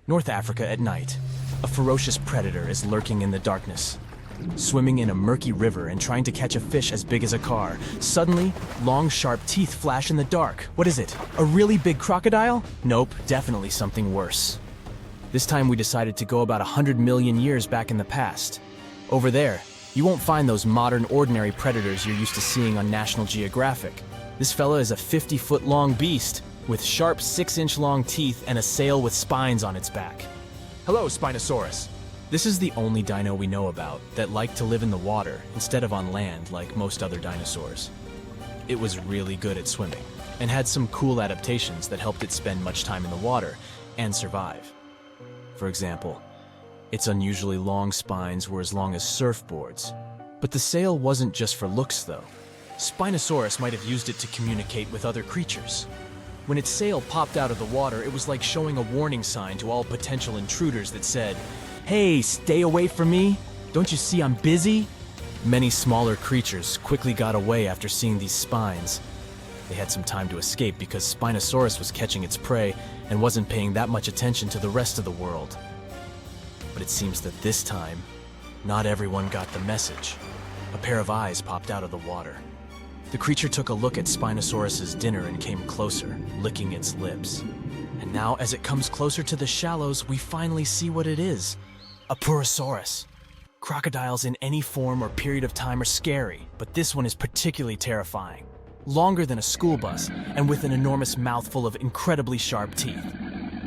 North Africa at night. A ferocious predator is lurking in the darkness, swimming in a murky river and trying to catch a fish as big as a car. Suddenly, long, sharp teeth flash in the dark. What is it? A really big crocodile? Nope, definitely something worse. This time we decided to go about 100 million years back in the past. Over there, you won't find those modern, ordinary predators you're used to seeing on National Geographic. This fella is a 50-foot-long beast with sharp 6-inch-long teeth and a sail with spines on its back. Hello, Spinosaurus. This is the only dino we know about that liked to live in the water instead of on land like most other dinosaurs. It was really good at swimming and had some cool adaptations that helped it spend much time in the water and survive. For example, its unusually long spines were as long as surfboards. But the sail wasn't just for looks, though. Spinosaurus might have used it to communicate with other creatures. When its sail popped out of the water, it was like showing a warning sign to all potential intruders that said, "Hey, stay away from me! Don't you see I'm busy?" Many smaller creatures quickly got away after seeing these spines. They had some time to escape because Spinosaurus was catching its prey and wasn't paying that much attention to the rest of the world. But it seems that this time, not everyone got the message. A pair of eyes popped out of the water. The creature took a look at Spinosaurus's dinner and came closer, licking its lips. And now, as it comes closer to the shallows, we finally see what it is. A Purosaurus. Crocodiles in any form or period of time are scary, but this one is particularly terrifying. Longer than a school bus, and with an enormous mouthful of incredibly sharp teeth.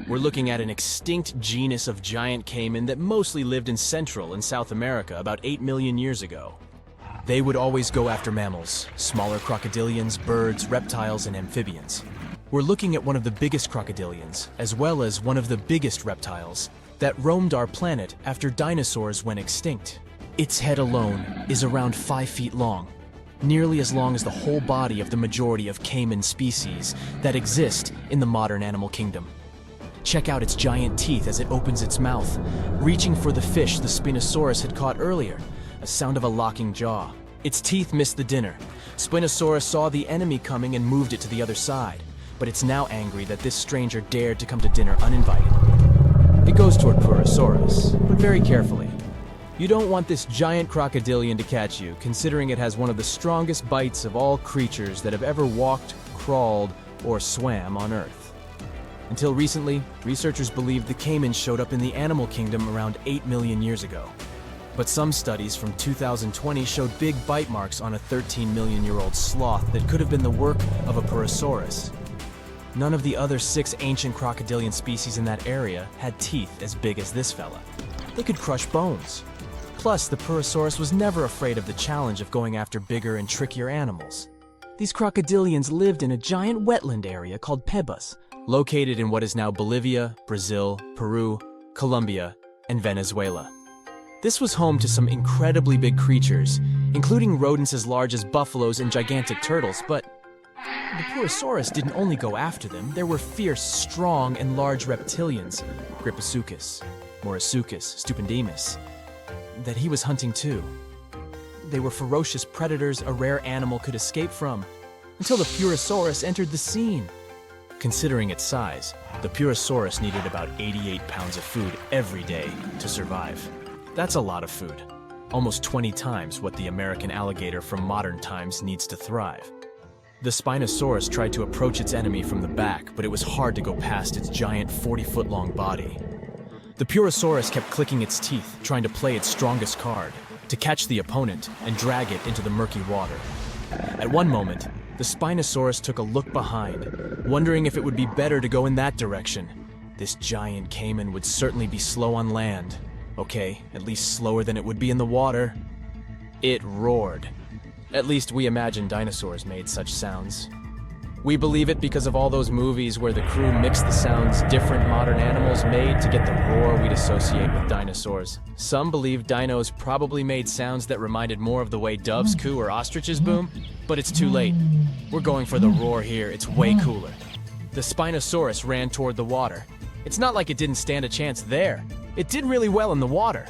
We're looking at an extinct genus of giant caiman that mostly lived in Central and South America about 8 million years ago. They would always go after mammals, smaller crocodilians, birds, reptiles, and amphibians. We're looking at one of the biggest crocodilians, as well as one of the biggest reptiles, that roamed our planet after dinosaurs went extinct. Its head alone is around 5 feet long, nearly as long as the whole body of the majority of caiman species that exist in the modern animal kingdom. Check out its giant teeth as it opens its mouth, reaching for the fish the Spinosaurus had caught earlier, a sound of a locking jaw. Its teeth missed the dinner. Spinosaurus saw the enemy coming and moved it to the other side, but it's now angry that this stranger dared to come to dinner uninvited. It goes toward Purosaurus, but very carefully. You don't want this giant crocodilian to catch you, considering it has one of the strongest bites of all creatures that have ever walked, crawled, or swam on Earth. Until recently, researchers believed the caiman showed up in the animal kingdom around 8 million years ago. But some studies from 2020 showed big bite marks on a 13-million-year-old sloth that could have been the work of a Purosaurus. None of the other 6 ancient crocodilian species in that area had teeth as big as this fella. They could crush bones. Plus, the Purosaurus was never afraid of the challenge of going after bigger and trickier animals. These crocodilians lived in a giant wetland area called Pebas, located in what is now Bolivia, Brazil, Peru, Colombia, and Venezuela. This was home to some incredibly big creatures, including rodents as large as buffaloes and gigantic turtles, but the Purosaurus didn't only go after them. There were fierce, strong, and large reptilians, Gripaisuchus, Morisuchus, Stupendemus, that he was hunting too. They were ferocious predators a rare animal could escape from, until the Purosaurus entered the scene. Considering its size, the Purosaurus needed about 88 pounds of food every day to survive. That's a lot of food, almost 20 times what the American alligator from modern times needs to thrive. The Spinosaurus tried to approach its enemy from the back, but it was hard to go past its giant 40-foot-long body. The Purosaurus kept clicking its teeth, trying to play its strongest card, to catch the opponent and drag it into the murky water. At one moment, the Spinosaurus took a look behind, wondering if it would be better to go in that direction. This giant caiman would certainly be slow on land. Okay, at least slower than it would be in the water. It roared. At least we imagine dinosaurs made such sounds. We believe it because of all those movies where the crew mixed the sounds different modern animals made to get the roar we'd associate with dinosaurs. Some believe dinos probably made sounds that reminded more of the way doves coo or ostriches boom, but it's too late. We're going for the roar here. It's way cooler. The Spinosaurus ran toward the water. It's not like it didn't stand a chance there. It did really well in the water.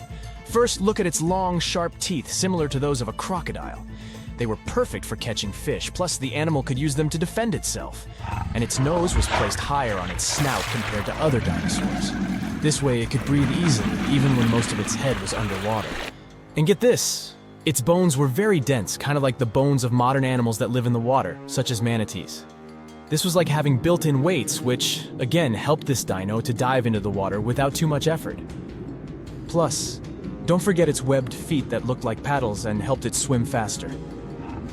First, look at its long, sharp teeth, similar to those of a crocodile. They were perfect for catching fish, plus the animal could use them to defend itself. And its nose was placed higher on its snout compared to other dinosaurs. This way it could breathe easily, even when most of its head was underwater. And get this, its bones were very dense, kind of like the bones of modern animals that live in the water, such as manatees. This was like having built-in weights, which, again, helped this dino to dive into the water without too much effort. Plus, don't forget its webbed feet that looked like paddles and helped it swim faster.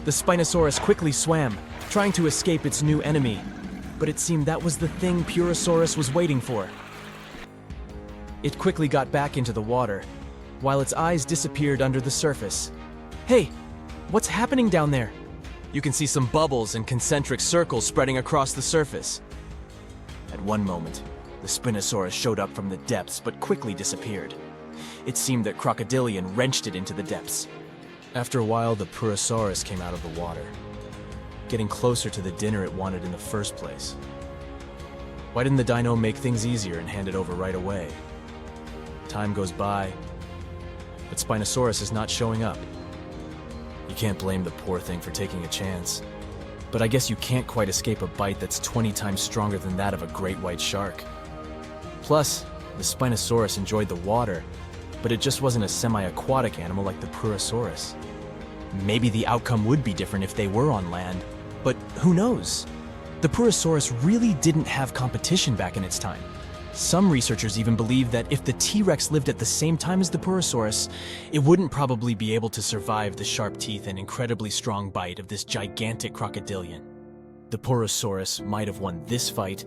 The Spinosaurus quickly swam, trying to escape its new enemy, but it seemed that was the thing Purosaurus was waiting for. It quickly got back into the water, while its eyes disappeared under the surface. Hey, what's happening down there? You can see some bubbles and concentric circles spreading across the surface. At one moment, the Spinosaurus showed up from the depths but quickly disappeared. It seemed that Crocodilian wrenched it into the depths. After a while, the Purosaurus came out of the water, getting closer to the dinner it wanted in the first place. Why didn't the dino make things easier and hand it over right away? Time goes by, but Spinosaurus is not showing up. You can't blame the poor thing for taking a chance, but I guess you can't quite escape a bite that's 20 times stronger than that of a great white shark. Plus, the Spinosaurus enjoyed the water, but it just wasn't a semi-aquatic animal like the Purosaurus. Maybe the outcome would be different if they were on land, but who knows? The Purosaurus really didn't have competition back in its time. Some researchers even believe that if the T-Rex lived at the same time as the Purosaurus, it wouldn't probably be able to survive the sharp teeth and incredibly strong bite of this gigantic crocodilian. The Purosaurus might have won this fight,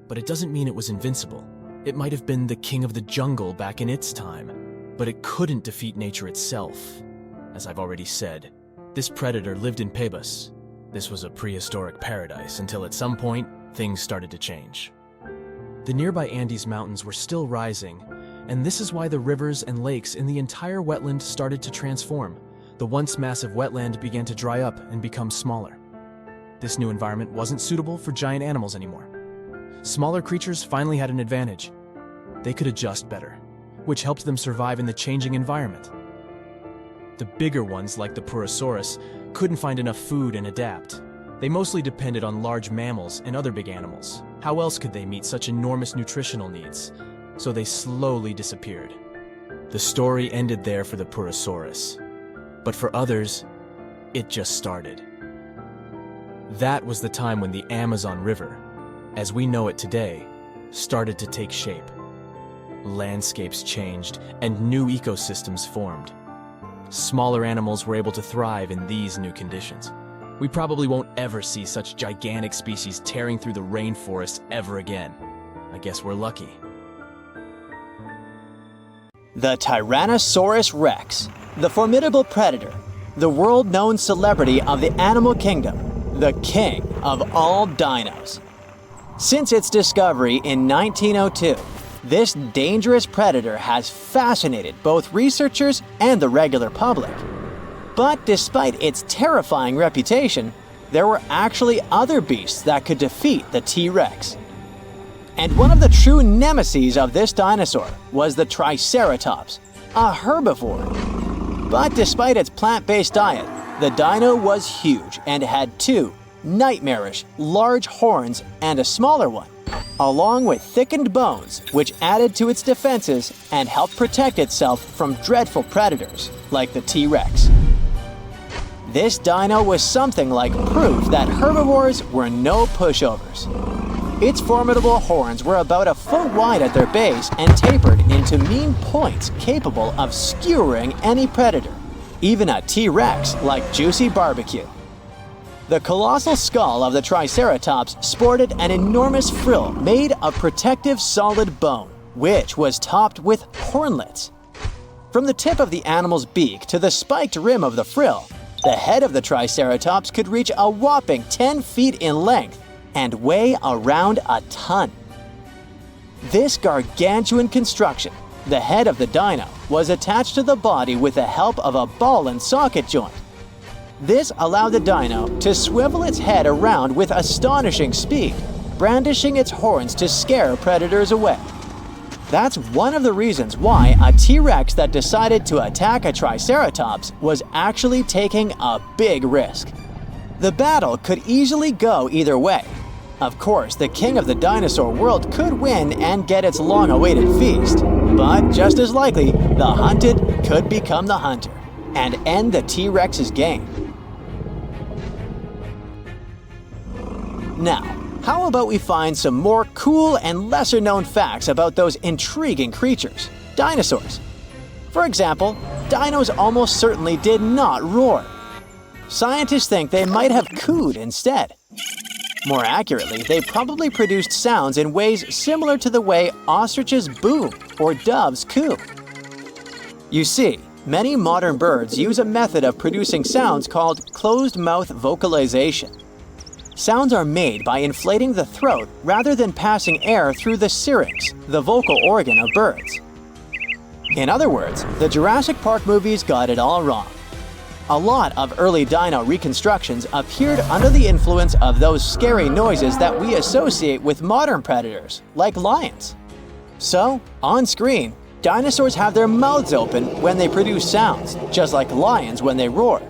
but it doesn't mean it was invincible. It might have been the king of the jungle back in its time, but it couldn't defeat nature itself. As I've already said, this predator lived in Pebas. This was a prehistoric paradise until at some point, things started to change. The nearby Andes Mountains were still rising, and this is why the rivers and lakes in the entire wetland started to transform. The once massive wetland began to dry up and become smaller. This new environment wasn't suitable for giant animals anymore. Smaller creatures finally had an advantage. They could adjust better, which helped them survive in the changing environment. The bigger ones, like the Purosaurus, couldn't find enough food and adapt. They mostly depended on large mammals and other big animals. How else could they meet such enormous nutritional needs? So they slowly disappeared. The story ended there for the Purosaurus. But for others, it just started. That was the time when the Amazon River, as we know it today, started to take shape. Landscapes changed and new ecosystems formed. Smaller animals were able to thrive in these new conditions. We probably won't ever see such gigantic species tearing through the rainforest ever again. I guess we're lucky. The Tyrannosaurus Rex, the formidable predator, the world-known celebrity of the animal kingdom, the king of all dinos. Since its discovery in 1902, this dangerous predator has fascinated both researchers and the regular public. But despite its terrifying reputation, there were actually other beasts that could defeat the T-Rex. And one of the true nemeses of this dinosaur was the Triceratops, a herbivore. But despite its plant-based diet, the dino was huge and had two nightmarish large horns and a smaller one, along with thickened bones which added to its defenses and helped protect itself from dreadful predators like the T-Rex. This dino was something like proof that herbivores were no pushovers. Its formidable horns were about a foot wide at their base and tapered into mean points capable of skewering any predator, even a T-Rex like Juicy Barbecue. The colossal skull of the Triceratops sported an enormous frill made of protective solid bone, which was topped with hornlets. From the tip of the animal's beak to the spiked rim of the frill, the head of the Triceratops could reach a whopping 10 feet in length and weigh around a ton. This gargantuan construction, the head of the dino, was attached to the body with the help of a ball and socket joint. This allowed the dino to swivel its head around with astonishing speed, brandishing its horns to scare predators away. That's one of the reasons why a T-Rex that decided to attack a Triceratops was actually taking a big risk. The battle could easily go either way. Of course, the king of the dinosaur world could win and get its long-awaited feast, but just as likely, the hunted could become the hunter and end the T-Rex's game. Now, how about we find some more cool and lesser-known facts about those intriguing creatures, dinosaurs? For example, dinos almost certainly did not roar. Scientists think they might have cooed instead. More accurately, they probably produced sounds in ways similar to the way ostriches boom or doves coo. You see, many modern birds use a method of producing sounds called closed-mouth vocalization. Sounds are made by inflating the throat rather than passing air through the syrinx, the vocal organ of birds. In other words, the Jurassic Park movies got it all wrong. A lot of early dino reconstructions appeared under the influence of those scary noises that we associate with modern predators, like lions. So, on screen, dinosaurs have their mouths open when they produce sounds, just like lions when they roar.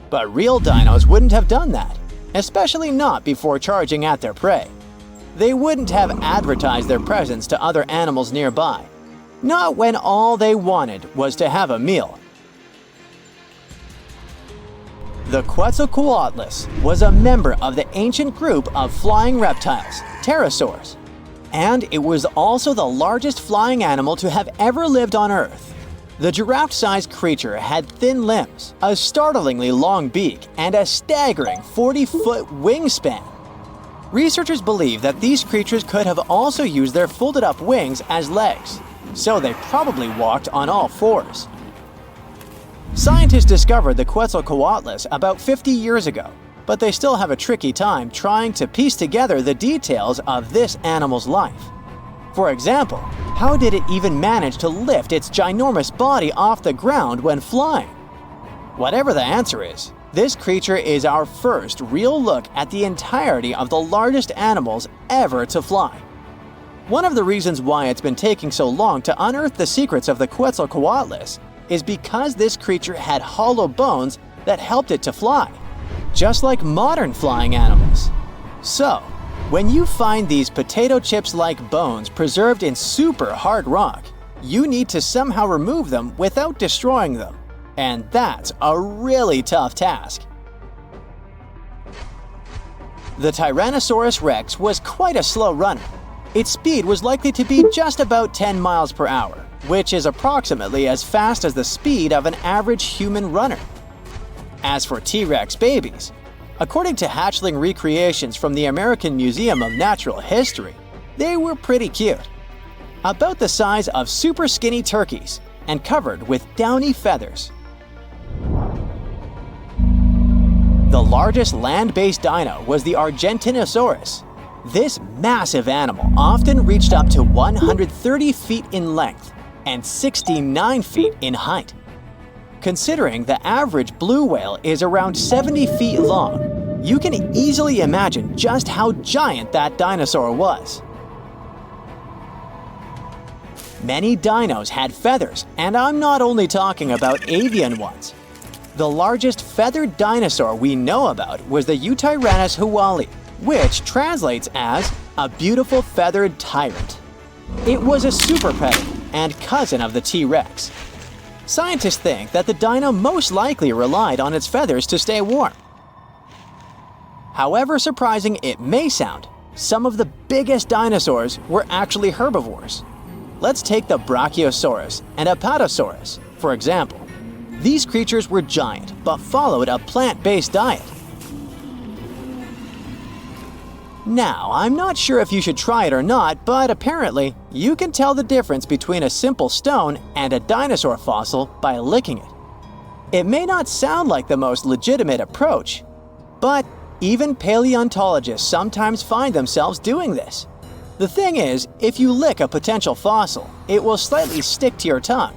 But real dinos wouldn't have done that, especially not before charging at their prey. They wouldn't have advertised their presence to other animals nearby, not when all they wanted was to have a meal. The Quetzalcoatlus was a member of the ancient group of flying reptiles, pterosaurs, and it was also the largest flying animal to have ever lived on Earth. The giraffe-sized creature had thin limbs, a startlingly long beak, and a staggering 40-foot wingspan. Researchers believe that these creatures could have also used their folded-up wings as legs, so they probably walked on all fours. Scientists discovered the Quetzalcoatlus about 50 years ago, but they still have a tricky time trying to piece together the details of this animal's life. For example, how did it even manage to lift its ginormous body off the ground when flying? Whatever the answer is, this creature is our first real look at the entirety of the largest animals ever to fly. One of the reasons why it's been taking so long to unearth the secrets of the Quetzalcoatlus is because this creature had hollow bones that helped it to fly, just like modern flying animals. So, when you find these potato chips-like bones preserved in super hard rock, you need to somehow remove them without destroying them. And that's a really tough task. The Tyrannosaurus rex was quite a slow runner. Its speed was likely to be just about 10 miles per hour, which is approximately as fast as the speed of an average human runner. As for T-Rex babies, according to hatchling recreations from the American Museum of Natural History, they were pretty cute. About the size of super skinny turkeys and covered with downy feathers. The largest land-based dino was the Argentinosaurus. This massive animal often reached up to 130 feet in length and 69 feet in height. Considering the average blue whale is around 70 feet long, you can easily imagine just how giant that dinosaur was. Many dinos had feathers, and I'm not only talking about avian ones. The largest feathered dinosaur we know about was the Eutyrannus huali, which translates as a beautiful feathered tyrant. It was a super predator and cousin of the T-Rex. Scientists think that the dino most likely relied on its feathers to stay warm. However surprising it may sound, some of the biggest dinosaurs were actually herbivores. Let's take the Brachiosaurus and Apatosaurus, for example. These creatures were giant, but followed a plant-based diet. Now, I'm not sure if you should try it or not, but apparently, you can tell the difference between a simple stone and a dinosaur fossil by licking it. It may not sound like the most legitimate approach, but even paleontologists sometimes find themselves doing this. The thing is, if you lick a potential fossil, it will slightly stick to your tongue.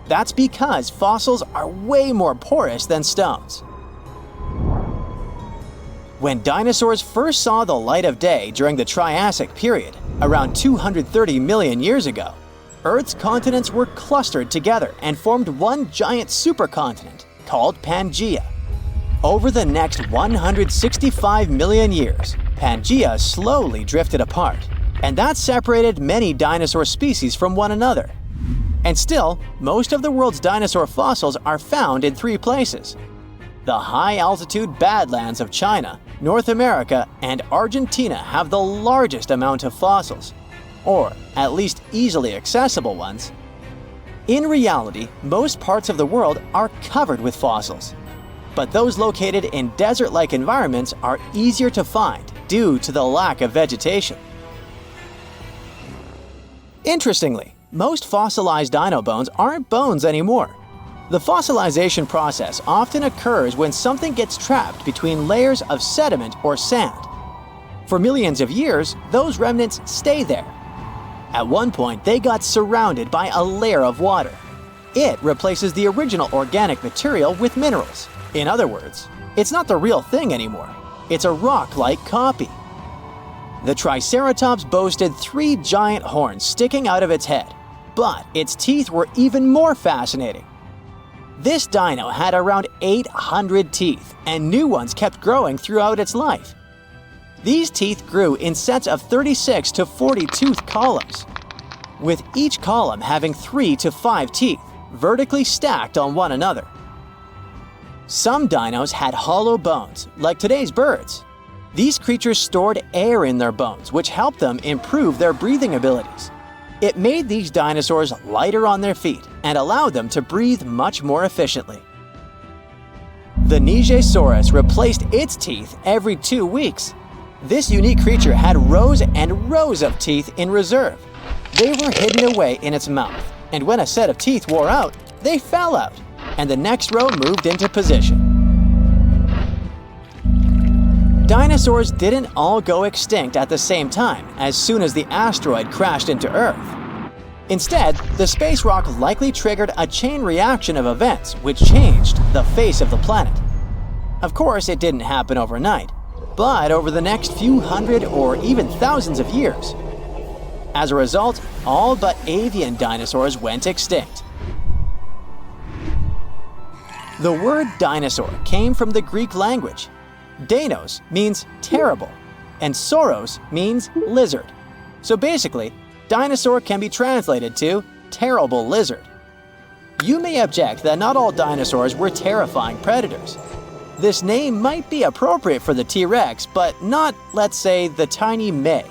That's because fossils are way more porous than stones. When dinosaurs first saw the light of day during the Triassic period, around 230 million years ago, Earth's continents were clustered together and formed one giant supercontinent called Pangaea. Over the next 165 million years, Pangaea slowly drifted apart, and that separated many dinosaur species from one another. And still, most of the world's dinosaur fossils are found in three places: the high-altitude Badlands of China, North America, and Argentina have the largest amount of fossils, or at least easily accessible ones. In reality, most parts of the world are covered with fossils, but those located in desert-like environments are easier to find due to the lack of vegetation. Interestingly, most fossilized dino bones aren't bones anymore. The fossilization process often occurs when something gets trapped between layers of sediment or sand. For millions of years, those remnants stay there. At one point, they got surrounded by a layer of water. It replaces the original organic material with minerals. In other words, it's not the real thing anymore. It's a rock-like copy. The Triceratops boasted 3 giant horns sticking out of its head, but its teeth were even more fascinating. This dino had around 800 teeth, and new ones kept growing throughout its life. These teeth grew in sets of 36 to 40 tooth columns, with each column having 3 to 5 teeth, vertically stacked on one another. Some dinos had hollow bones, like today's birds. These creatures stored air in their bones, which helped them improve their breathing abilities. It made these dinosaurs lighter on their feet and allowed them to breathe much more efficiently. The Nigersaurus replaced its teeth every 2 weeks. This unique creature had rows and rows of teeth in reserve. They were hidden away in its mouth, and when a set of teeth wore out, they fell out, and the next row moved into position. Dinosaurs didn't all go extinct at the same time as soon as the asteroid crashed into Earth. Instead, the space rock likely triggered a chain reaction of events which changed the face of the planet. Of course, it didn't happen overnight, but over the next few hundred or even thousands of years. As a result, all but avian dinosaurs went extinct. The word dinosaur came from the Greek language. Deinos means terrible, and sauros means lizard. So basically, dinosaur can be translated to terrible lizard. You may object that not all dinosaurs were terrifying predators. This name might be appropriate for the T-Rex, but not, let's say, the tiny May.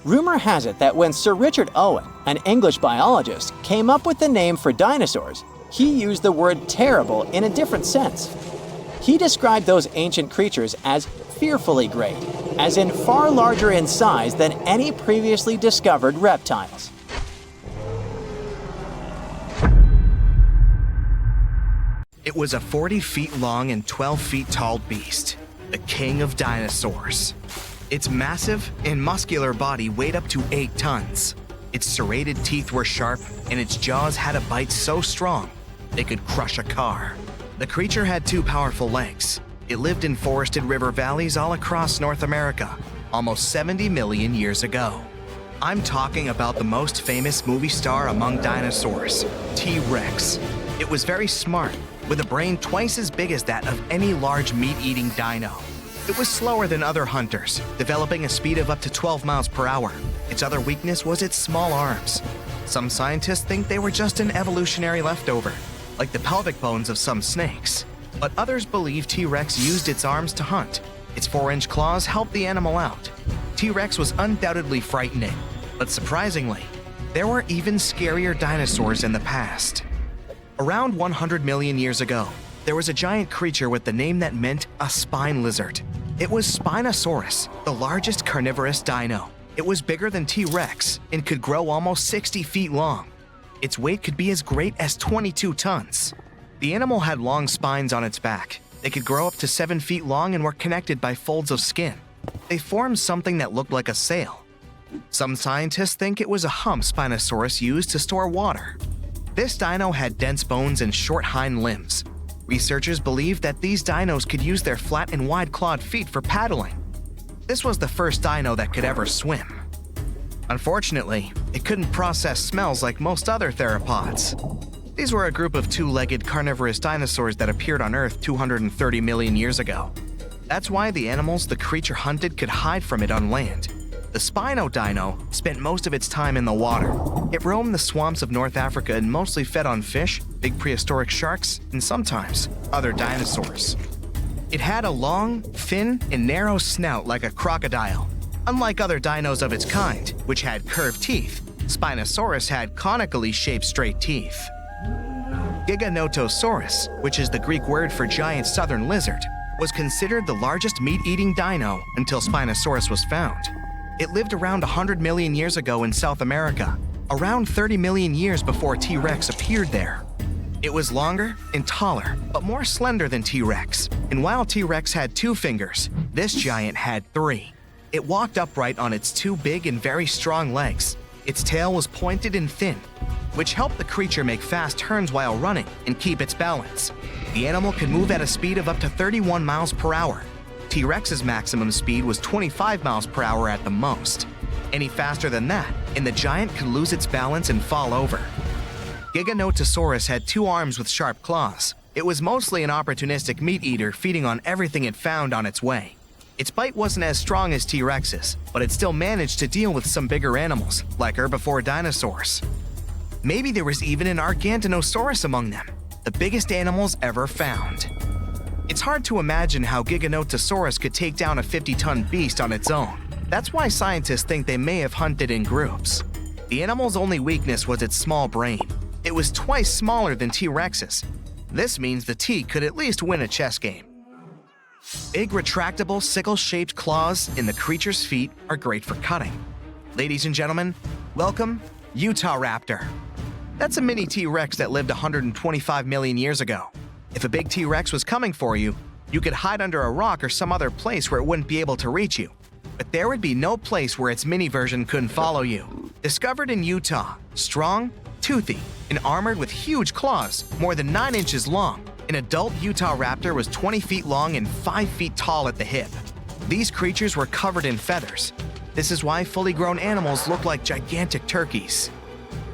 Rumor has it that when Sir Richard Owen, an English biologist, came up with the name for dinosaurs, he used the word terrible in a different sense. He described those ancient creatures as fearfully great, as in far larger in size than any previously discovered reptiles. It was a 40 feet long and 12 feet tall beast, the king of dinosaurs. Its massive and muscular body weighed up to 8 tons. Its serrated teeth were sharp, and its jaws had a bite so strong they could crush a car. The creature had 2 powerful legs. It lived in forested river valleys all across North America, almost 70 million years ago. I'm talking about the most famous movie star among dinosaurs, T-Rex. It was very smart, with a brain twice as big as that of any large meat-eating dino. It was slower than other hunters, developing a speed of up to 12 miles per hour. Its other weakness was its small arms. Some scientists think they were just an evolutionary leftover, like the pelvic bones of some snakes. But others believe T-Rex used its arms to hunt. Its 4-inch claws helped the animal out. T-Rex was undoubtedly frightening, but surprisingly, there were even scarier dinosaurs in the past. Around 100 million years ago, there was a giant creature with the name that meant a spine lizard. It was Spinosaurus, the largest carnivorous dino. It was bigger than T-Rex and could grow almost 60 feet long. Its weight could be as great as 22 tons. The animal had long spines on its back. They could grow up to 7 feet long and were connected by folds of skin. They formed something that looked like a sail. Some scientists think it was a hump Spinosaurus used to store water. This dino had dense bones and short hind limbs. Researchers believe that these dinos could use their flat and wide clawed feet for paddling. This was the first dino that could ever swim. Unfortunately, it couldn't process smells like most other theropods. These were a group of two-legged carnivorous dinosaurs that appeared on Earth 230 million years ago. That's why the animals the creature hunted could hide from it on land. The Spino-dino spent most of its time in the water. It roamed the swamps of North Africa and mostly fed on fish, big prehistoric sharks, and sometimes other dinosaurs. It had a long, thin, and narrow snout like a crocodile. Unlike other dinos of its kind, which had curved teeth, Spinosaurus had conically shaped straight teeth. Giganotosaurus, which is the Greek word for giant southern lizard, was considered the largest meat-eating dino until Spinosaurus was found. It lived around 100 million years ago in South America, around 30 million years before T-Rex appeared there. It was longer and taller, but more slender than T-Rex. And while T-Rex had 2 fingers, this giant had 3. It walked upright on its 2 big and very strong legs. Its tail was pointed and thin, which helped the creature make fast turns while running and keep its balance. The animal could move at a speed of up to 31 miles per hour. T-Rex's maximum speed was 25 miles per hour at the most. Any faster than that, and the giant could lose its balance and fall over. Giganotosaurus had 2 arms with sharp claws. It was mostly an opportunistic meat-eater feeding on everything it found on its way. Its bite wasn't as strong as T-Rex's, but it still managed to deal with some bigger animals, like herbivore dinosaurs. Maybe there was even an Argentinosaurus among them, the biggest animals ever found. It's hard to imagine how Giganotosaurus could take down a 50-ton beast on its own. That's why scientists think they may have hunted in groups. The animal's only weakness was its small brain. It was twice smaller than T-Rex's. This means the T could at least win a chess game. Big retractable sickle-shaped claws in the creature's feet are great for cutting. Ladies and gentlemen, welcome Utahraptor. That's a mini T-Rex that lived 125 million years ago. If a big T-Rex was coming for you, you could hide under a rock or some other place where it wouldn't be able to reach you. But there would be no place where its mini version couldn't follow you. Discovered in Utah, strong, toothy, and armored with huge claws, more than 9 inches long, an adult Utahraptor was 20 feet long and 5 feet tall at the hip. These creatures were covered in feathers. This is why fully grown animals look like gigantic turkeys.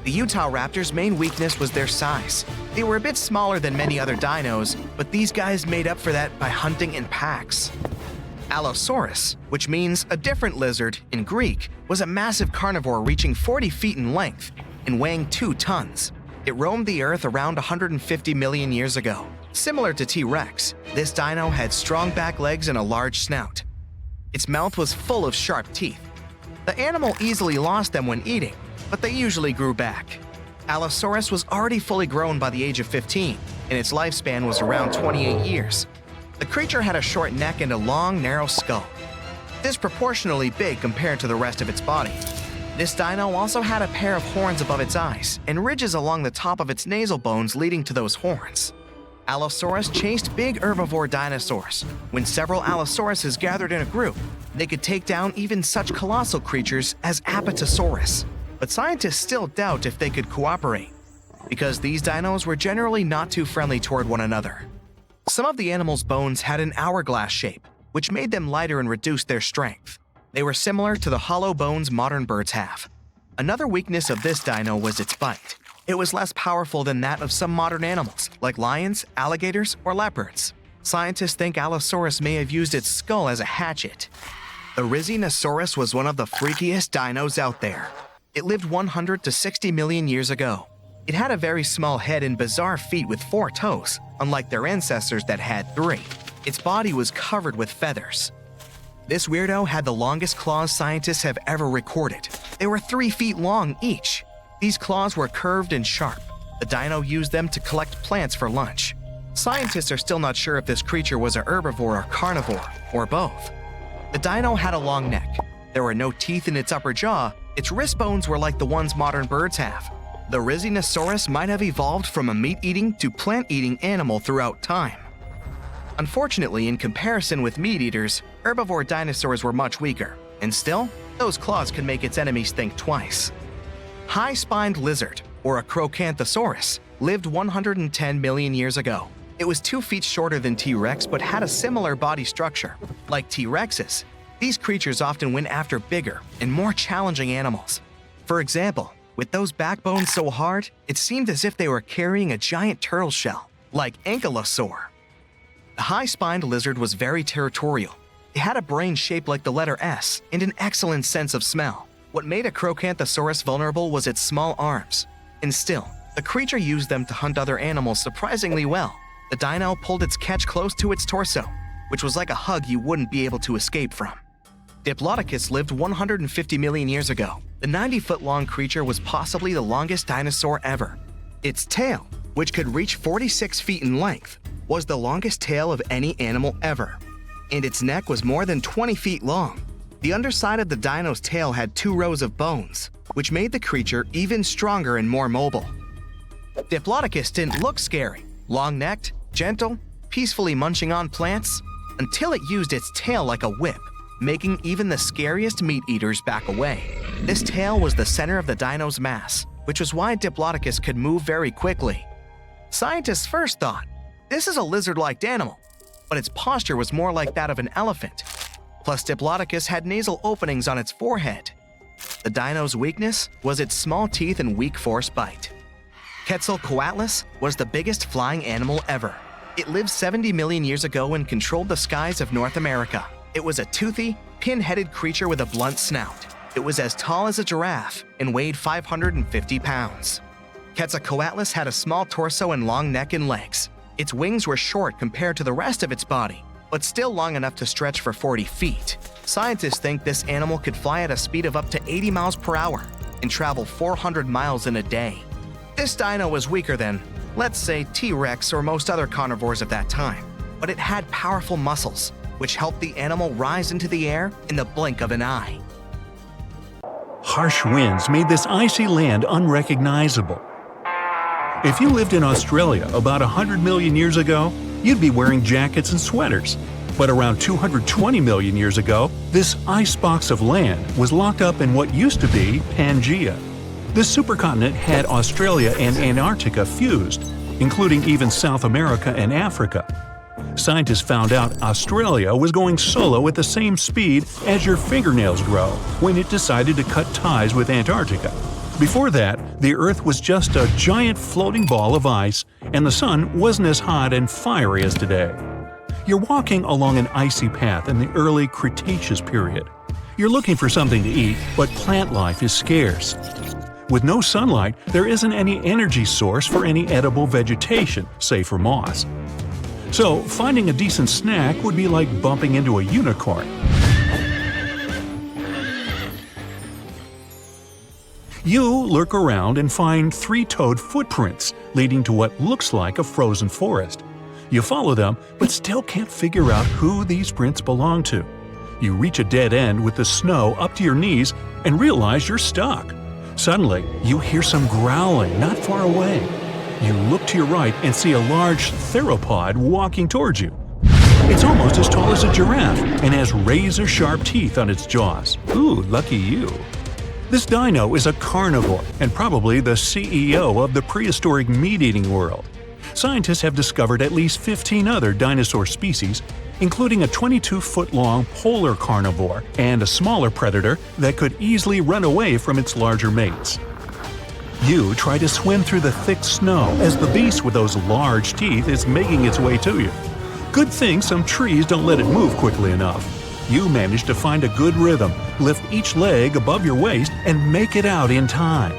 The Utahraptor's main weakness was their size. They were a bit smaller than many other dinos, but these guys made up for that by hunting in packs. Allosaurus, which means a different lizard in Greek, was a massive carnivore reaching 40 feet in length and weighing 2 tons. It roamed the Earth around 150 million years ago. Similar to T-Rex, this dino had strong back legs and a large snout. Its mouth was full of sharp teeth. The animal easily lost them when eating, but they usually grew back. Allosaurus was already fully grown by the age of 15, and its lifespan was around 28 years. The creature had a short neck and a long, narrow skull, disproportionately big compared to the rest of its body. This dino also had a pair of horns above its eyes and ridges along the top of its nasal bones leading to those horns. Allosaurus chased big herbivore dinosaurs. When several Allosauruses gathered in a group, they could take down even such colossal creatures as Apatosaurus. But scientists still doubt if they could cooperate, because these dinos were generally not too friendly toward one another. Some of the animal's bones had an hourglass shape, which made them lighter and reduced their strength. They were similar to the hollow bones modern birds have. Another weakness of this dino was its bite. It was less powerful than that of some modern animals, like lions, alligators, or leopards. Scientists think Allosaurus may have used its skull as a hatchet. The Rhizinosaurus was one of the freakiest dinos out there. It lived 100 to 60 million years ago. It had a very small head and bizarre feet with 4 toes, unlike their ancestors that had 3. Its body was covered with feathers. This weirdo had the longest claws scientists have ever recorded. They were 3 feet long each. These claws were curved and sharp. The dino used them to collect plants for lunch. Scientists are still not sure if this creature was a herbivore or carnivore, or both. The dino had a long neck. There were no teeth in its upper jaw. Its wrist bones were like the ones modern birds have. The Rhizinosaurus might have evolved from a meat-eating to plant-eating animal throughout time. Unfortunately, in comparison with meat-eaters, herbivore dinosaurs were much weaker, and still, those claws could make its enemies think twice. High-spined lizard, or a Crocanthosaurus, lived 110 million years ago. It was 2 feet shorter than T-Rex but had a similar body structure. Like T-Rex's, These creatures often went after bigger and more challenging animals. For example, with those backbones so hard, it seemed as if they were carrying a giant turtle shell, like Ankylosaur. The high-spined lizard was very territorial. It had a brain shaped like the letter S and an excellent sense of smell. What made a Crocanthosaurus vulnerable was its small arms. And still, the creature used them to hunt other animals surprisingly well. The dino pulled its catch close to its torso, which was like a hug you wouldn't be able to escape from. Diplodocus lived 150 million years ago. The 90-foot-long creature was possibly the longest dinosaur ever. Its tail, which could reach 46 feet in length, was the longest tail of any animal ever. And its neck was more than 20 feet long. The underside of the dino's tail had 2 rows of bones, which made the creature even stronger and more mobile. Diplodocus didn't look scary, long-necked, gentle, peacefully munching on plants, until it used its tail like a whip, making even the scariest meat-eaters back away. This tail was the center of the dino's mass, which was why Diplodocus could move very quickly. Scientists first thought, this is a lizard-like animal, but its posture was more like that of an elephant. Plus, Diplodocus had nasal openings on its forehead. The dino's weakness was its small teeth and weak force bite. Quetzalcoatlus was the biggest flying animal ever. It lived 70 million years ago and controlled the skies of North America. It was a toothy, pin-headed creature with a blunt snout. It was as tall as a giraffe and weighed 550 pounds. Quetzalcoatlus had a small torso and long neck and legs. Its wings were short compared to the rest of its body, but still long enough to stretch for 40 feet. Scientists think this animal could fly at a speed of up to 80 miles per hour and travel 400 miles in a day. This dino was weaker than, let's say, T-Rex or most other carnivores of that time, but it had powerful muscles, which helped the animal rise into the air in the blink of an eye. Harsh winds made this icy land unrecognizable. If you lived in Australia about 100 million years ago, you'd be wearing jackets and sweaters. But around 220 million years ago, this icebox of land was locked up in what used to be Pangaea. This supercontinent had Australia and Antarctica fused, including even South America and Africa. Scientists found out Australia was going solo at the same speed as your fingernails grow when it decided to cut ties with Antarctica. Before that, the Earth was just a giant floating ball of ice, and the sun wasn't as hot and fiery as today. You're walking along an icy path in the early Cretaceous period. You're looking for something to eat, but plant life is scarce. With no sunlight, there isn't any energy source for any edible vegetation, save for moss. So, finding a decent snack would be like bumping into a unicorn. You lurk around and find 3-toed footprints leading to what looks like a frozen forest. You follow them, but still can't figure out who these prints belong to. You reach a dead end with the snow up to your knees and realize you're stuck. Suddenly, you hear some growling not far away. You look to your right and see a large theropod walking towards you. It's almost as tall as a giraffe and has razor-sharp teeth on its jaws. Ooh, lucky you. This dino is a carnivore and probably the CEO of the prehistoric meat-eating world. Scientists have discovered at least 15 other dinosaur species, including a 22-foot-long polar carnivore and a smaller predator that could easily run away from its larger mates. You try to swim through the thick snow as the beast with those large teeth is making its way to you. Good thing some trees don't let it move quickly enough. You manage to find a good rhythm, lift each leg above your waist, and make it out in time.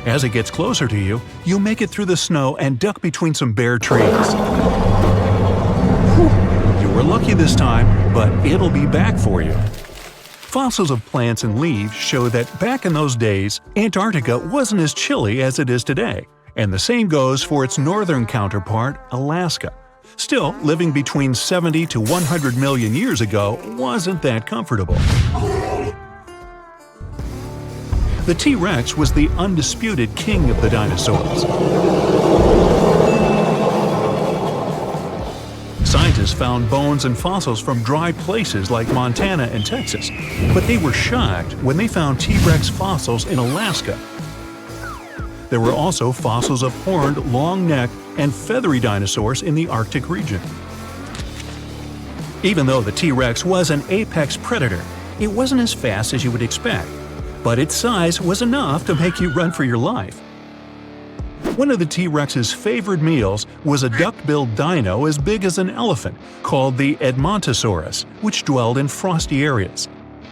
As it gets closer to you, you make it through the snow and duck between some bare trees. You were lucky this time, but it'll be back for you. Fossils of plants and leaves show that back in those days, Antarctica wasn't as chilly as it is today, and the same goes for its northern counterpart, Alaska. Still, living between 70 to 100 million years ago wasn't that comfortable. The T-Rex was the undisputed king of the dinosaurs. Scientists found bones and fossils from dry places like Montana and Texas, but they were shocked when they found T-Rex fossils in Alaska. There were also fossils of horned, long-necked, and feathery dinosaurs in the Arctic region. Even though the T-Rex was an apex predator, It wasn't as fast as you would expect, but its size was enough to make you run for your life. One of the T-Rex's favorite meals was a duck-billed dino as big as an elephant called the Edmontosaurus, which dwelled in frosty areas.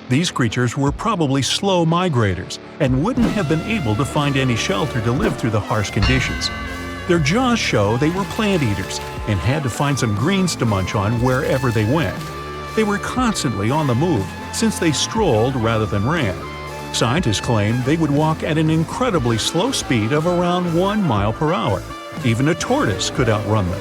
These creatures were probably slow migrators and wouldn't have been able to find any shelter to live through the harsh conditions. Their jaws show they were plant eaters and had to find some greens to munch on wherever they went. They were constantly on the move since they strolled rather than ran. Scientists claim they would walk at an incredibly slow speed of around 1 mile per hour. Even a tortoise could outrun them.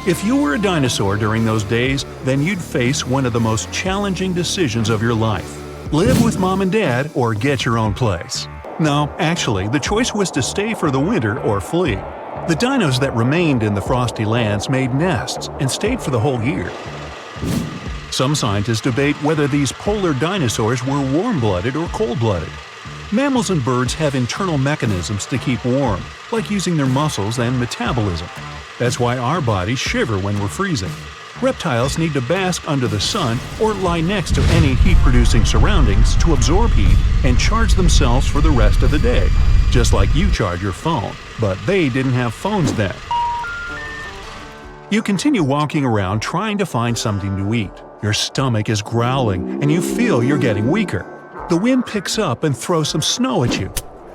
If you were a dinosaur during those days, then you'd face one of the most challenging decisions of your life. Live with mom and dad or get your own place. No, actually, the choice was to stay for the winter or flee. The dinos that remained in the frosty lands made nests and stayed for the whole year. Some scientists debate whether these polar dinosaurs were warm-blooded or cold-blooded. Mammals and birds have internal mechanisms to keep warm, like using their muscles and metabolism. That's why our bodies shiver when we're freezing. Reptiles need to bask under the sun or lie next to any heat-producing surroundings to absorb heat and charge themselves for the rest of the day, just like you charge your phone, but they didn't have phones then. You continue walking around trying to find something to eat. Your stomach is growling and you feel you're getting weaker. The wind picks up and throws some snow at you.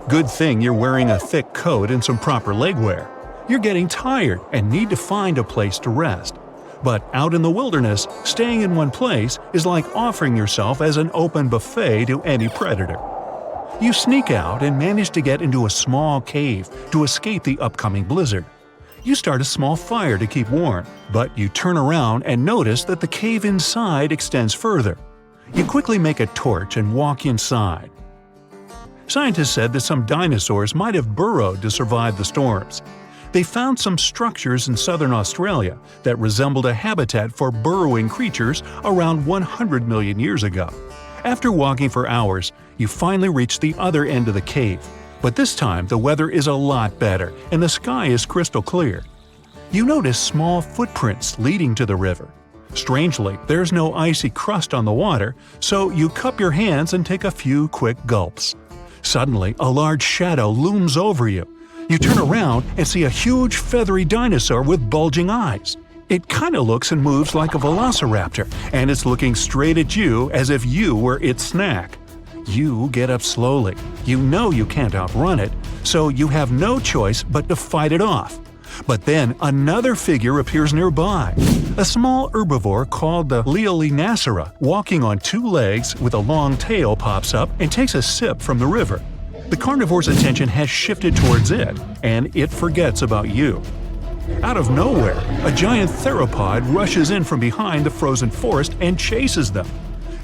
Good thing you're wearing a thick coat and some proper leg wear. You're getting tired and need to find a place to rest. But out in the wilderness, staying in one place is like offering yourself as an open buffet to any predator. You sneak out and manage to get into a small cave to escape the upcoming blizzard. You start a small fire to keep warm, but you turn around and notice that the cave inside extends further. You quickly make a torch and walk inside. Scientists said that some dinosaurs might have burrowed to survive the storms. They found some structures in southern Australia that resembled a habitat for burrowing creatures around 100 million years ago. After walking for hours, you finally reach the other end of the cave. But this time the weather is a lot better and the sky is crystal clear. You notice small footprints leading to the river. Strangely, there's no icy crust on the water, so you cup your hands and take a few quick gulps. Suddenly, a large shadow looms over you. You turn around and see a huge feathery dinosaur with bulging eyes. It kinda looks and moves like a velociraptor, and it's looking straight at you as if you were its snack. You get up slowly. You know you can't outrun it, so you have no choice but to fight it off. But then another figure appears nearby. A small herbivore called the Leolinacera, walking on 2 legs with a long tail, pops up and takes a sip from the river. The carnivore's attention has shifted towards it, and it forgets about you. Out of nowhere, a giant theropod rushes in from behind the frozen forest and chases them.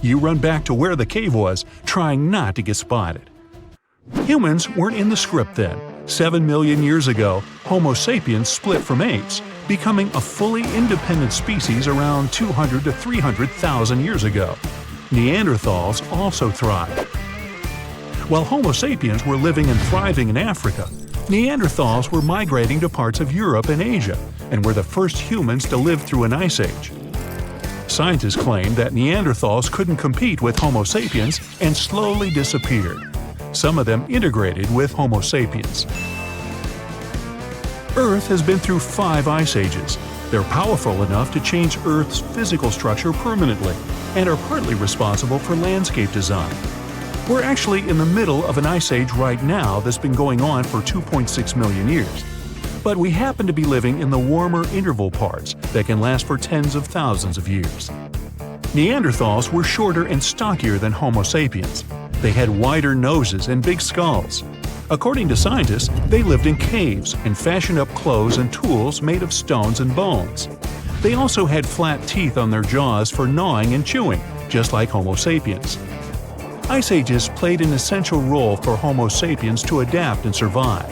You run back to where the cave was, trying not to get spotted. Humans weren't in the script then. 7 million years ago, Homo sapiens split from apes, becoming a fully independent species around 200 to 300,000 years ago. Neanderthals also thrived. While Homo sapiens were living and thriving in Africa, Neanderthals were migrating to parts of Europe and Asia, and were the first humans to live through an ice age. Scientists claim that Neanderthals couldn't compete with Homo sapiens and slowly disappeared. Some of them integrated with Homo sapiens. Earth has been through 5 ice ages. They're powerful enough to change Earth's physical structure permanently, and are partly responsible for landscape design. We're actually in the middle of an ice age right now that's been going on for 2.6 million years. But we happen to be living in the warmer interval parts that can last for tens of thousands of years. Neanderthals were shorter and stockier than Homo sapiens. They had wider noses and big skulls. According to scientists, they lived in caves and fashioned up clothes and tools made of stones and bones. They also had flat teeth on their jaws for gnawing and chewing, just like Homo sapiens. Ice ages played an essential role for Homo sapiens to adapt and survive.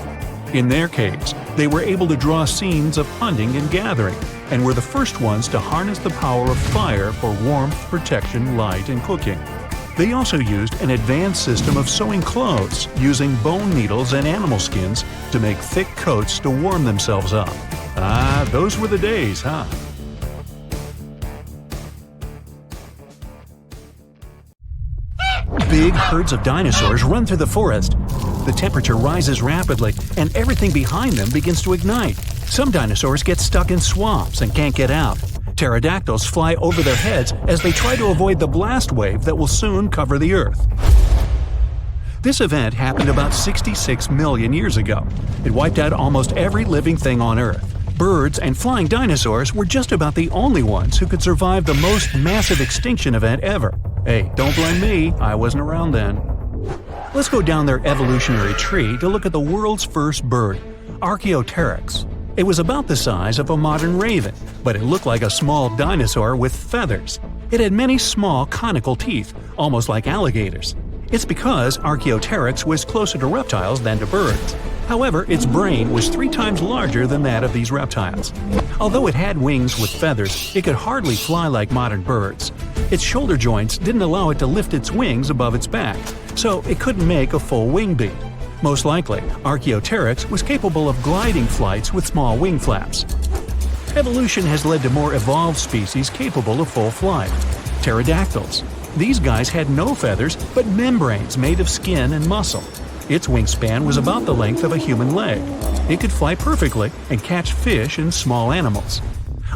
In their caves, they were able to draw scenes of hunting and gathering, and were the first ones to harness the power of fire for warmth, protection, light, and cooking. They also used an advanced system of sewing clothes, using bone needles and animal skins to make thick coats to warm themselves up. Ah, those were the days, huh? big herds of dinosaurs run through the forest. The temperature rises rapidly, and everything behind them begins to ignite. Some dinosaurs get stuck in swamps and can't get out. Pterodactyls fly over their heads as they try to avoid the blast wave that will soon cover the Earth. This event happened about 66 million years ago. It wiped out almost every living thing on Earth. Birds and flying dinosaurs were just about the only ones who could survive the most massive extinction event ever. Hey, don't blame me, I wasn't around then. Let's go down their evolutionary tree to look at the world's first bird, Archaeopteryx. It was about the size of a modern raven, but it looked like a small dinosaur with feathers. It had many small conical teeth, almost like alligators. It's because Archaeopteryx was closer to reptiles than to birds. However, its brain was 3 times larger than that of these reptiles. Although it had wings with feathers, it could hardly fly like modern birds. Its shoulder joints didn't allow it to lift its wings above its back, so it couldn't make a full wing beat. Most likely, Archaeopteryx was capable of gliding flights with small wing flaps. Evolution has led to more evolved species capable of full flight. Pterodactyls. These guys had no feathers, but membranes made of skin and muscle. Its wingspan was about the length of a human leg. It could fly perfectly and catch fish and small animals.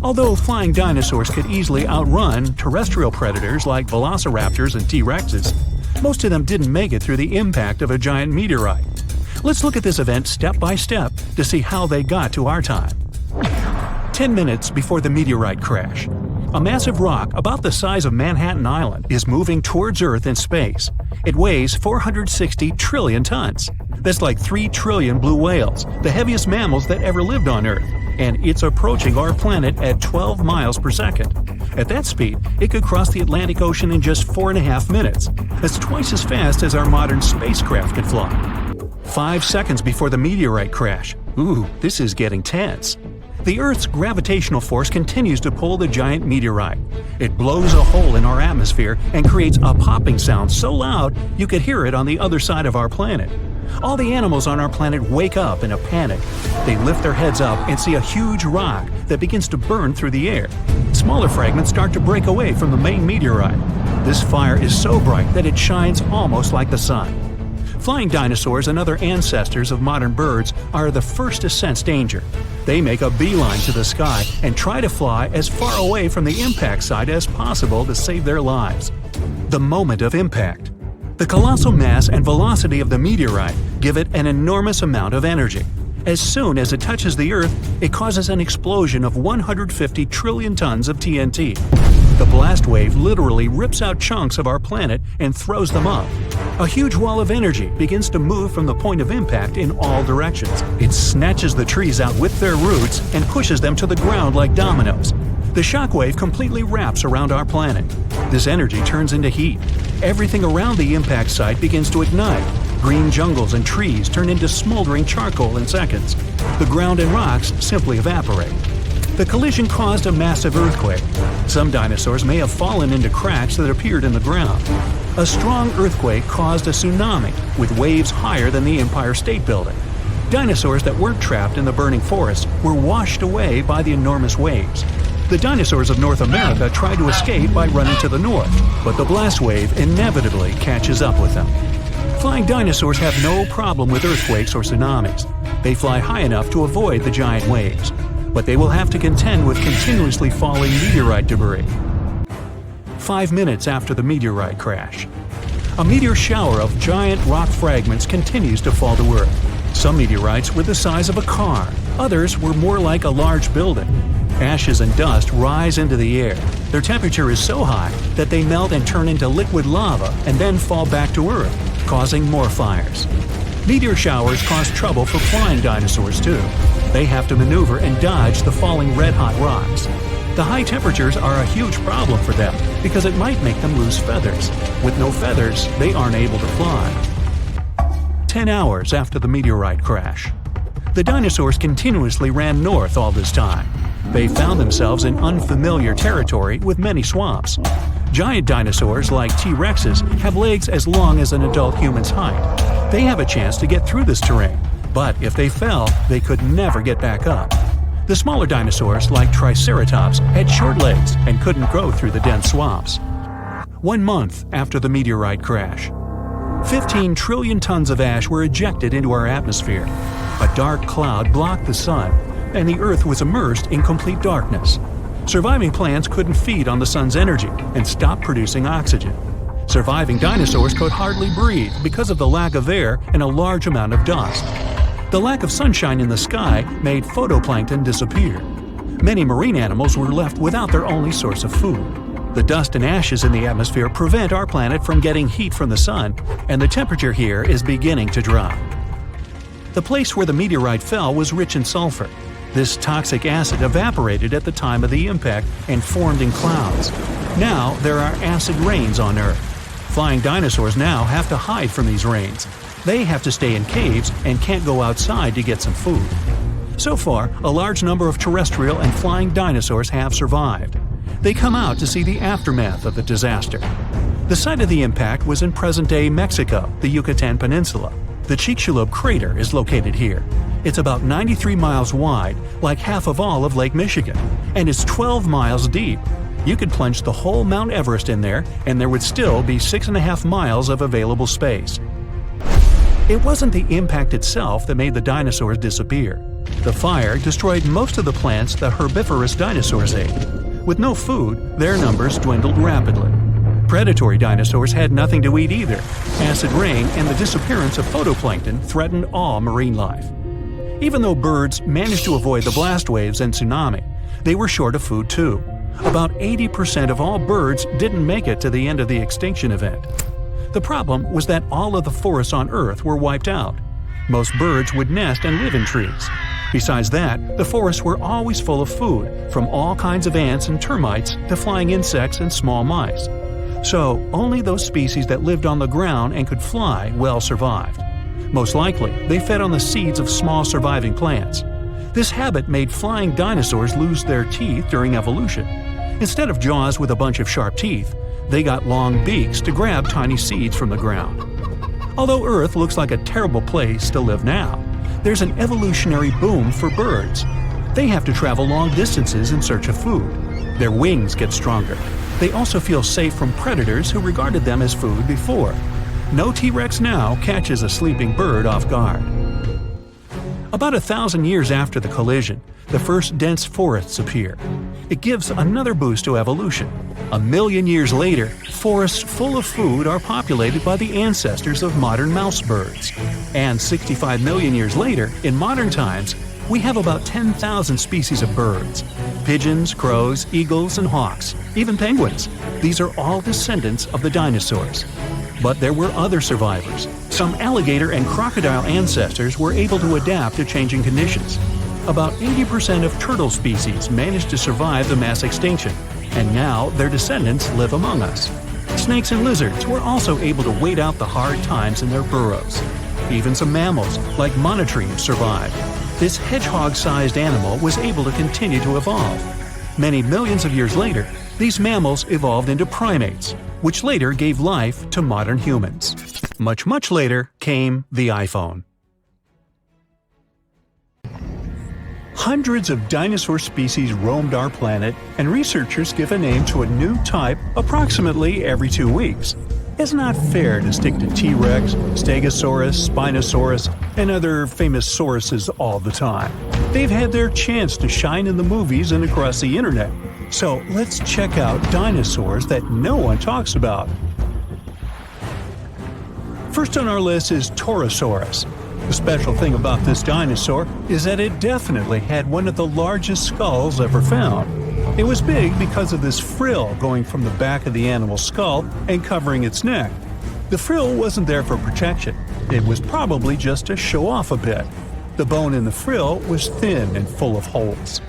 Although flying dinosaurs could easily outrun terrestrial predators like velociraptors and T-Rexes, most of them didn't make it through the impact of a giant meteorite. Let's look at this event step by step to see how they got to our time. 10 minutes before the meteorite crash. A massive rock about the size of Manhattan Island is moving towards Earth in space. It weighs 460 trillion tons. That's like 3 trillion blue whales, the heaviest mammals that ever lived on Earth, and it's approaching our planet at 12 miles per second. At that speed, it could cross the Atlantic Ocean in just 4.5 minutes. That's twice as fast as our modern spacecraft could fly. 5 seconds before the meteorite crash. Ooh, this is getting tense. The Earth's gravitational force continues to pull the giant meteorite. It blows a hole in our atmosphere and creates a popping sound so loud you could hear it on the other side of our planet. All the animals on our planet wake up in a panic. They lift their heads up and see a huge rock that begins to burn through the air. Smaller fragments start to break away from the main meteorite. This fire is so bright that it shines almost like the sun. Flying dinosaurs and other ancestors of modern birds are the first to sense danger. They make a beeline to the sky and try to fly as far away from the impact site as possible to save their lives. The moment of impact. The colossal mass and velocity of the meteorite give it an enormous amount of energy. As soon as it touches the Earth, it causes an explosion of 150 trillion tons of TNT. The blast wave literally rips out chunks of our planet and throws them up. A huge wall of energy begins to move from the point of impact in all directions. It snatches the trees out with their roots and pushes them to the ground like dominoes. The shockwave completely wraps around our planet. This energy turns into heat. Everything around the impact site begins to ignite. Green jungles and trees turn into smoldering charcoal in seconds. The ground and rocks simply evaporate. The collision caused a massive earthquake. Some dinosaurs may have fallen into cracks that appeared in the ground. A strong earthquake caused a tsunami with waves higher than the Empire State Building. Dinosaurs that weren't trapped in the burning forest were washed away by the enormous waves. The dinosaurs of North America tried to escape by running to the north, but the blast wave inevitably catches up with them. Flying dinosaurs have no problem with earthquakes or tsunamis. They fly high enough to avoid the giant waves, but they will have to contend with continuously falling meteorite debris. 5 minutes after the meteorite crash. A meteor shower of giant rock fragments continues to fall to Earth. Some meteorites were the size of a car, others were more like a large building. Ashes and dust rise into the air. Their temperature is so high that they melt and turn into liquid lava and then fall back to Earth, causing more fires. Meteor showers cause trouble for flying dinosaurs too. They have to maneuver and dodge the falling red-hot rocks. The high temperatures are a huge problem for them because it might make them lose feathers. With no feathers, they aren't able to fly. 10 hours after the meteorite crash. The dinosaurs continuously ran north all this time. They found themselves in unfamiliar territory with many swamps. Giant dinosaurs like T-Rexes have legs as long as an adult human's height. They have a chance to get through this terrain, but if they fell, they could never get back up. The smaller dinosaurs, like Triceratops, had short legs and couldn't go through the dense swamps. 1 month after the meteorite crash. 15 trillion tons of ash were ejected into our atmosphere. A dark cloud blocked the sun, and the Earth was immersed in complete darkness. Surviving plants couldn't feed on the sun's energy and stopped producing oxygen. Surviving dinosaurs could hardly breathe because of the lack of air and a large amount of dust. The lack of sunshine in the sky made phytoplankton disappear. Many marine animals were left without their only source of food. The dust and ashes in the atmosphere prevent our planet from getting heat from the sun, and the temperature here is beginning to drop. The place where the meteorite fell was rich in sulfur. This toxic acid evaporated at the time of the impact and formed in clouds. Now there are acid rains on Earth. Flying dinosaurs now have to hide from these rains. They have to stay in caves and can't go outside to get some food. So far, a large number of terrestrial and flying dinosaurs have survived. They come out to see the aftermath of the disaster. The site of the impact was in present-day Mexico, the Yucatan Peninsula. The Chicxulub crater is located here. It's about 93 miles wide, like half of all of Lake Michigan, and it's 12 miles deep. You could plunge the whole Mount Everest in there, and there would still be 6.5 miles of available space. It wasn't the impact itself that made the dinosaurs disappear. The fire destroyed most of the plants the herbivorous dinosaurs ate. With no food, their numbers dwindled rapidly. Predatory dinosaurs had nothing to eat either. Acid rain and the disappearance of phytoplankton threatened all marine life. Even though birds managed to avoid the blast waves and tsunami, they were short of food too. About 80% of all birds didn't make it to the end of the extinction event. The problem was that all of the forests on Earth were wiped out. Most birds would nest and live in trees. Besides that, the forests were always full of food, from all kinds of ants and termites to flying insects and small mice. So, only those species that lived on the ground and could fly well survived. Most likely, they fed on the seeds of small surviving plants. This habit made flying dinosaurs lose their teeth during evolution. Instead of jaws with a bunch of sharp teeth, they got long beaks to grab tiny seeds from the ground. Although Earth looks like a terrible place to live now, there's an evolutionary boom for birds. They have to travel long distances in search of food. Their wings get stronger. They also feel safe from predators who regarded them as food before. No T-Rex now catches a sleeping bird off guard. About 1,000 years after the collision, the first dense forests appear. It gives another boost to evolution. 1 million years later, forests full of food are populated by the ancestors of modern mouse birds. And 65 million years later, in modern times, we have about 10,000 species of birds. Pigeons, crows, eagles, and hawks, even penguins. These are all descendants of the dinosaurs. But there were other survivors. Some alligator and crocodile ancestors were able to adapt to changing conditions. About 80% of turtle species managed to survive the mass extinction, and now their descendants live among us. Snakes and lizards were also able to wait out the hard times in their burrows. Even some mammals, like monotremes, survived. This hedgehog-sized animal was able to continue to evolve. Many millions of years later, these mammals evolved into primates, which later gave life to modern humans. Much, much later came the iPhone. Hundreds of dinosaur species roamed our planet, and researchers give a name to a new type approximately every 2 weeks. It's not fair to stick to T-Rex, Stegosaurus, Spinosaurus, and other famous sauruses all the time. They've had their chance to shine in the movies and across the internet. So let's check out dinosaurs that no one talks about. First on our list is Torosaurus. The special thing about this dinosaur is that it definitely had one of the largest skulls ever found. It was big because of this frill going from the back of the animal's skull and covering its neck. The frill wasn't there for protection. It was probably just to show off a bit. The bone in the frill was thin and full of holes.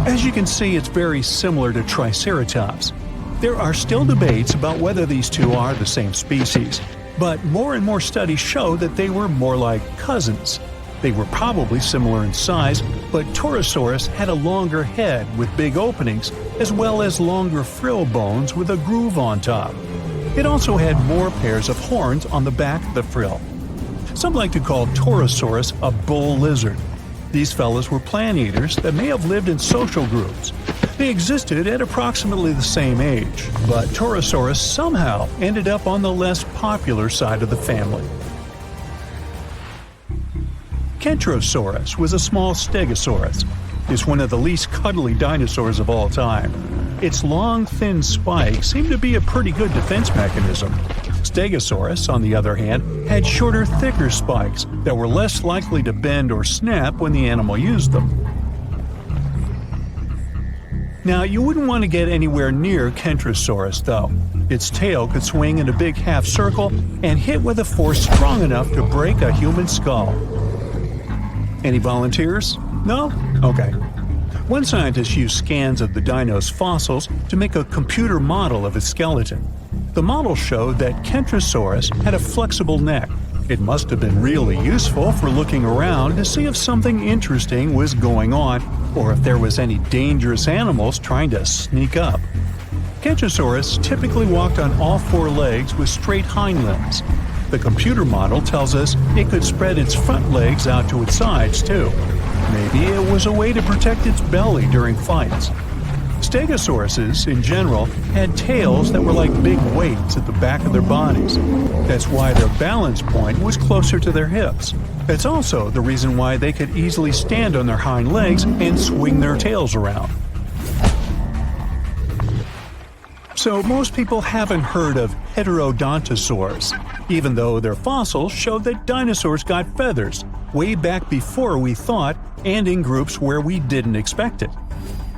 As you can see, it's very similar to Triceratops. There are still debates about whether these two are the same species, but more and more studies show that they were more like cousins. They were probably similar in size, but Torosaurus had a longer head with big openings, as well as longer frill bones with a groove on top. It also had more pairs of horns on the back of the frill. Some like to call Torosaurus a bull lizard. These fellows were plant eaters that may have lived in social groups. They existed at approximately the same age, but Torosaurus somehow ended up on the less popular side of the family. Kentrosaurus was a small stegosaurus. It's one of the least cuddly dinosaurs of all time. Its long, thin spikes seemed to be a pretty good defense mechanism. Stegosaurus, on the other hand, had shorter, thicker spikes that were less likely to bend or snap when the animal used them. Now, you wouldn't want to get anywhere near Kentrosaurus, though. Its tail could swing in a big half circle and hit with a force strong enough to break a human skull. Any volunteers? No? Okay. One scientist used scans of the dino's fossils to make a computer model of its skeleton. The model showed that Kentrosaurus had a flexible neck. It must have been really useful for looking around to see if something interesting was going on or if there was any dangerous animals trying to sneak up. Kentrosaurus typically walked on all four legs with straight hind limbs. The computer model tells us it could spread its front legs out to its sides, too. Maybe it was a way to protect its belly during fights. Stegosauruses, in general, had tails that were like big weights at the back of their bodies. That's why their balance point was closer to their hips. That's also the reason why they could easily stand on their hind legs and swing their tails around. So most people haven't heard of heterodontosaurs, even though their fossils showed that dinosaurs got feathers way back before we thought and in groups where we didn't expect it.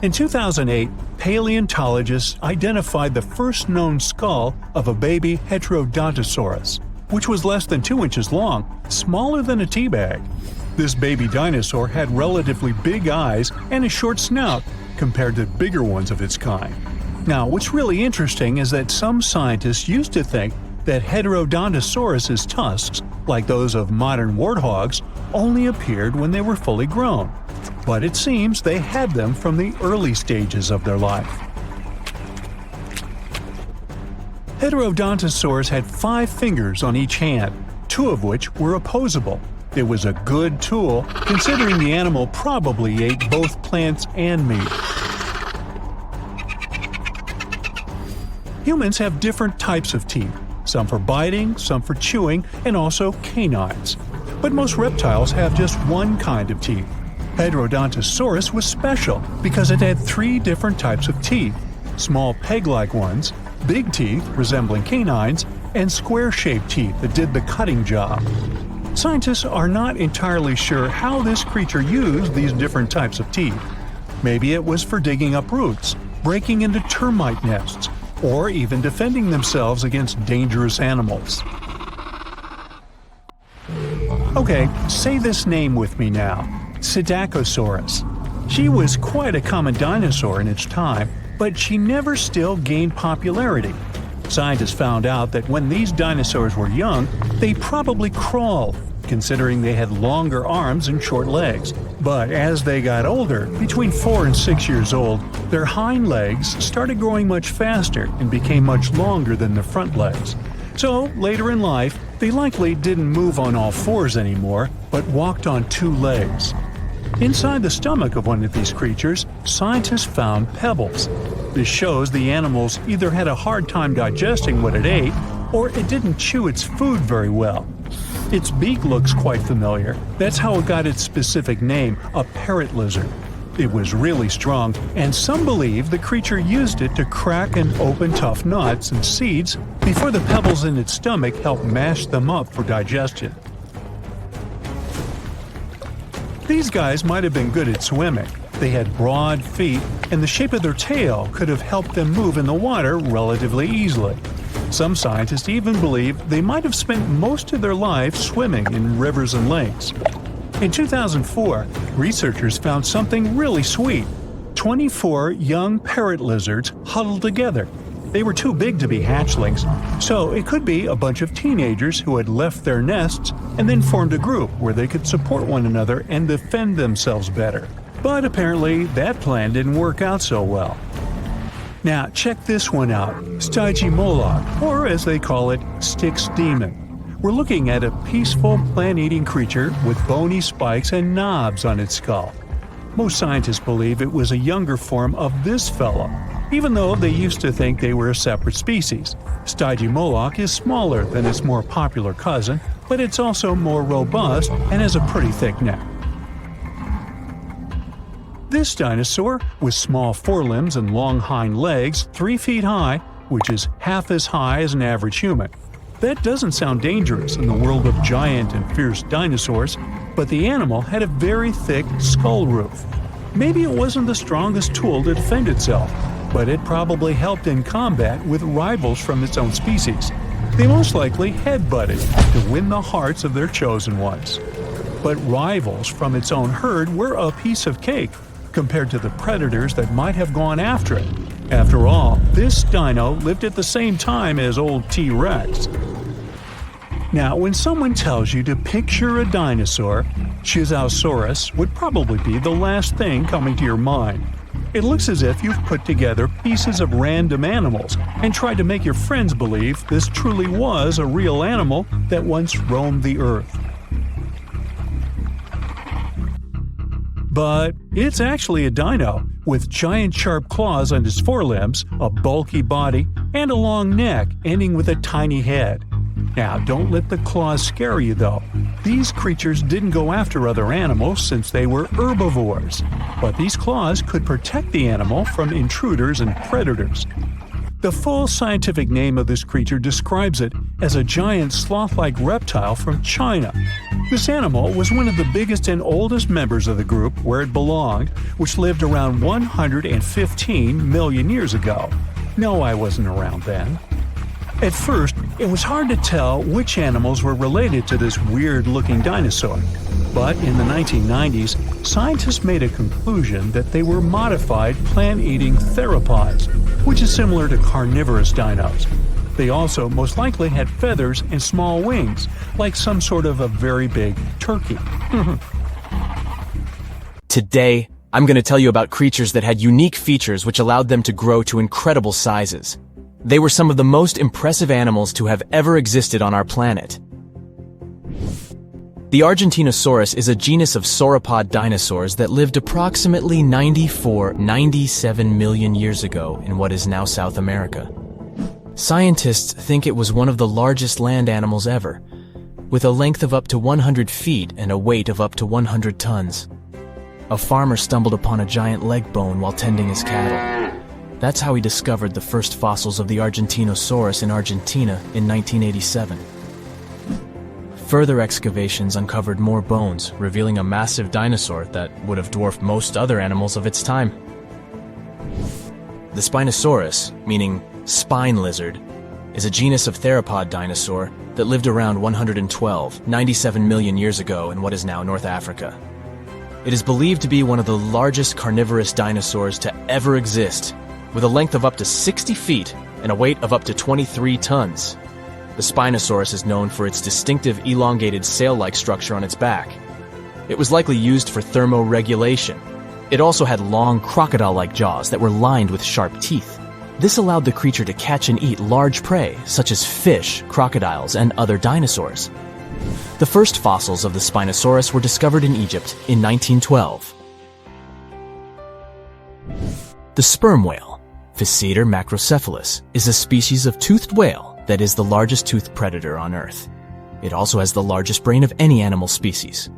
In 2008, paleontologists identified the first known skull of a baby heterodontosaurus, which was less than 2 inches long, smaller than a tea bag. This baby dinosaur had relatively big eyes and a short snout compared to bigger ones of its kind. Now, what's really interesting is that some scientists used to think that Heterodontosaurus's tusks, like those of modern warthogs, only appeared when they were fully grown. But it seems they had them from the early stages of their life. Heterodontosaurs had 5 fingers on each hand, 2 of which were opposable. It was a good tool, considering the animal probably ate both plants and meat. Humans have different types of teeth, some for biting, some for chewing, and also canines. But most reptiles have just one kind of teeth. Heterodontosaurus was special because it had 3 different types of teeth: small peg-like ones, big teeth resembling canines, and square-shaped teeth that did the cutting job. Scientists are not entirely sure how this creature used these different types of teeth. Maybe it was for digging up roots, breaking into termite nests, or even defending themselves against dangerous animals. Okay, say this name with me now: Psittacosaurus. She was quite a common dinosaur in its time, but she never still gained popularity. Scientists found out that when these dinosaurs were young, they probably crawled, considering they had longer arms and short legs. But as they got older, between 4 and 6 years old, their hind legs started growing much faster and became much longer than their front legs. So, later in life, they likely didn't move on all fours anymore, but walked on 2 legs. Inside the stomach of one of these creatures, scientists found pebbles. This shows the animals either had a hard time digesting what it ate, or it didn't chew its food very well. Its beak looks quite familiar. That's how it got its specific name, a parrot lizard. It was really strong, and some believe the creature used it to crack and open tough nuts and seeds before the pebbles in its stomach helped mash them up for digestion. These guys might have been good at swimming. They had broad feet, and the shape of their tail could have helped them move in the water relatively easily. Some scientists even believe they might have spent most of their lives swimming in rivers and lakes. In 2004, researchers found something really sweet: 24 young parrot lizards huddled together. They were too big to be hatchlings, so it could be a bunch of teenagers who had left their nests and then formed a group where they could support one another and defend themselves better. But apparently, that plan didn't work out so well. Now, check this one out: Stygimoloch, or as they call it, Styx demon. We're looking at a peaceful plant-eating creature with bony spikes and knobs on its skull. Most scientists believe it was a younger form of this fellow, even though they used to think they were a separate species. Stygimoloch is smaller than its more popular cousin, but it's also more robust and has a pretty thick neck. This dinosaur, with small forelimbs and long hind legs 3 feet high, which is half as high as an average human. That doesn't sound dangerous in the world of giant and fierce dinosaurs, but the animal had a very thick skull roof. Maybe it wasn't the strongest tool to defend itself, but it probably helped in combat with rivals from its own species. They most likely headbutted to win the hearts of their chosen ones. But rivals from its own herd were a piece of cake compared to the predators that might have gone after it. After all, this dino lived at the same time as old T-Rex. Now, when someone tells you to picture a dinosaur, Chisaosaurus would probably be the last thing coming to your mind. It looks as if you've put together pieces of random animals and tried to make your friends believe this truly was a real animal that once roamed the earth. But it's actually a dino, with giant sharp claws on its forelimbs, a bulky body, and a long neck ending with a tiny head. Now, don't let the claws scare you though. These creatures didn't go after other animals since they were herbivores, but these claws could protect the animal from intruders and predators. The full scientific name of this creature describes it as a giant sloth-like reptile from China. This animal was one of the biggest and oldest members of the group where it belonged, which lived around 115 million years ago. No, I wasn't around then. At first, it was hard to tell which animals were related to this weird-looking dinosaur. But in the 1990s, scientists made a conclusion that they were modified plant-eating theropods, which is similar to carnivorous dinos. They also most likely had feathers and small wings, like some sort of a very big turkey. Today, I'm going to tell you about creatures that had unique features which allowed them to grow to incredible sizes. They were some of the most impressive animals to have ever existed on our planet. The Argentinosaurus is a genus of sauropod dinosaurs that lived approximately 97 million years ago in what is now South America. Scientists think it was one of the largest land animals ever, with a length of up to 100 feet and a weight of up to 100 tons. A farmer stumbled upon a giant leg bone while tending his cattle. That's how he discovered the first fossils of the Argentinosaurus in Argentina in 1987. Further excavations uncovered more bones, revealing a massive dinosaur that would have dwarfed most other animals of its time. The Spinosaurus, meaning spine lizard, is a genus of theropod dinosaur that lived around 97 million years ago in what is now North Africa. It is believed to be one of the largest carnivorous dinosaurs to ever exist, with a length of up to 60 feet and a weight of up to 23 tons. The Spinosaurus is known for its distinctive elongated sail-like structure on its back. It was likely used for thermoregulation. It also had long crocodile-like jaws that were lined with sharp teeth. This allowed the creature to catch and eat large prey, such as fish, crocodiles, and other dinosaurs. The first fossils of the Spinosaurus were discovered in Egypt in 1912. The sperm whale, Physeter macrocephalus, is a species of toothed whale that is the largest toothed predator on Earth. It also has the largest brain of any animal species.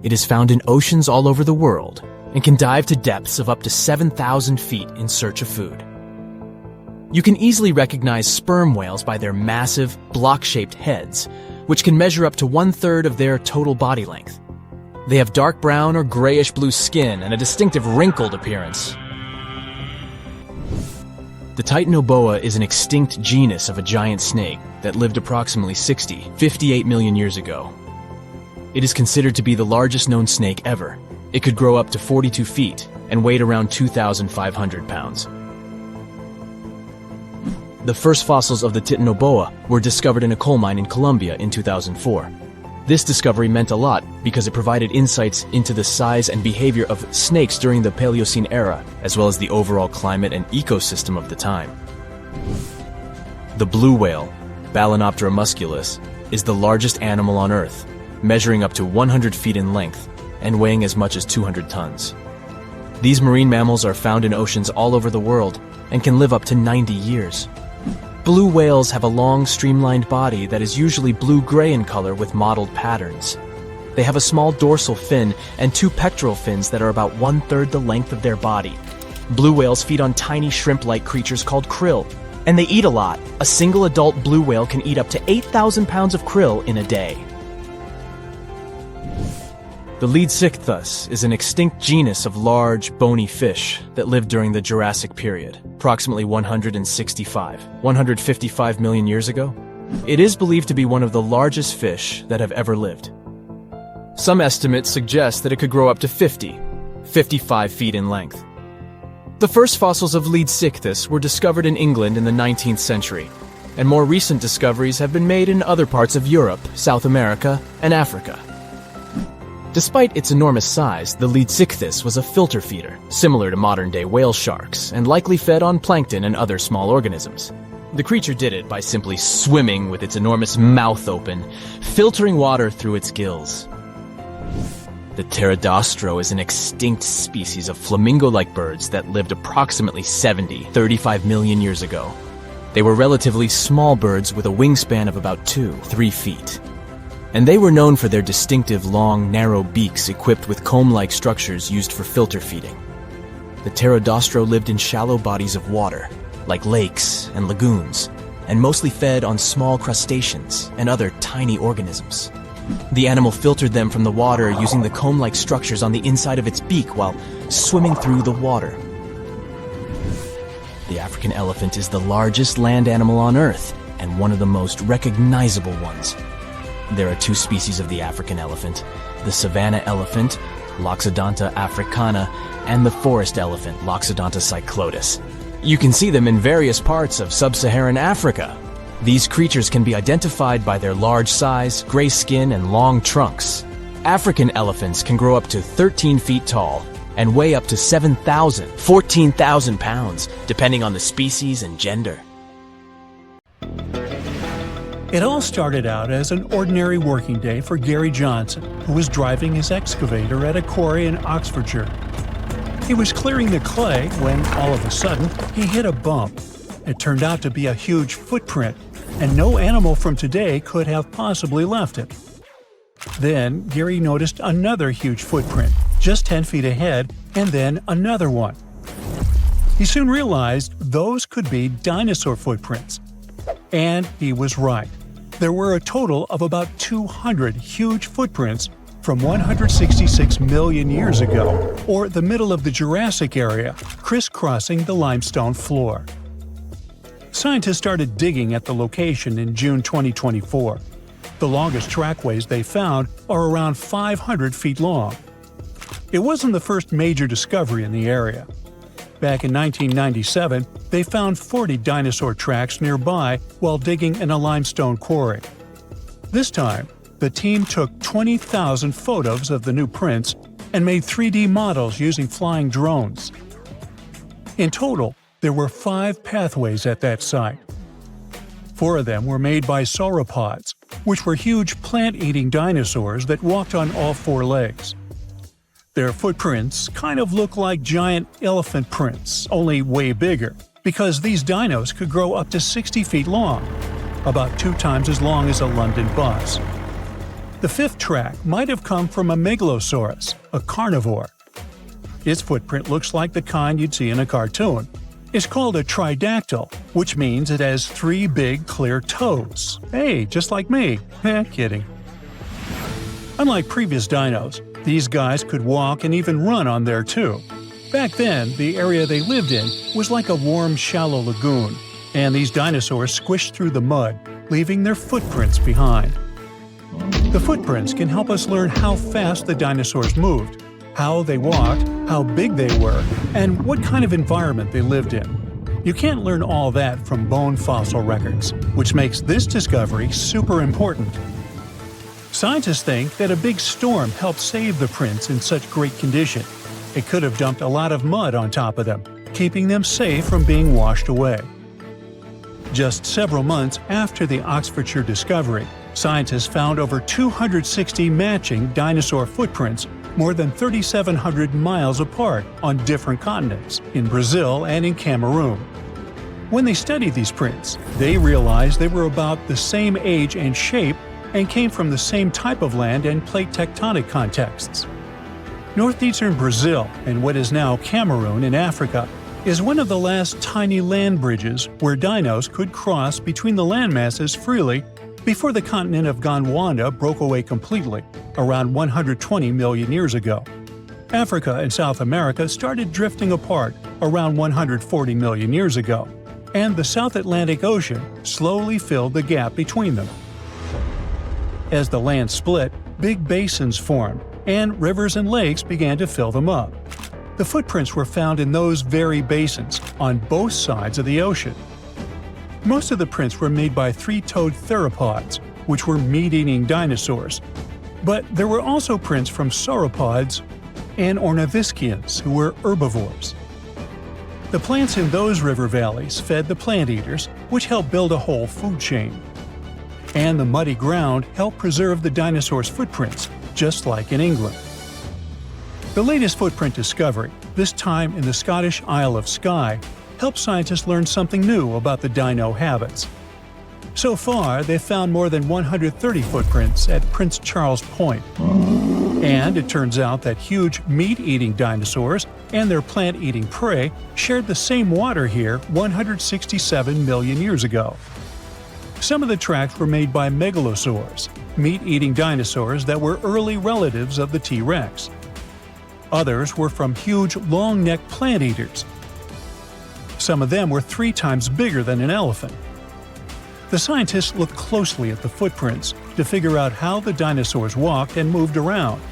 It is found in oceans all over the world and can dive to depths of up to 7,000 feet in search of food. You can easily recognize sperm whales by their massive, block-shaped heads, which can measure up to 1/3 of their total body length. They have dark brown or grayish-blue skin and a distinctive wrinkled appearance. The Titanoboa is an extinct genus of a giant snake that lived approximately 58 million years ago. It is considered to be the largest known snake ever. It could grow up to 42 feet and weighed around 2,500 pounds. The first fossils of the Titanoboa were discovered in a coal mine in Colombia in 2004. This discovery meant a lot because it provided insights into the size and behavior of snakes during the Paleocene era, as well as the overall climate and ecosystem of the time. The blue whale, Balænoptera musculus, is the largest animal on Earth, measuring up to 100 feet in length and weighing as much as 200 tons. These marine mammals are found in oceans all over the world and can live up to 90 years. Blue whales have a long, streamlined body that is usually blue-gray in color with mottled patterns. They have a small dorsal fin and 2 pectoral fins that are about 1/3 the length of their body. Blue whales feed on tiny shrimp-like creatures called krill, and they eat a lot. A single adult blue whale can eat up to 8,000 pounds of krill in a day. The Leadsichthus is an extinct genus of large, bony fish that lived during the Jurassic period, approximately 155 million years ago. It is believed to be one of the largest fish that have ever lived. Some estimates suggest that it could grow up to 55 feet in length. The first fossils of Leadsichthus were discovered in England in the 19th century, and more recent discoveries have been made in other parts of Europe, South America, and Africa. Despite its enormous size, the Leadsichthus was a filter feeder, similar to modern-day whale sharks, and likely fed on plankton and other small organisms. The creature did it by simply swimming with its enormous mouth open, filtering water through its gills. The pterodostro is an extinct species of flamingo-like birds that lived approximately 35 million years ago. They were relatively small birds with a wingspan of about 2-3 feet. And they were known for their distinctive long, narrow beaks equipped with comb-like structures used for filter feeding. The pterodostro lived in shallow bodies of water, like lakes and lagoons, and mostly fed on small crustaceans and other tiny organisms. The animal filtered them from the water using the comb-like structures on the inside of its beak while swimming through the water. The African elephant is the largest land animal on Earth and one of the most recognizable ones. There are 2 species of the African elephant, the savanna elephant, Loxodonta africana, and the forest elephant, Loxodonta cyclotis. You can see them in various parts of sub-Saharan Africa. These creatures can be identified by their large size, gray skin, and long trunks. African elephants can grow up to 13 feet tall and weigh up to 14,000 pounds, depending on the species and gender. It all started out as an ordinary working day for Gary Johnson, who was driving his excavator at a quarry in Oxfordshire. He was clearing the clay when, all of a sudden, he hit a bump. It turned out to be a huge footprint, and no animal from today could have possibly left it. Then, Gary noticed another huge footprint, just 10 feet ahead, and then another one. He soon realized those could be dinosaur footprints. And he was right. There were a total of about 200 huge footprints from 166 million years ago, or the middle of the Jurassic area, crisscrossing the limestone floor. Scientists started digging at the location in June 2024. The longest trackways they found are around 500 feet long. It wasn't the first major discovery in the area. Back in 1997, they found 40 dinosaur tracks nearby while digging in a limestone quarry. This time, the team took 20,000 photos of the new prints and made 3D models using flying drones. In total, there were 5 pathways at that site. 4 of them were made by sauropods, which were huge plant-eating dinosaurs that walked on all 4 legs. Their footprints kind of look like giant elephant prints, only way bigger, because these dinos could grow up to 60 feet long, about 2 times as long as a London bus. The 5th track might have come from a Megalosaurus, a carnivore. Its footprint looks like the kind you'd see in a cartoon. It's called a tridactyl, which means it has 3 big, clear toes. Hey, just like me. Kidding. Unlike previous dinos, these guys could walk and even run on there too. Back then, the area they lived in was like a warm, shallow lagoon, and these dinosaurs squished through the mud, leaving their footprints behind. The footprints can help us learn how fast the dinosaurs moved, how they walked, how big they were, and what kind of environment they lived in. You can't learn all that from bone fossil records, which makes this discovery super important. Scientists think that a big storm helped save the prints in such great condition. It could have dumped a lot of mud on top of them, keeping them safe from being washed away. Just several months after the Oxfordshire discovery, scientists found over 260 matching dinosaur footprints more than 3,700 miles apart on different continents, in Brazil and in Cameroon. When they studied these prints, they realized they were about the same age and shape and came from the same type of land and plate tectonic contexts. Northeastern Brazil and what is now Cameroon in Africa is one of the last tiny land bridges where dinos could cross between the landmasses freely before the continent of Gondwana broke away completely, around 120 million years ago. Africa and South America started drifting apart around 140 million years ago, and the South Atlantic Ocean slowly filled the gap between them. As the land split, big basins formed, and rivers and lakes began to fill them up. The footprints were found in those very basins on both sides of the ocean. Most of the prints were made by three-toed theropods, which were meat-eating dinosaurs. But there were also prints from sauropods and ornithischians, who were herbivores. The plants in those river valleys fed the plant eaters, which helped build a whole food chain. And the muddy ground helped preserve the dinosaurs' footprints, just like in England. The latest footprint discovery, this time in the Scottish Isle of Skye, helped scientists learn something new about the dino habits. So far, they've found more than 130 footprints at Prince Charles Point. And it turns out that huge meat-eating dinosaurs and their plant-eating prey shared the same water here 167 million years ago. Some of the tracks were made by megalosaurs, meat-eating dinosaurs that were early relatives of the T-Rex. Others were from huge long-necked plant eaters. Some of them were 3 times bigger than an elephant. The scientists looked closely at the footprints to figure out how the dinosaurs walked and moved around.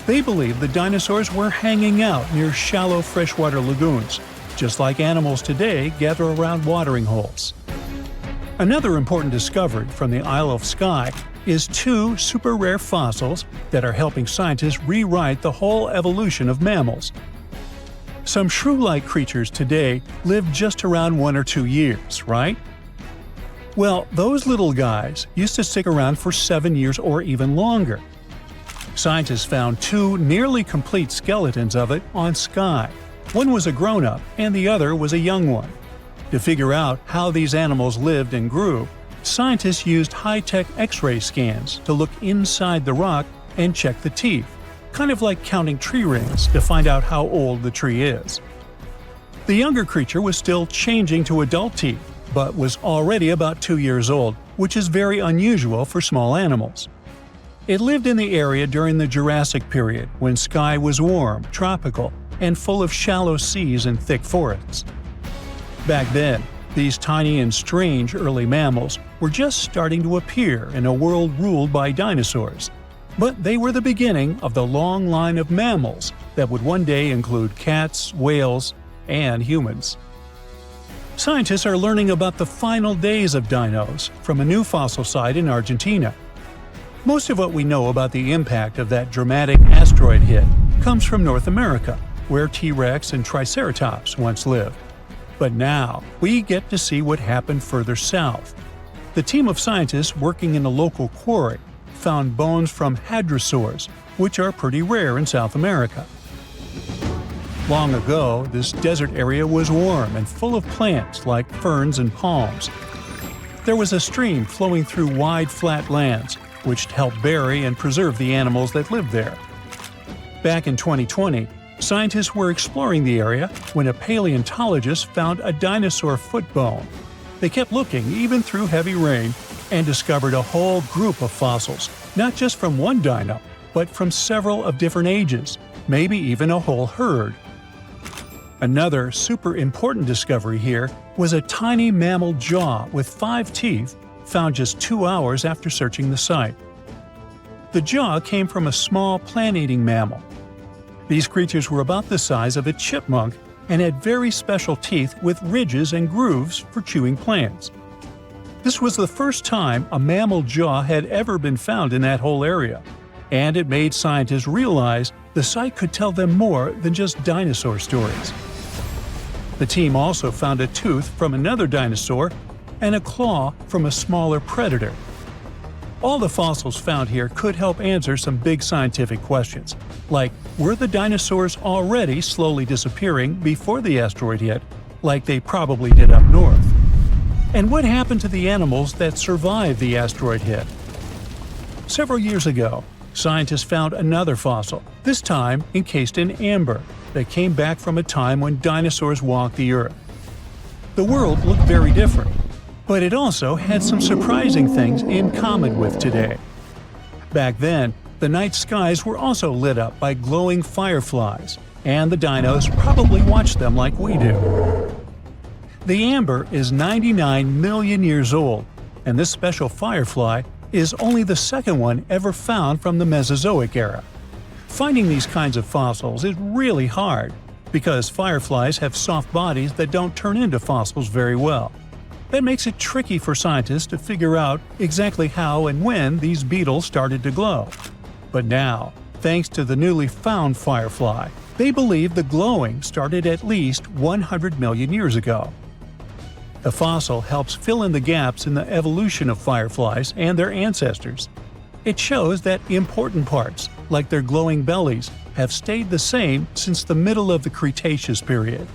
They believe the dinosaurs were hanging out near shallow freshwater lagoons, just like animals today gather around watering holes. Another important discovery from the Isle of Skye is 2 super rare fossils that are helping scientists rewrite the whole evolution of mammals. Some shrew-like creatures today live just around 1 or 2 years, right? Well, those little guys used to stick around for 7 years or even longer. Scientists found 2 nearly complete skeletons of it on Skye. One was a grown-up and the other was a young one. To figure out how these animals lived and grew, scientists used high-tech X-ray scans to look inside the rock and check the teeth, kind of like counting tree rings to find out how old the tree is. The younger creature was still changing to adult teeth, but was already about 2 years old, which is very unusual for small animals. It lived in the area during the Jurassic period, when Skye was warm, tropical, and full of shallow seas and thick forests. Back then, these tiny and strange early mammals were just starting to appear in a world ruled by dinosaurs. But they were the beginning of the long line of mammals that would one day include cats, whales, and humans. Scientists are learning about the final days of dinos from a new fossil site in Argentina. Most of what we know about the impact of that dramatic asteroid hit comes from North America, where T-Rex and Triceratops once lived. But now, we get to see what happened further south. The team of scientists working in a local quarry found bones from hadrosaurs, which are pretty rare in South America. Long ago, this desert area was warm and full of plants like ferns and palms. There was a stream flowing through wide flat lands, which helped bury and preserve the animals that lived there. Back in 2020, scientists were exploring the area when a paleontologist found a dinosaur foot bone. They kept looking even through heavy rain and discovered a whole group of fossils, not just from one dino, but from several of different ages, maybe even a whole herd. Another super important discovery here was a tiny mammal jaw with 5 teeth found just 2 hours after searching the site. The jaw came from a small plant-eating mammal. These creatures were about the size of a chipmunk and had very special teeth with ridges and grooves for chewing plants. This was the first time a mammal jaw had ever been found in that whole area, and it made scientists realize the site could tell them more than just dinosaur stories. The team also found a tooth from another dinosaur and a claw from a smaller predator. All the fossils found here could help answer some big scientific questions, like were the dinosaurs already slowly disappearing before the asteroid hit, like they probably did up north? And what happened to the animals that survived the asteroid hit? Several years ago, scientists found another fossil, this time encased in amber, that came back from a time when dinosaurs walked the Earth. The world looked very different, but it also had some surprising things in common with today. Back then, the night skies were also lit up by glowing fireflies, and the dinos probably watched them like we do. The amber is 99 million years old, and this special firefly is only the second one ever found from the Mesozoic era. Finding these kinds of fossils is really hard, because fireflies have soft bodies that don't turn into fossils very well. That makes it tricky for scientists to figure out exactly how and when these beetles started to glow. But now, thanks to the newly found firefly, they believe the glowing started at least 100 million years ago. The fossil helps fill in the gaps in the evolution of fireflies and their ancestors. It shows that important parts, like their glowing bellies, have stayed the same since the middle of the Cretaceous period.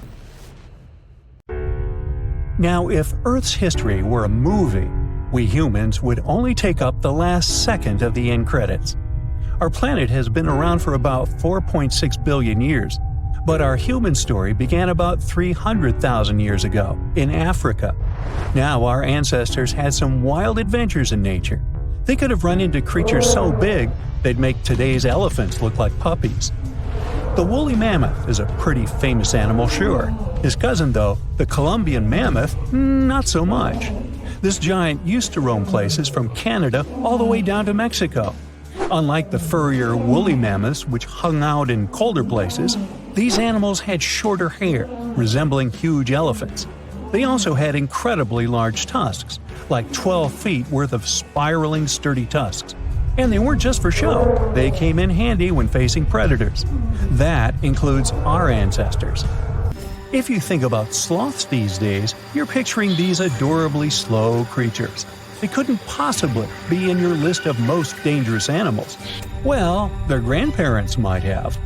Now, if Earth's history were a movie, we humans would only take up the last second of the end credits. Our planet has been around for about 4.6 billion years, but our human story began about 300,000 years ago, in Africa. Now our ancestors had some wild adventures in nature. They could have run into creatures so big they'd make today's elephants look like puppies. The woolly mammoth is a pretty famous animal, sure. His cousin, though, the Columbian mammoth, not so much. This giant used to roam places from Canada all the way down to Mexico. Unlike the furrier woolly mammoths, which hung out in colder places, these animals had shorter hair, resembling huge elephants. They also had incredibly large tusks, like 12 feet worth of spiraling, sturdy tusks. And they weren't just for show, they came in handy when facing predators. That includes our ancestors. If you think about sloths these days, you're picturing these adorably slow creatures. They couldn't possibly be in your list of most dangerous animals. Well, their grandparents might have.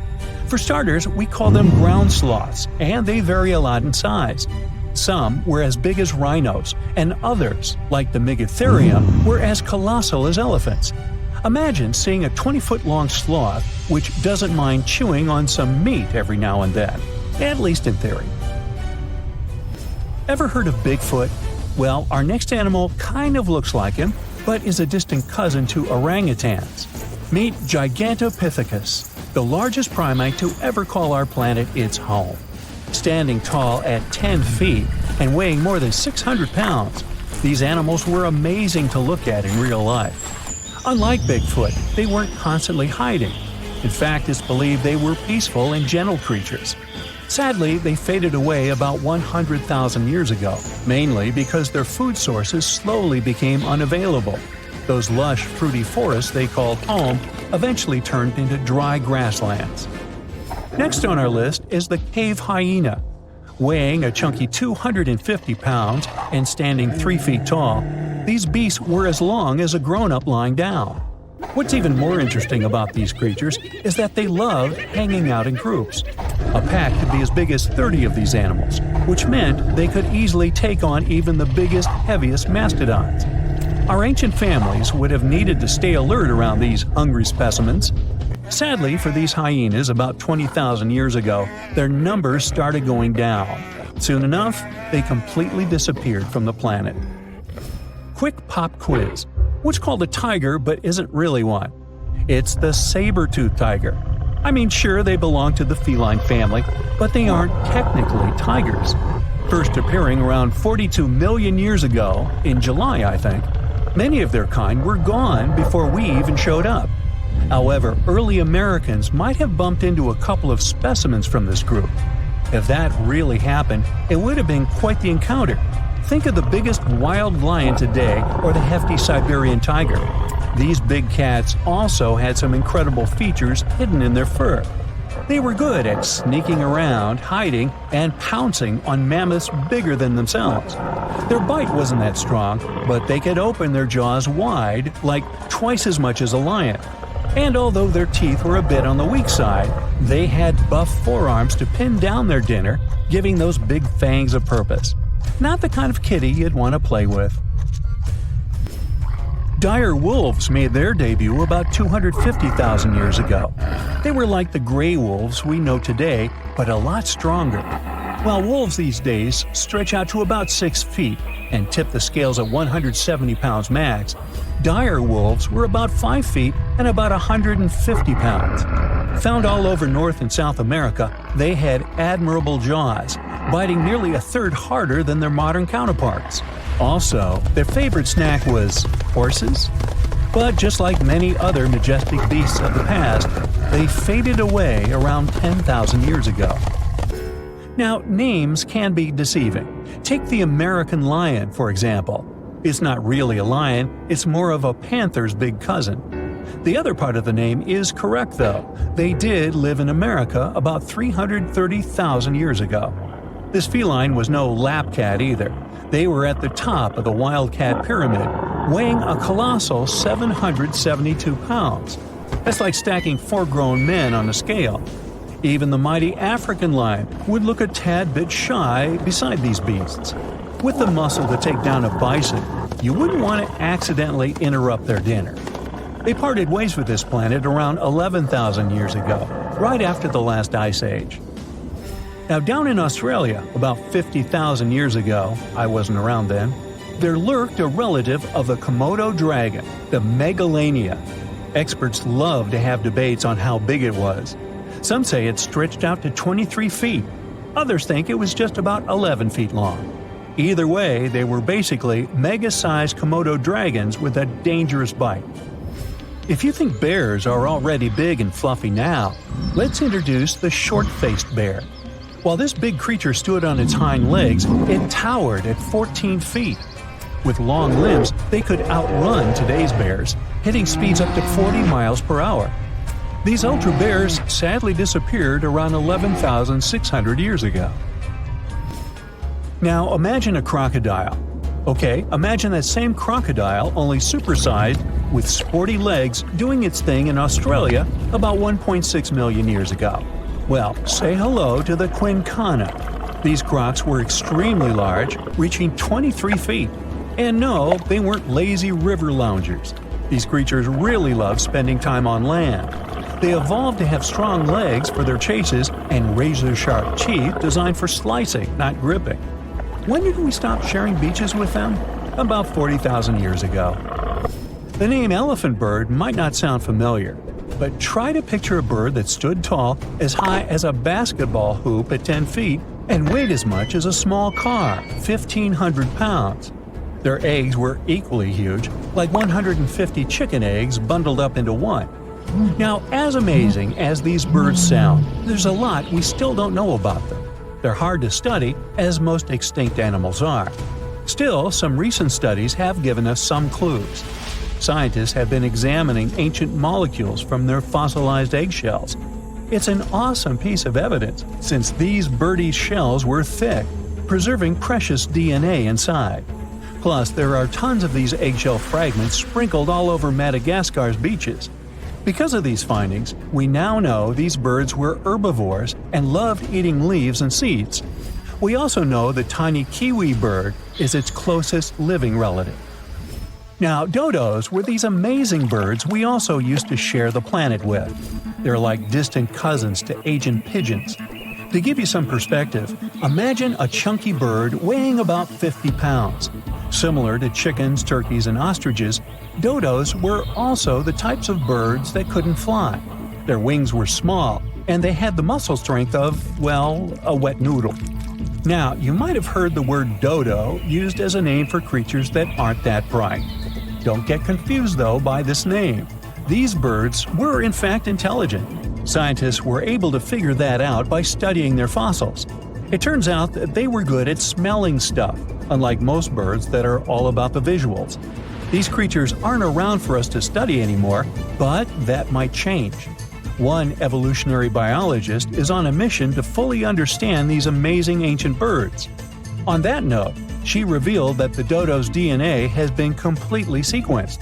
For starters, we call them ground sloths, and they vary a lot in size. Some were as big as rhinos, and others, like the Megatherium, were as colossal as elephants. Imagine seeing a 20-foot-long sloth which doesn't mind chewing on some meat every now and then, at least in theory. Ever heard of Bigfoot? Well, our next animal kind of looks like him, but is a distant cousin to orangutans. Meet Gigantopithecus, the largest primate to ever call our planet its home. Standing tall at 10 feet and weighing more than 600 pounds, these animals were amazing to look at in real life. Unlike Bigfoot, they weren't constantly hiding. In fact, it's believed they were peaceful and gentle creatures. Sadly, they faded away about 100,000 years ago, mainly because their food sources slowly became unavailable. Those lush, fruity forests they called home eventually turned into dry grasslands. Next on our list is the cave hyena. Weighing a chunky 250 pounds and standing 3 feet tall, these beasts were as long as a grown-up lying down. What's even more interesting about these creatures is that they loved hanging out in groups. A pack could be as big as 30 of these animals, which meant they could easily take on even the biggest, heaviest mastodons. Our ancient families would have needed to stay alert around these hungry specimens. Sadly for these hyenas, about 20,000 years ago, their numbers started going down. Soon enough, they completely disappeared from the planet. Quick pop quiz. What's called a tiger but isn't really one? It's the saber-toothed tiger. I mean, sure, they belong to the feline family, but they aren't technically tigers. First appearing around 42 million years ago, in July, I think. Many of their kind were gone before we even showed up. However, early Americans might have bumped into a couple of specimens from this group. If that really happened, it would have been quite the encounter. Think of the biggest wild lion today or the hefty Siberian tiger. These big cats also had some incredible features hidden in their fur. They were good at sneaking around, hiding, and pouncing on mammoths bigger than themselves. Their bite wasn't that strong, but they could open their jaws wide, like twice as much as a lion. And although their teeth were a bit on the weak side, they had buff forearms to pin down their dinner, giving those big fangs a purpose. Not the kind of kitty you'd want to play with. Dire wolves made their debut about 250,000 years ago. They were like the gray wolves we know today, but a lot stronger. While wolves these days stretch out to about 6 feet and tip the scales at 170 pounds max, dire wolves were about 5 feet and about 150 pounds. Found all over North and South America, they had admirable jaws, biting nearly a third harder than their modern counterparts. Also, their favorite snack was horses. But just like many other majestic beasts of the past, they faded away around 10,000 years ago. Now, names can be deceiving. Take the American lion, for example. It's not really a lion, it's more of a panther's big cousin. The other part of the name is correct, though. They did live in America about 330,000 years ago. This feline was no lap cat either. They were at the top of the wildcat pyramid, weighing a colossal 772 pounds. That's like stacking 4 grown men on a scale. Even the mighty African lion would look a tad bit shy beside these beasts. With the muscle to take down a bison, you wouldn't want to accidentally interrupt their dinner. They parted ways with this planet around 11,000 years ago, right after the last ice age. Now, down in Australia, about 50,000 years ago, I wasn't around then, there lurked a relative of the Komodo dragon, the Megalania. Experts love to have debates on how big it was. Some say it stretched out to 23 feet. Others think it was just about 11 feet long. Either way, they were basically mega-sized Komodo dragons with a dangerous bite. If you think bears are already big and fluffy now, let's introduce the short-faced bear. While this big creature stood on its hind legs, it towered at 14 feet. With long limbs, they could outrun today's bears, hitting speeds up to 40 miles per hour. These ultra bears sadly disappeared around 11,600 years ago. Now imagine a crocodile. Okay, imagine that same crocodile, only supersized, with sporty legs, doing its thing in Australia about 1.6 million years ago. Well, say hello to the quincana. These crocs were extremely large, reaching 23 feet. And no, they weren't lazy river loungers. These creatures really love spending time on land. They evolved to have strong legs for their chases and razor-sharp teeth designed for slicing, not gripping. When did we stop sharing beaches with them? About 40,000 years ago. The name elephant bird might not sound familiar, but try to picture a bird that stood tall, as high as a basketball hoop at 10 feet, and weighed as much as a small car, 1,500 pounds. Their eggs were equally huge, like 150 chicken eggs bundled up into one. Now, as amazing as these birds sound, there's a lot we still don't know about them. They're hard to study, as most extinct animals are. Still, some recent studies have given us some clues. Scientists have been examining ancient molecules from their fossilized eggshells. It's an awesome piece of evidence, since these birdie shells were thick, preserving precious DNA inside. Plus, there are tons of these eggshell fragments sprinkled all over Madagascar's beaches. Because of these findings, we now know these birds were herbivores and loved eating leaves and seeds. We also know the tiny kiwi bird is its closest living relative. Now, dodos were these amazing birds we also used to share the planet with. They're like distant cousins to Asian pigeons. To give you some perspective, imagine a chunky bird weighing about 50 pounds. Similar to chickens, turkeys, and ostriches, dodos were also the types of birds that couldn't fly. Their wings were small, and they had the muscle strength of, well, a wet noodle. Now, you might have heard the word dodo used as a name for creatures that aren't that bright. Don't get confused, though, by this name. These birds were in fact intelligent. Scientists were able to figure that out by studying their fossils. It turns out that they were good at smelling stuff, unlike most birds that are all about the visuals. These creatures aren't around for us to study anymore, but that might change. One evolutionary biologist is on a mission to fully understand these amazing ancient birds. On that note, she revealed that the dodo's DNA has been completely sequenced.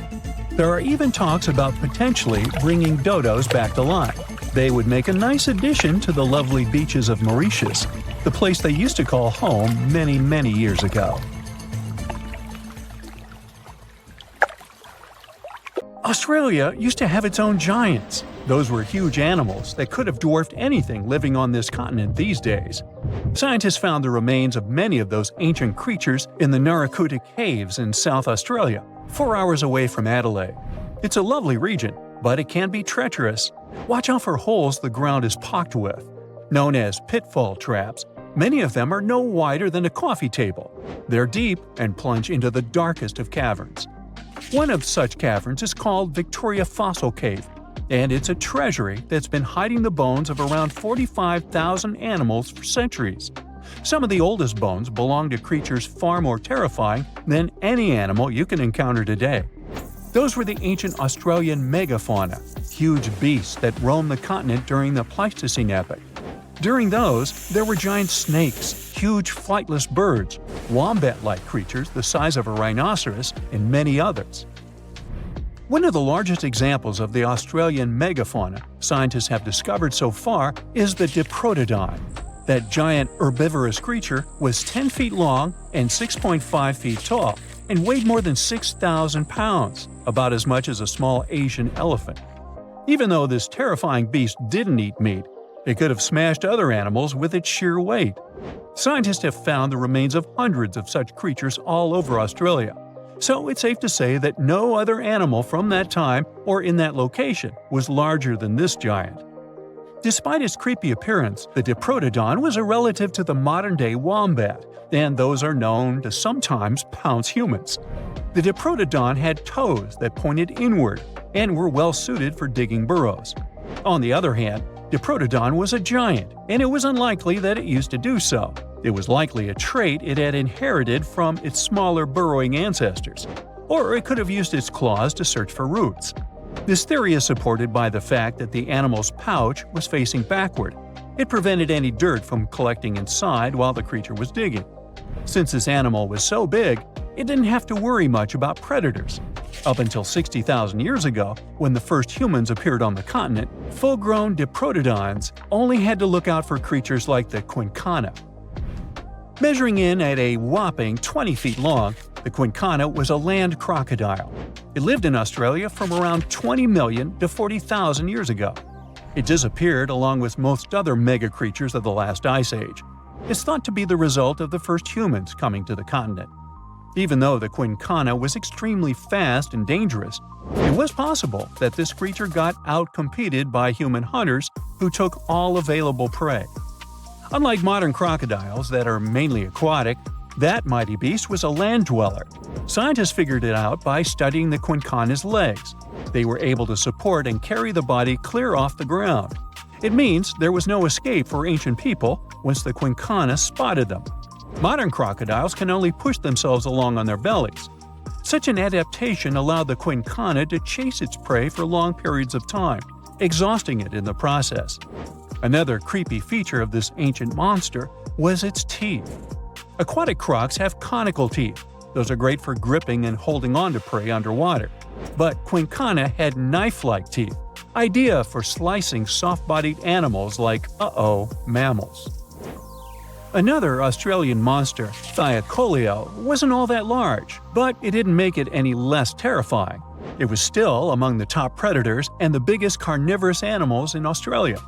There are even talks about potentially bringing dodos back to life. They would make a nice addition to the lovely beaches of Mauritius, the place they used to call home many, many years ago. Australia used to have its own giants. Those were huge animals that could have dwarfed anything living on this continent these days. Scientists found the remains of many of those ancient creatures in the Narracuta Caves in South Australia, 4 hours away from Adelaide. It's a lovely region, but it can be treacherous. Watch out for holes the ground is pocked with. Known as pitfall traps, many of them are no wider than a coffee table. They're deep and plunge into the darkest of caverns. One of such caverns is called Victoria Fossil Cave, and it's a treasury that's been hiding the bones of around 45,000 animals for centuries. Some of the oldest bones belong to creatures far more terrifying than any animal you can encounter today. Those were the ancient Australian megafauna, huge beasts that roamed the continent during the Pleistocene epoch. During those, there were giant snakes, huge flightless birds, wombat-like creatures the size of a rhinoceros, and many others. One of the largest examples of the Australian megafauna scientists have discovered so far is the Diprotodon. That giant herbivorous creature was 10 feet long and 6.5 feet tall, and weighed more than 6,000 pounds, about as much as a small Asian elephant. Even though this terrifying beast didn't eat meat, it could have smashed other animals with its sheer weight. Scientists have found the remains of hundreds of such creatures all over Australia, so it's safe to say that no other animal from that time or in that location was larger than this giant. Despite its creepy appearance, the Diprotodon was a relative to the modern-day wombat, and those are known to sometimes pounce humans. The Diprotodon had toes that pointed inward and were well suited for digging burrows. On the other hand, Diprotodon was a giant, and it was unlikely that it used to do so. It was likely a trait it had inherited from its smaller burrowing ancestors, or it could have used its claws to search for roots. This theory is supported by the fact that the animal's pouch was facing backward. It prevented any dirt from collecting inside while the creature was digging. Since this animal was so big, it didn't have to worry much about predators. Up until 60,000 years ago, when the first humans appeared on the continent, full-grown Diprotodons only had to look out for creatures like the quincana. Measuring in at a whopping 20 feet long, the quincana was a land crocodile. It lived in Australia from around 20 million to 40,000 years ago. It disappeared along with most other mega creatures of the last ice age. It's thought to be the result of the first humans coming to the continent. Even though the quincana was extremely fast and dangerous, it was possible that this creature got out-competed by human hunters who took all available prey. Unlike modern crocodiles that are mainly aquatic, that mighty beast was a land dweller. Scientists figured it out by studying the quincana's legs. They were able to support and carry the body clear off the ground. It means there was no escape for ancient people once the quincana spotted them. Modern crocodiles can only push themselves along on their bellies. Such an adaptation allowed the quincana to chase its prey for long periods of time, exhausting it in the process. Another creepy feature of this ancient monster was its teeth. Aquatic crocs have conical teeth. Those are great for gripping and holding on to prey underwater. But quincana had knife-like teeth, ideal for slicing soft-bodied animals like, mammals. Another Australian monster, Thylacoleo, wasn't all that large, but it didn't make it any less terrifying. It was still among the top predators and the biggest carnivorous animals in Australia.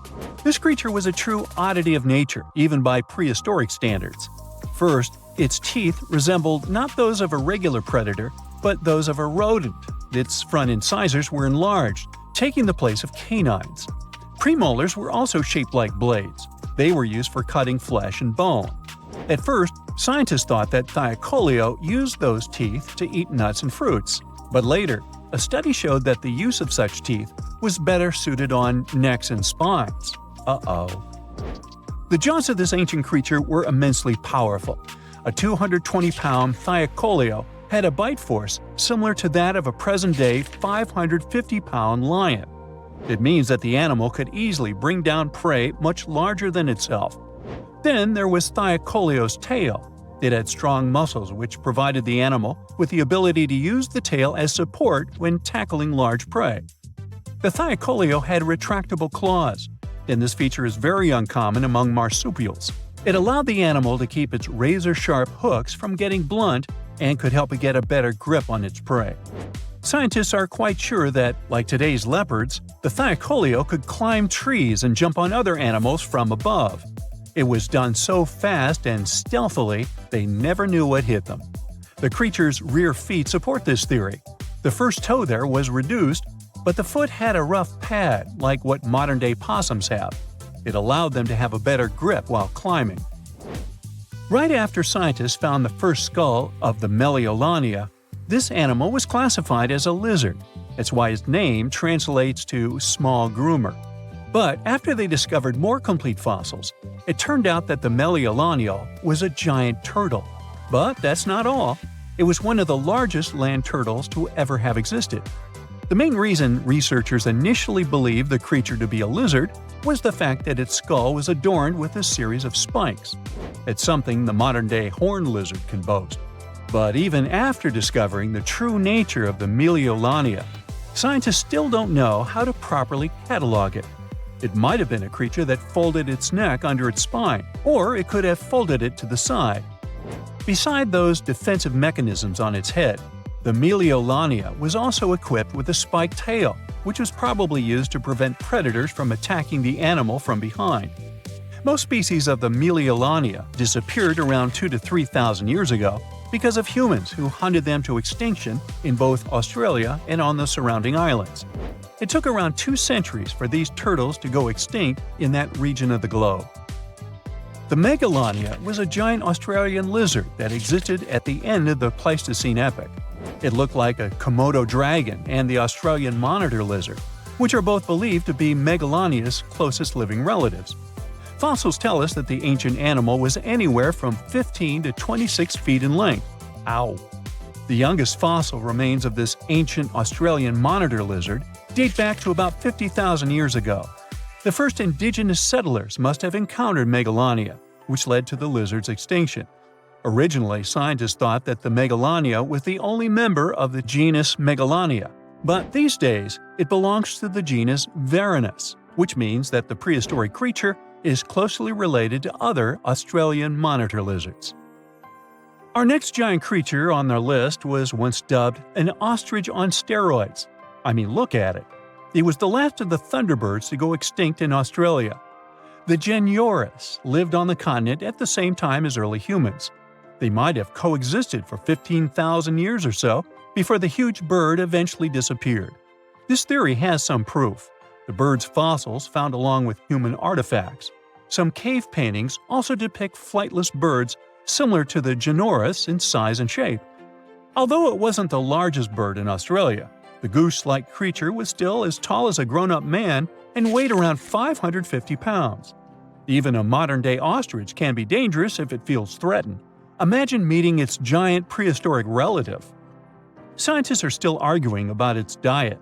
This creature was a true oddity of nature, even by prehistoric standards. First, its teeth resembled not those of a regular predator, but those of a rodent. Its front incisors were enlarged, taking the place of canines. Premolars were also shaped like blades. They were used for cutting flesh and bone. At first, scientists thought that Thylacoleo used those teeth to eat nuts and fruits. But later, a study showed that the use of such teeth was better suited on necks and spines. The jaws of this ancient creature were immensely powerful. A 220-pound Thylacoleo had a bite force similar to that of a present-day 550-pound lion. It means that the animal could easily bring down prey much larger than itself. Then there was Thylacolio's tail. It had strong muscles which provided the animal with the ability to use the tail as support when tackling large prey. The Thylacolio had retractable claws, and this feature is very uncommon among marsupials. It allowed the animal to keep its razor-sharp hooks from getting blunt and could help it get a better grip on its prey. Scientists are quite sure that, like today's leopards, the Thylacolio could climb trees and jump on other animals from above. It was done so fast and stealthily, they never knew what hit them. The creature's rear feet support this theory. The first toe there was reduced, but the foot had a rough pad like what modern-day possums have. It allowed them to have a better grip while climbing. Right after scientists found the first skull of the Megalodon, this animal was classified as a lizard. That's why its name translates to small groomer. But after they discovered more complete fossils, it turned out that the Megalodon was a giant turtle. But that's not all. It was one of the largest land turtles to ever have existed. The main reason researchers initially believed the creature to be a lizard was the fact that its skull was adorned with a series of spikes. It's something the modern-day horned lizard can boast. But even after discovering the true nature of the Megalodon, scientists still don't know how to properly catalog it. It might have been a creature that folded its neck under its spine, or it could have folded it to the side. Beside those defensive mechanisms on its head, the Megalodon was also equipped with a spiked tail, which was probably used to prevent predators from attacking the animal from behind. Most species of the Megalodon disappeared around 2,000 to 3,000 years ago because of humans who hunted them to extinction in both Australia and on the surrounding islands. It took around 2 centuries for these turtles to go extinct in that region of the globe. The Megalodon was a giant Australian lizard that existed at the end of the Pleistocene epoch. It looked like a Komodo dragon and the Australian monitor lizard, which are both believed to be Megalodon's closest living relatives. Fossils tell us that the ancient animal was anywhere from 15 to 26 feet in length. Ow! The youngest fossil remains of this ancient Australian monitor lizard date back to about 50,000 years ago. The first indigenous settlers must have encountered Megalodon, which led to the lizard's extinction. Originally, scientists thought that the Megalodon was the only member of the genus Megalonia, but these days it belongs to the genus Varanus, which means that the prehistoric creature is closely related to other Australian monitor lizards. Our next giant creature on our list was once dubbed an ostrich on steroids. I mean, look at it. It was the last of the thunderbirds to go extinct in Australia. The Genyornis lived on the continent at the same time as early humans. They might have coexisted for 15,000 years or so before the huge bird eventually disappeared. This theory has some proof. The bird's fossils found along with human artifacts. Some cave paintings also depict flightless birds similar to the Genyornis in size and shape. Although it wasn't the largest bird in Australia, the goose-like creature was still as tall as a grown-up man and weighed around 550 pounds. Even a modern-day ostrich can be dangerous if it feels threatened. Imagine meeting its giant prehistoric relative. Scientists are still arguing about its diet.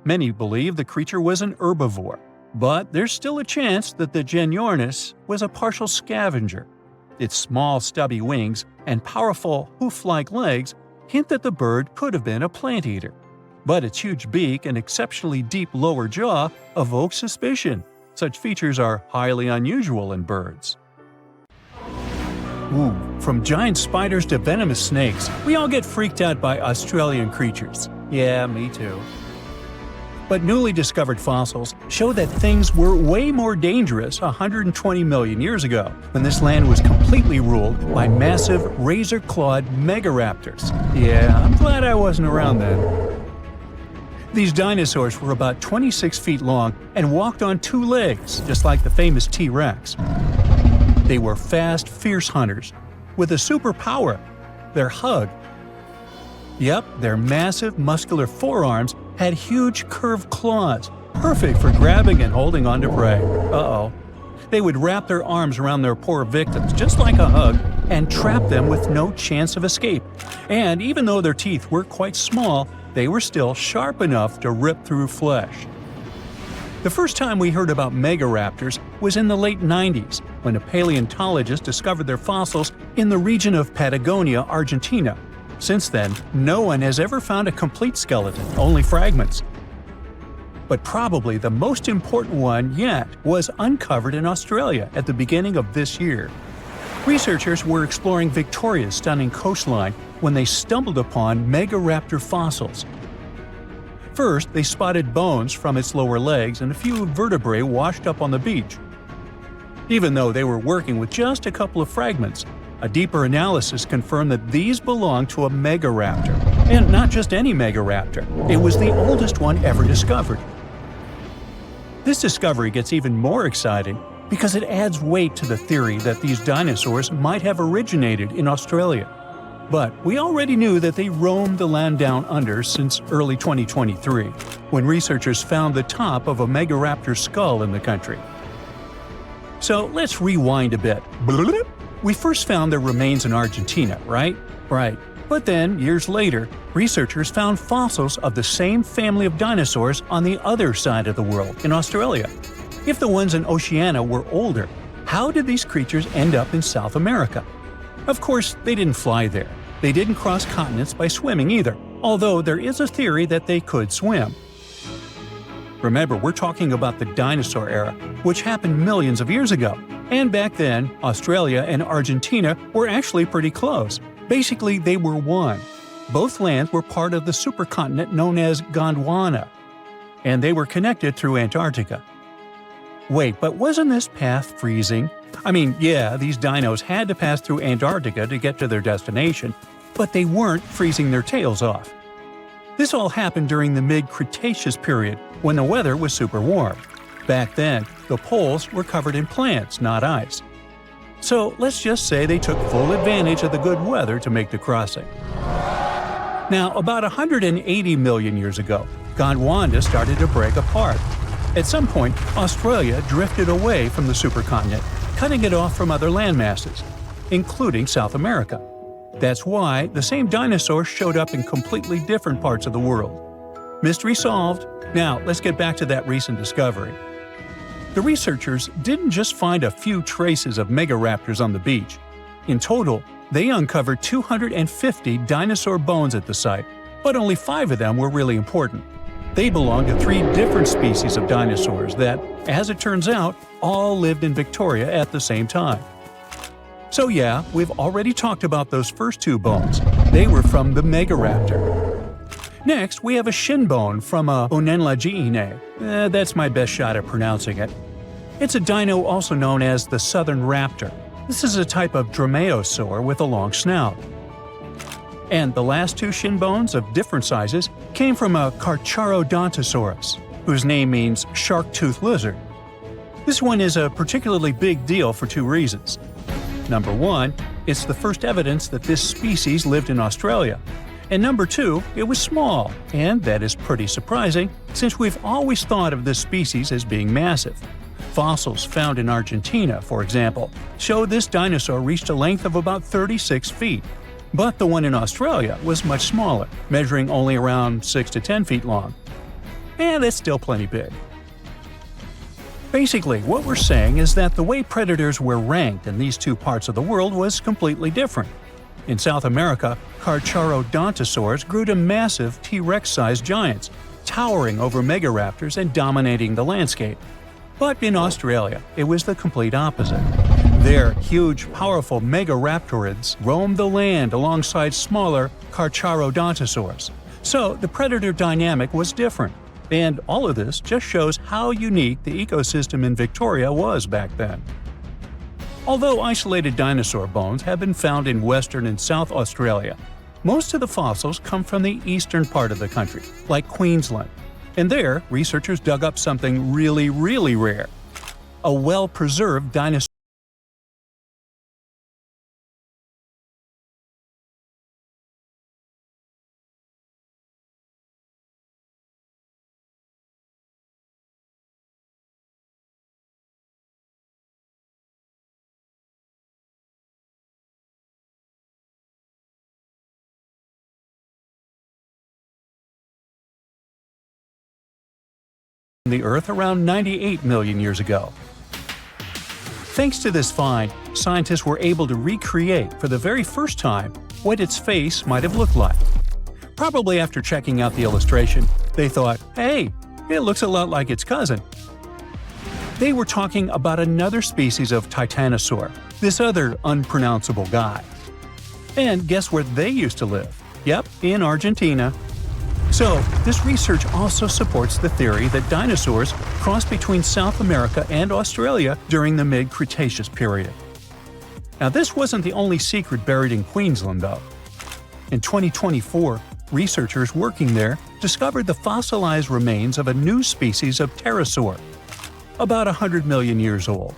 Many believe the creature was an herbivore, but there's still a chance that the Genyornis was a partial scavenger. Its small, stubby wings and powerful hoof-like legs hint that the bird could have been a plant eater. But its huge beak and exceptionally deep lower jaw evoke suspicion. Such features are highly unusual in birds. Ooh, from giant spiders to venomous snakes, we all get freaked out by Australian creatures. Yeah, me too. But newly discovered fossils show that things were way more dangerous 120 million years ago, when this land was completely ruled by massive razor-clawed megaraptors. Yeah, I'm glad I wasn't around then. These dinosaurs were about 26 feet long and walked on 2 legs, just like the famous T-Rex. They were fast, fierce hunters, with a superpower: their hug. Yep, their massive, muscular forearms had huge curved claws, perfect for grabbing and holding onto prey. Uh-oh. They would wrap their arms around their poor victims, just like a hug, and trap them with no chance of escape. And even though their teeth were quite small, they were still sharp enough to rip through flesh. The first time we heard about megaraptors was in the late 90s, when a paleontologist discovered their fossils in the region of Patagonia, Argentina. Since then, no one has ever found a complete skeleton, only fragments. But probably the most important one yet was uncovered in Australia at the beginning of this year. Researchers were exploring Victoria's stunning coastline when they stumbled upon megaraptor fossils. First, they spotted bones from its lower legs and a few vertebrae washed up on the beach. Even though they were working with just a couple of fragments, a deeper analysis confirmed that these belonged to a megaraptor. And not just any megaraptor, it was the oldest one ever discovered. This discovery gets even more exciting because it adds weight to the theory that these dinosaurs might have originated in Australia. But we already knew that they roamed the land down under since early 2023, when researchers found the top of a megaraptor skull in the country. So let's rewind a bit. We first found their remains in Argentina, right? Right. But then, years later, researchers found fossils of the same family of dinosaurs on the other side of the world, in Australia. If the ones in Oceania were older, how did these creatures end up in South America? Of course, they didn't fly there. They didn't cross continents by swimming either, although there is a theory that they could swim. Remember, we're talking about the dinosaur era, which happened millions of years ago. And back then, Australia and Argentina were actually pretty close. Basically, they were one. Both lands were part of the supercontinent known as Gondwana, and they were connected through Antarctica. Wait, but wasn't this path freezing? I mean, yeah, these dinos had to pass through Antarctica to get to their destination, but they weren't freezing their tails off. This all happened during the mid-Cretaceous period, when the weather was super warm. Back then, the poles were covered in plants, not ice. So let's just say they took full advantage of the good weather to make the crossing. Now, about 180 million years ago, Gondwana started to break apart. At some point, Australia drifted away from the supercontinent, cutting it off from other landmasses, including South America. That's why the same dinosaurs showed up in completely different parts of the world. Mystery solved. Now, let's get back to that recent discovery. The researchers didn't just find a few traces of megaraptors on the beach. In total, they uncovered 250 dinosaur bones at the site, but only 5 of them were really important. They belonged to 3 different species of dinosaurs that, as it turns out, all lived in Victoria at the same time. So yeah, we've already talked about those first 2 bones. They were from the megaraptor. Next, we have a shin bone from a Onenlagiine. That's my best shot at pronouncing it. It's a dino also known as the southern raptor. This is a type of dromaeosaur with a long snout. And the last 2 shin bones of different sizes came from a Carcharodontosaurus, whose name means shark-toothed lizard. This one is a particularly big deal for 2 reasons. Number 1, it's the first evidence that this species lived in Australia. And number 2, it was small, and that is pretty surprising since we've always thought of this species as being massive. Fossils found in Argentina, for example, show this dinosaur reached a length of about 36 feet. But the one in Australia was much smaller, measuring only around 6 to 10 feet long. And that's still plenty big. Basically, what we're saying is that the way predators were ranked in these 2 parts of the world was completely different. In South America, Carcharodontosaurs grew to massive T-Rex-sized giants, towering over megaraptors and dominating the landscape. But in Australia, it was the complete opposite. There, huge, powerful megaraptorids roamed the land alongside smaller Carcharodontosaurs. So the predator dynamic was different. And all of this just shows how unique the ecosystem in Victoria was back then. Although isolated dinosaur bones have been found in Western and South Australia, most of the fossils come from the eastern part of the country, like Queensland. And there, researchers dug up something really, really rare: a well-preserved dinosaur the Earth around 98 million years ago. Thanks to this find, scientists were able to recreate for the very first time what its face might have looked like. Probably after checking out the illustration, they thought, hey, it looks a lot like its cousin. They were talking about another species of titanosaur, this other unpronounceable guy. And guess where they used to live? Yep, in Argentina. So, this research also supports the theory that dinosaurs crossed between South America and Australia during the mid-Cretaceous period. Now, this wasn't the only secret buried in Queensland, though. In 2024, researchers working there discovered the fossilized remains of a new species of pterosaur, about 100 million years old.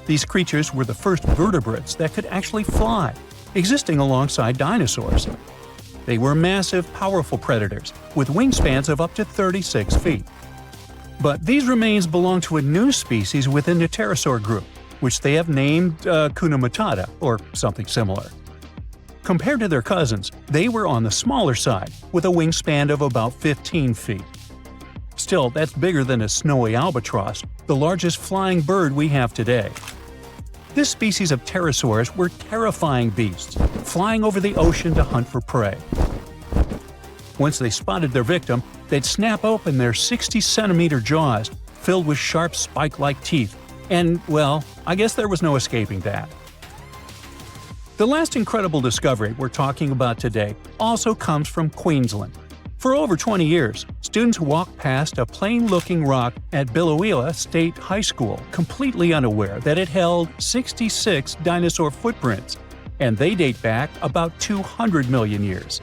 These creatures were the first vertebrates that could actually fly, existing alongside dinosaurs. They were massive, powerful predators with wingspans of up to 36 feet. But these remains belong to a new species within the pterosaur group, which they have named Hakuna Matata, or something similar. Compared to their cousins, they were on the smaller side, with a wingspan of about 15 feet. Still, that's bigger than a snowy albatross, the largest flying bird we have today. This species of pterosaurs were terrifying beasts, flying over the ocean to hunt for prey. Once they spotted their victim, they'd snap open their 60-centimeter jaws, filled with sharp spike-like teeth, and, well, I guess there was no escaping that. The last incredible discovery we're talking about today also comes from Queensland. For over 20 years, students walked past a plain-looking rock at Biloela State High School completely unaware that it held 66 dinosaur footprints, and they date back about 200 million years.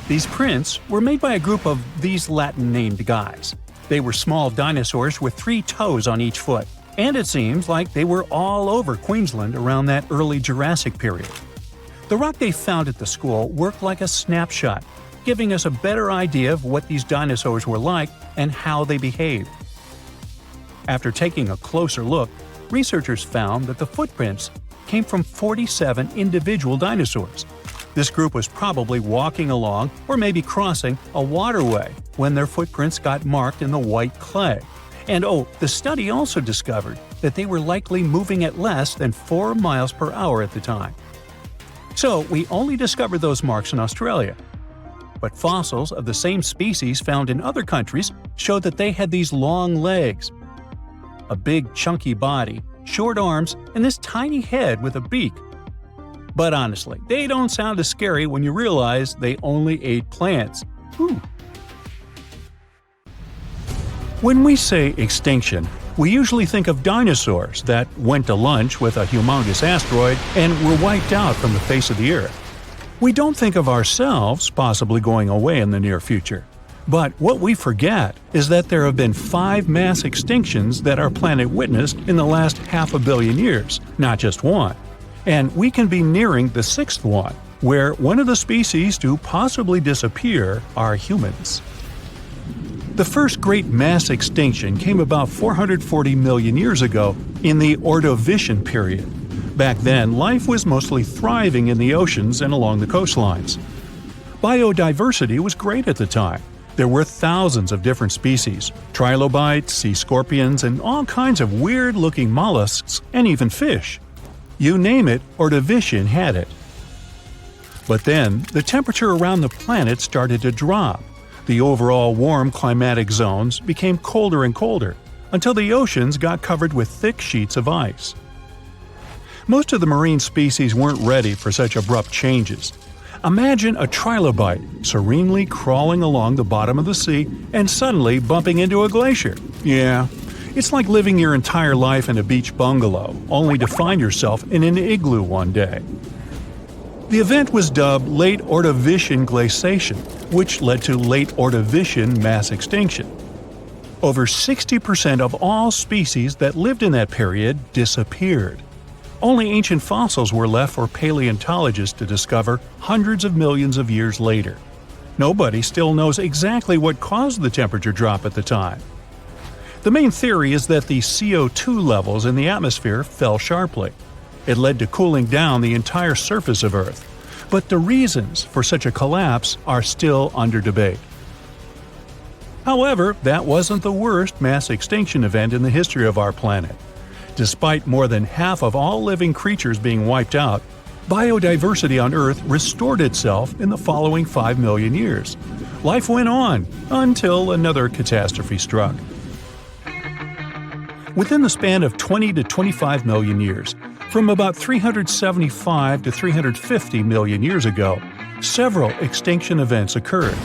These prints were made by a group of these Latin-named guys. They were small dinosaurs with 3 toes on each foot, and it seems like they were all over Queensland around that early Jurassic period. The rock they found at the school worked like a snapshot, giving us a better idea of what these dinosaurs were like and how they behaved. After taking a closer look, researchers found that the footprints came from 47 individual dinosaurs. This group was probably walking along or maybe crossing a waterway when their footprints got marked in the white clay. And the study also discovered that they were likely moving at less than 4 miles per hour at the time. So we only discovered those marks in Australia. But fossils of the same species found in other countries showed that they had these long legs, a big chunky body, short arms, and this tiny head with a beak. But honestly, they don't sound as scary when you realize they only ate plants. Whew. When we say extinction, we usually think of dinosaurs that went to lunch with a humongous asteroid and were wiped out from the face of the Earth. We don't think of ourselves possibly going away in the near future. But what we forget is that there have been 5 mass extinctions that our planet witnessed in the last 500 million years, not just one. And we can be nearing the 6th one, where one of the species to possibly disappear are humans. The first great mass extinction came about 440 million years ago in the Ordovician period. Back then, life was mostly thriving in the oceans and along the coastlines. Biodiversity was great at the time. There were thousands of different species, trilobites, sea scorpions, and all kinds of weird-looking mollusks, and even fish. You name it, Ordovician had it. But then, the temperature around the planet started to drop. The overall warm climatic zones became colder and colder, until the oceans got covered with thick sheets of ice. Most of the marine species weren't ready for such abrupt changes. Imagine a trilobite serenely crawling along the bottom of the sea and suddenly bumping into a glacier. Yeah, it's like living your entire life in a beach bungalow, only to find yourself in an igloo one day. The event was dubbed Late Ordovician Glaciation, which led to Late Ordovician mass extinction. Over 60% of all species that lived in that period disappeared. Only ancient fossils were left for paleontologists to discover hundreds of millions of years later. Nobody still knows exactly what caused the temperature drop at the time. The main theory is that the CO2 levels in the atmosphere fell sharply. It led to cooling down the entire surface of Earth. But the reasons for such a collapse are still under debate. However, that wasn't the worst mass extinction event in the history of our planet. Despite more than half of all living creatures being wiped out, biodiversity on Earth restored itself in the following 5 million years. Life went on until another catastrophe struck. Within the span of 20 to 25 million years, from about 375 to 350 million years ago, several extinction events occurred.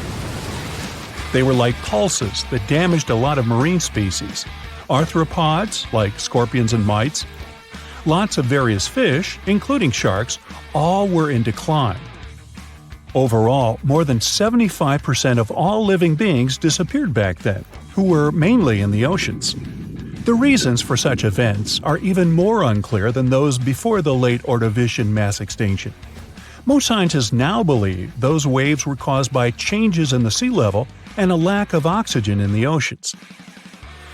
They were like pulses that damaged a lot of marine species. Arthropods, like scorpions and mites, lots of various fish, including sharks, all were in decline. Overall, more than 75% of all living beings disappeared back then, who were mainly in the oceans. The reasons for such events are even more unclear than those before the late Ordovician mass extinction. Most scientists now believe those waves were caused by changes in the sea level and a lack of oxygen in the oceans.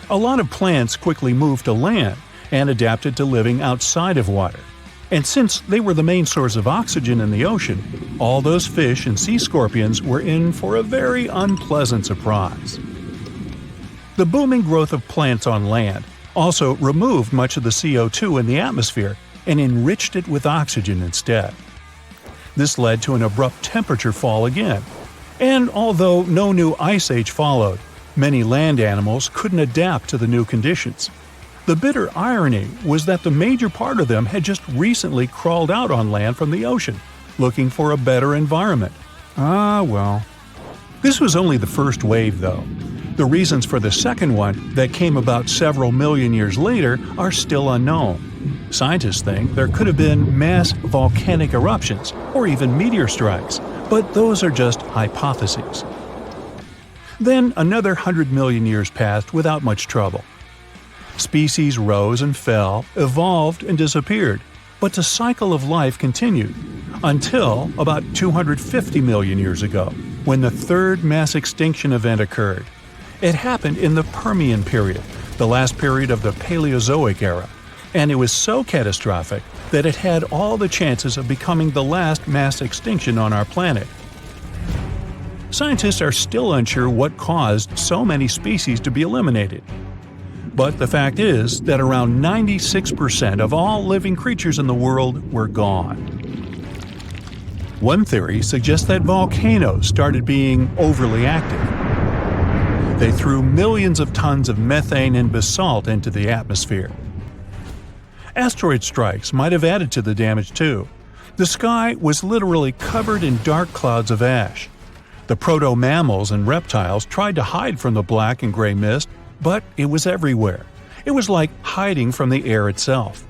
A lot of plants quickly moved to land and adapted to living outside of water. And since they were the main source of oxygen in the ocean, all those fish and sea scorpions were in for a very unpleasant surprise. The booming growth of plants on land also removed much of the CO2 in the atmosphere and enriched it with oxygen instead. This led to an abrupt temperature fall again. And although no new ice age followed, many land animals couldn't adapt to the new conditions. The bitter irony was that the major part of them had just recently crawled out on land from the ocean, looking for a better environment. Ah, well. This was only the first wave, though. The reasons for the second one, that came about several million years later, are still unknown. Scientists think there could have been mass volcanic eruptions, or even meteor strikes, but those are just hypotheses. Then another 100 million years passed without much trouble. Species rose and fell, evolved and disappeared, but the cycle of life continued until about 250 million years ago, when the third mass extinction event occurred. It happened in the Permian period, the last period of the Paleozoic era, and it was so catastrophic that it had all the chances of becoming the last mass extinction on our planet. Scientists are still unsure what caused so many species to be eliminated. But the fact is that around 96% of all living creatures in the world were gone. One theory suggests that volcanoes started being overly active. They threw millions of tons of methane and basalt into the atmosphere. Asteroid strikes might have added to the damage too. The sky was literally covered in dark clouds of ash. The proto-mammals and reptiles tried to hide from the black and gray mist, but it was everywhere. It was like hiding from the air itself.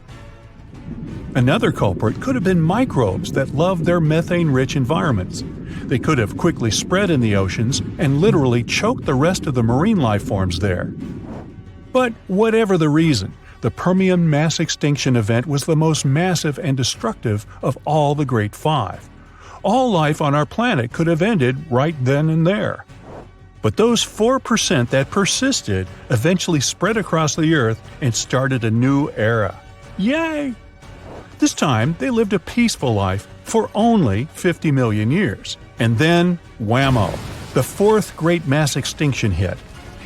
Another culprit could have been microbes that loved their methane-rich environments. They could have quickly spread in the oceans and literally choked the rest of the marine life forms there. But whatever the reason, the Permian mass extinction event was the most massive and destructive of all the Great Five. All life on our planet could have ended right then and there. But those 4% that persisted eventually spread across the Earth and started a new era. Yay! This time, they lived a peaceful life for only 50 million years. And then, whammo! The fourth great mass extinction hit.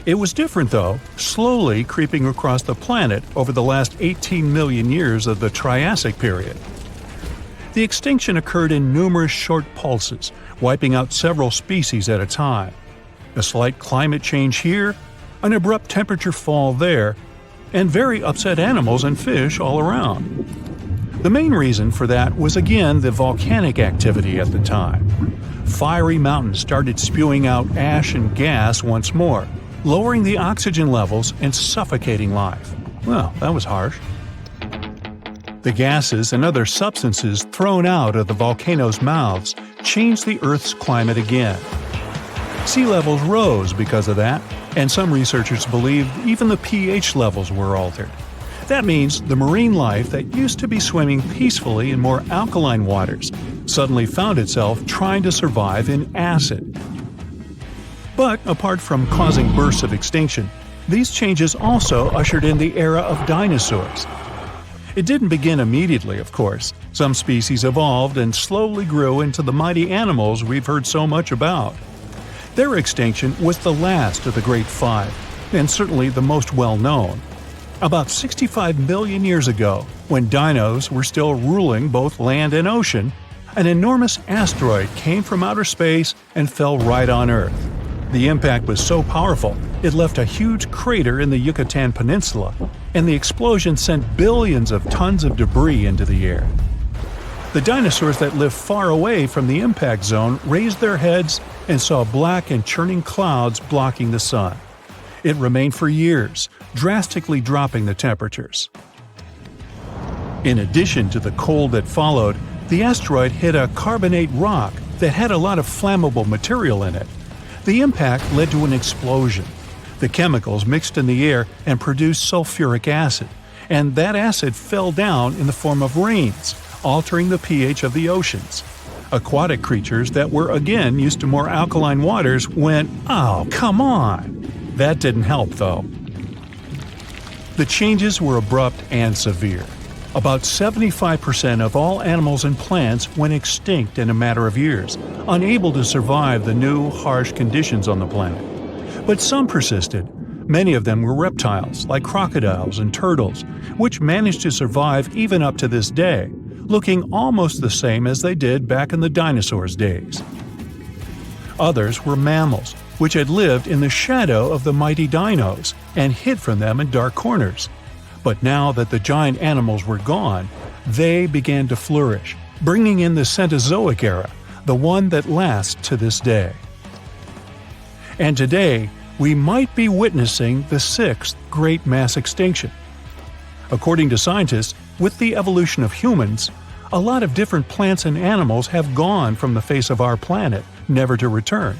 It was different though, slowly creeping across the planet over the last 18 million years of the Triassic period. The extinction occurred in numerous short pulses, wiping out several species at a time. A slight climate change here, an abrupt temperature fall there, and very upset animals and fish all around. The main reason for that was again the volcanic activity at the time. Fiery mountains started spewing out ash and gas once more, lowering the oxygen levels and suffocating life. Well, that was harsh. The gases and other substances thrown out of the volcanoes' mouths changed the Earth's climate again. Sea levels rose because of that, and some researchers believe even the pH levels were altered. That means the marine life that used to be swimming peacefully in more alkaline waters suddenly found itself trying to survive in acid. But apart from causing bursts of extinction, these changes also ushered in the era of dinosaurs. It didn't begin immediately, of course. Some species evolved and slowly grew into the mighty animals we've heard so much about. Their extinction was the last of the Great Five, and certainly the most well-known. About 65 million years ago, when dinos were still ruling both land and ocean, an enormous asteroid came from outer space and fell right on Earth. The impact was so powerful, it left a huge crater in the Yucatan Peninsula, and the explosion sent billions of tons of debris into the air. The dinosaurs that lived far away from the impact zone raised their heads and saw black and churning clouds blocking the sun. It remained for years, drastically dropping the temperatures. In addition to the cold that followed, the asteroid hit a carbonate rock that had a lot of flammable material in it. The impact led to an explosion. The chemicals mixed in the air and produced sulfuric acid, and that acid fell down in the form of rains, altering the pH of the oceans. Aquatic creatures that were again used to more alkaline waters went, "Oh, come on!" That didn't help, though. The changes were abrupt and severe. About 75% of all animals and plants went extinct in a matter of years, unable to survive the new, harsh conditions on the planet. But some persisted. Many of them were reptiles, like crocodiles and turtles, which managed to survive even up to this day, looking almost the same as they did back in the dinosaurs' days. Others were mammals, which had lived in the shadow of the mighty dinos and hid from them in dark corners. But now that the giant animals were gone, they began to flourish, bringing in the Cenozoic era, the one that lasts to this day. And today, we might be witnessing the sixth great mass extinction. According to scientists, with the evolution of humans, a lot of different plants and animals have gone from the face of our planet, never to return.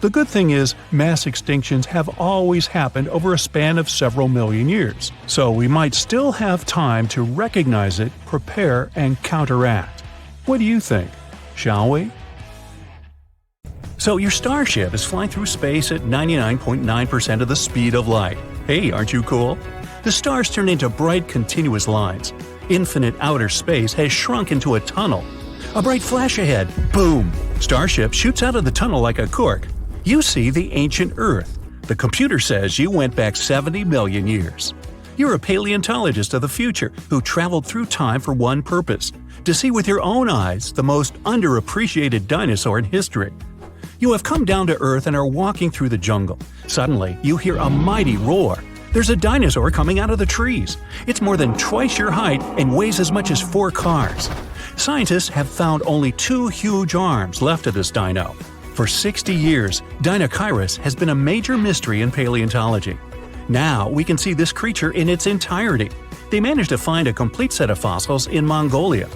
The good thing is, mass extinctions have always happened over a span of several million years, so we might still have time to recognize it, prepare, and counteract. What do you think? Shall we? So your starship is flying through space at 99.9% of the speed of light. Hey, aren't you cool? The stars turn into bright, continuous lines. Infinite outer space has shrunk into a tunnel. A bright flash ahead. Boom! Starship shoots out of the tunnel like a cork. You see the ancient Earth. The computer says you went back 70 million years. You're a paleontologist of the future who traveled through time for one purpose: to see with your own eyes the most underappreciated dinosaur in history. You have come down to Earth and are walking through the jungle. Suddenly, you hear a mighty roar. There's a dinosaur coming out of the trees. It's more than twice your height and weighs as much as 4 cars. Scientists have found only 2 huge arms left of this dino. For 60 years, Deinocheirus has been a major mystery in paleontology. Now we can see this creature in its entirety. They managed to find a complete set of fossils in Mongolia.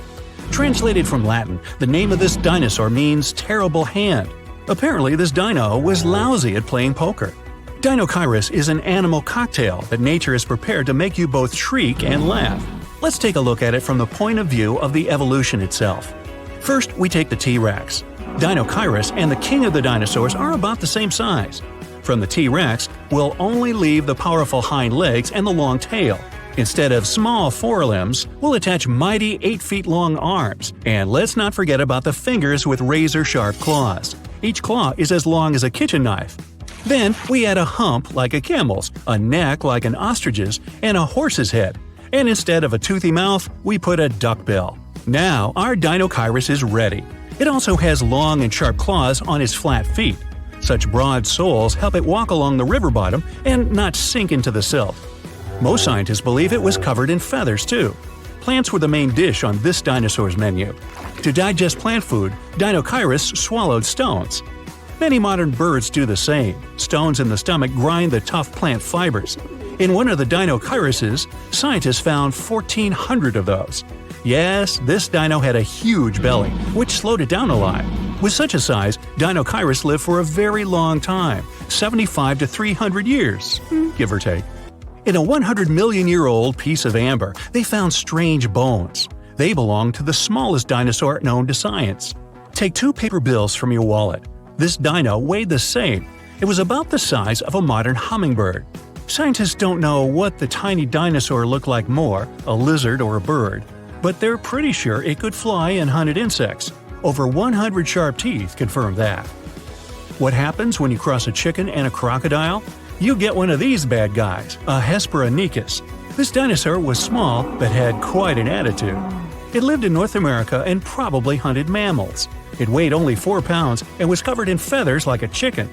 Translated from Latin, the name of this dinosaur means terrible hand. Apparently, this dino was lousy at playing poker. Deinocheirus is an animal cocktail that nature has prepared to make you both shriek and laugh. Let's take a look at it from the point of view of the evolution itself. First, we take the T-Rex. Deinocheirus and the king of the dinosaurs are about the same size. From the T-Rex, we'll only leave the powerful hind legs and the long tail. Instead of small forelimbs, we'll attach mighty 8-feet-long arms. And let's not forget about the fingers with razor-sharp claws. Each claw is as long as a kitchen knife. Then we add a hump like a camel's, a neck like an ostrich's, and a horse's head. And instead of a toothy mouth, we put a duckbill. Now our Deinocheirus is ready. It also has long and sharp claws on its flat feet. Such broad soles help it walk along the river bottom and not sink into the silt. Most scientists believe it was covered in feathers too. Plants were the main dish on this dinosaur's menu. To digest plant food, Deinocheirus swallowed stones. Many modern birds do the same. Stones in the stomach grind the tough plant fibers. In one of the Deinocheiruses, scientists found 1,400 of those. Yes, this dino had a huge belly, which slowed it down a lot. With such a size, Deinocheirus lived for a very long time, 75 to 300 years, give or take. In a 100-million-year-old piece of amber, they found strange bones. They belong to the smallest dinosaur known to science. Take 2 paper bills from your wallet. This dino weighed the same. It was about the size of a modern hummingbird. Scientists don't know what the tiny dinosaur looked like more, a lizard or a bird, but they're pretty sure it could fly and hunted insects. Over 100 sharp teeth confirm that. What happens when you cross a chicken and a crocodile? You get one of these bad guys, a Hesperonychus. This dinosaur was small but had quite an attitude. It lived in North America and probably hunted mammals. It weighed only 4 pounds and was covered in feathers like a chicken.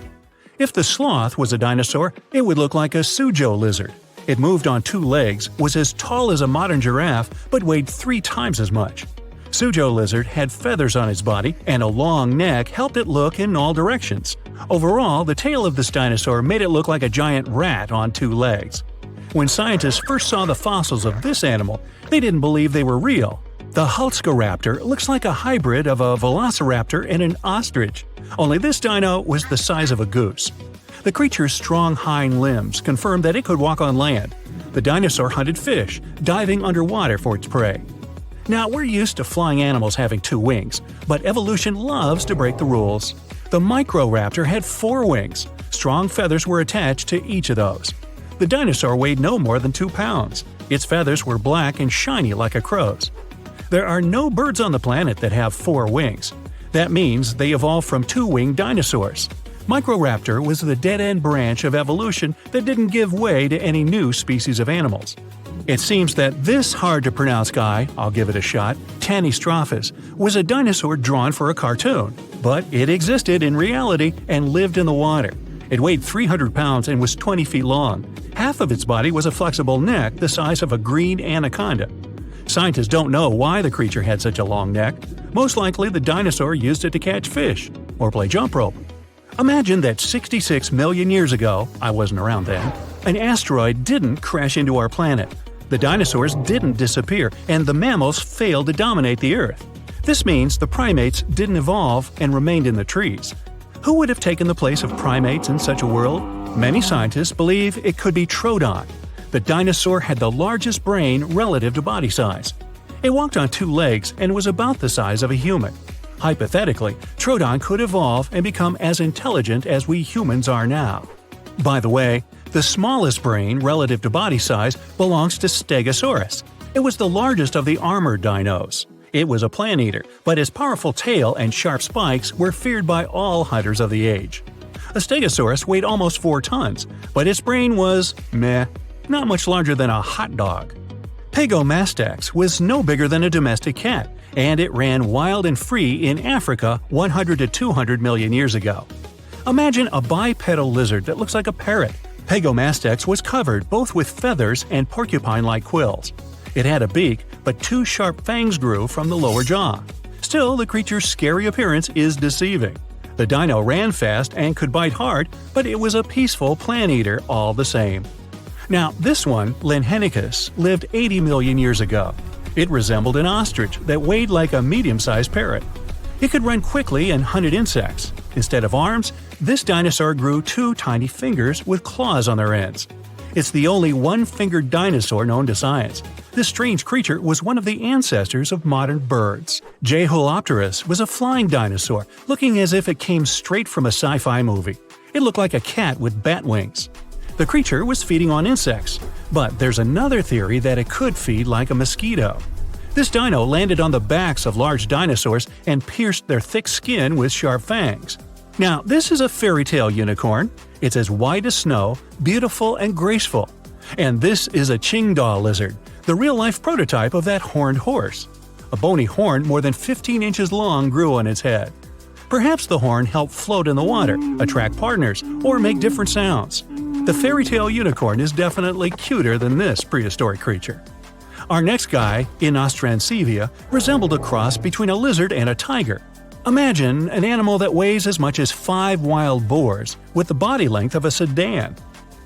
If the sloth was a dinosaur, it would look like a Suzhou lizard. It moved on 2 legs, was as tall as a modern giraffe, but weighed 3 times as much. Suzhou lizard had feathers on its body, and a long neck helped it look in all directions. Overall, the tail of this dinosaur made it look like a giant rat on 2 legs. When scientists first saw the fossils of this animal, they didn't believe they were real. The Hulscoraptor looks like a hybrid of a velociraptor and an ostrich, only this dino was the size of a goose. The creature's strong hind limbs confirmed that it could walk on land. The dinosaur hunted fish, diving underwater for its prey. Now, we're used to flying animals having 2 wings, but evolution loves to break the rules. The Microraptor had 4 wings. Strong feathers were attached to each of those. The dinosaur weighed no more than 2 pounds. Its feathers were black and shiny like a crow's. There are no birds on the planet that have 4 wings. That means they evolved from 2-winged dinosaurs. Microraptor was the dead-end branch of evolution that didn't give way to any new species of animals. It seems that this hard-to-pronounce guy, I'll give it a shot, Tanystrophus, was a dinosaur drawn for a cartoon, but it existed in reality and lived in the water. It weighed 300 pounds and was 20 feet long. Half of its body was a flexible neck the size of a green anaconda. Scientists don't know why the creature had such a long neck. Most likely the dinosaur used it to catch fish or play jump rope. Imagine that 66 million years ago, I wasn't around then, an asteroid didn't crash into our planet. The dinosaurs didn't disappear, and the mammals failed to dominate the Earth. This means the primates didn't evolve and remained in the trees. Who would have taken the place of primates in such a world? Many scientists believe it could be Troodon. The dinosaur had the largest brain relative to body size. It walked on 2 legs and was about the size of a human. Hypothetically, Troodon could evolve and become as intelligent as we humans are now. By the way, the smallest brain relative to body size belongs to Stegosaurus. It was the largest of the armored dinos. It was a plant eater, but its powerful tail and sharp spikes were feared by all hunters of the age. A Stegosaurus weighed almost 4 tons, but its brain was meh, not much larger than a hot dog. Pagomastax was no bigger than a domestic cat, and it ran wild and free in Africa 100 to 200 million years ago. Imagine a bipedal lizard that looks like a parrot. Pagomastax was covered both with feathers and porcupine-like quills. It had a beak, but 2 sharp fangs grew from the lower jaw. Still, the creature's scary appearance is deceiving. The dino ran fast and could bite hard, but it was a peaceful plant eater all the same. Now, this one, Lenhenicus, lived 80 million years ago. It resembled an ostrich that weighed like a medium-sized parrot. It could run quickly and hunted insects. Instead of arms, this dinosaur grew 2 tiny fingers with claws on their ends. It's the only one-fingered dinosaur known to science. This strange creature was one of the ancestors of modern birds. Jeholopterus was a flying dinosaur, looking as if it came straight from a sci-fi movie. It looked like a cat with bat wings. The creature was feeding on insects, but there's another theory that it could feed like a mosquito. This dino landed on the backs of large dinosaurs and pierced their thick skin with sharp fangs. Now, this is a fairy tale unicorn. It's as white as snow, beautiful and graceful. And this is a Qingdao lizard, the real-life prototype of that horned horse. A bony horn more than 15 inches long grew on its head. Perhaps the horn helped float in the water, attract partners, or make different sounds. The fairy tale unicorn is definitely cuter than this prehistoric creature. Our next guy, Inostrancevia, resembled a cross between a lizard and a tiger. Imagine an animal that weighs as much as 5 wild boars, with the body length of a sedan.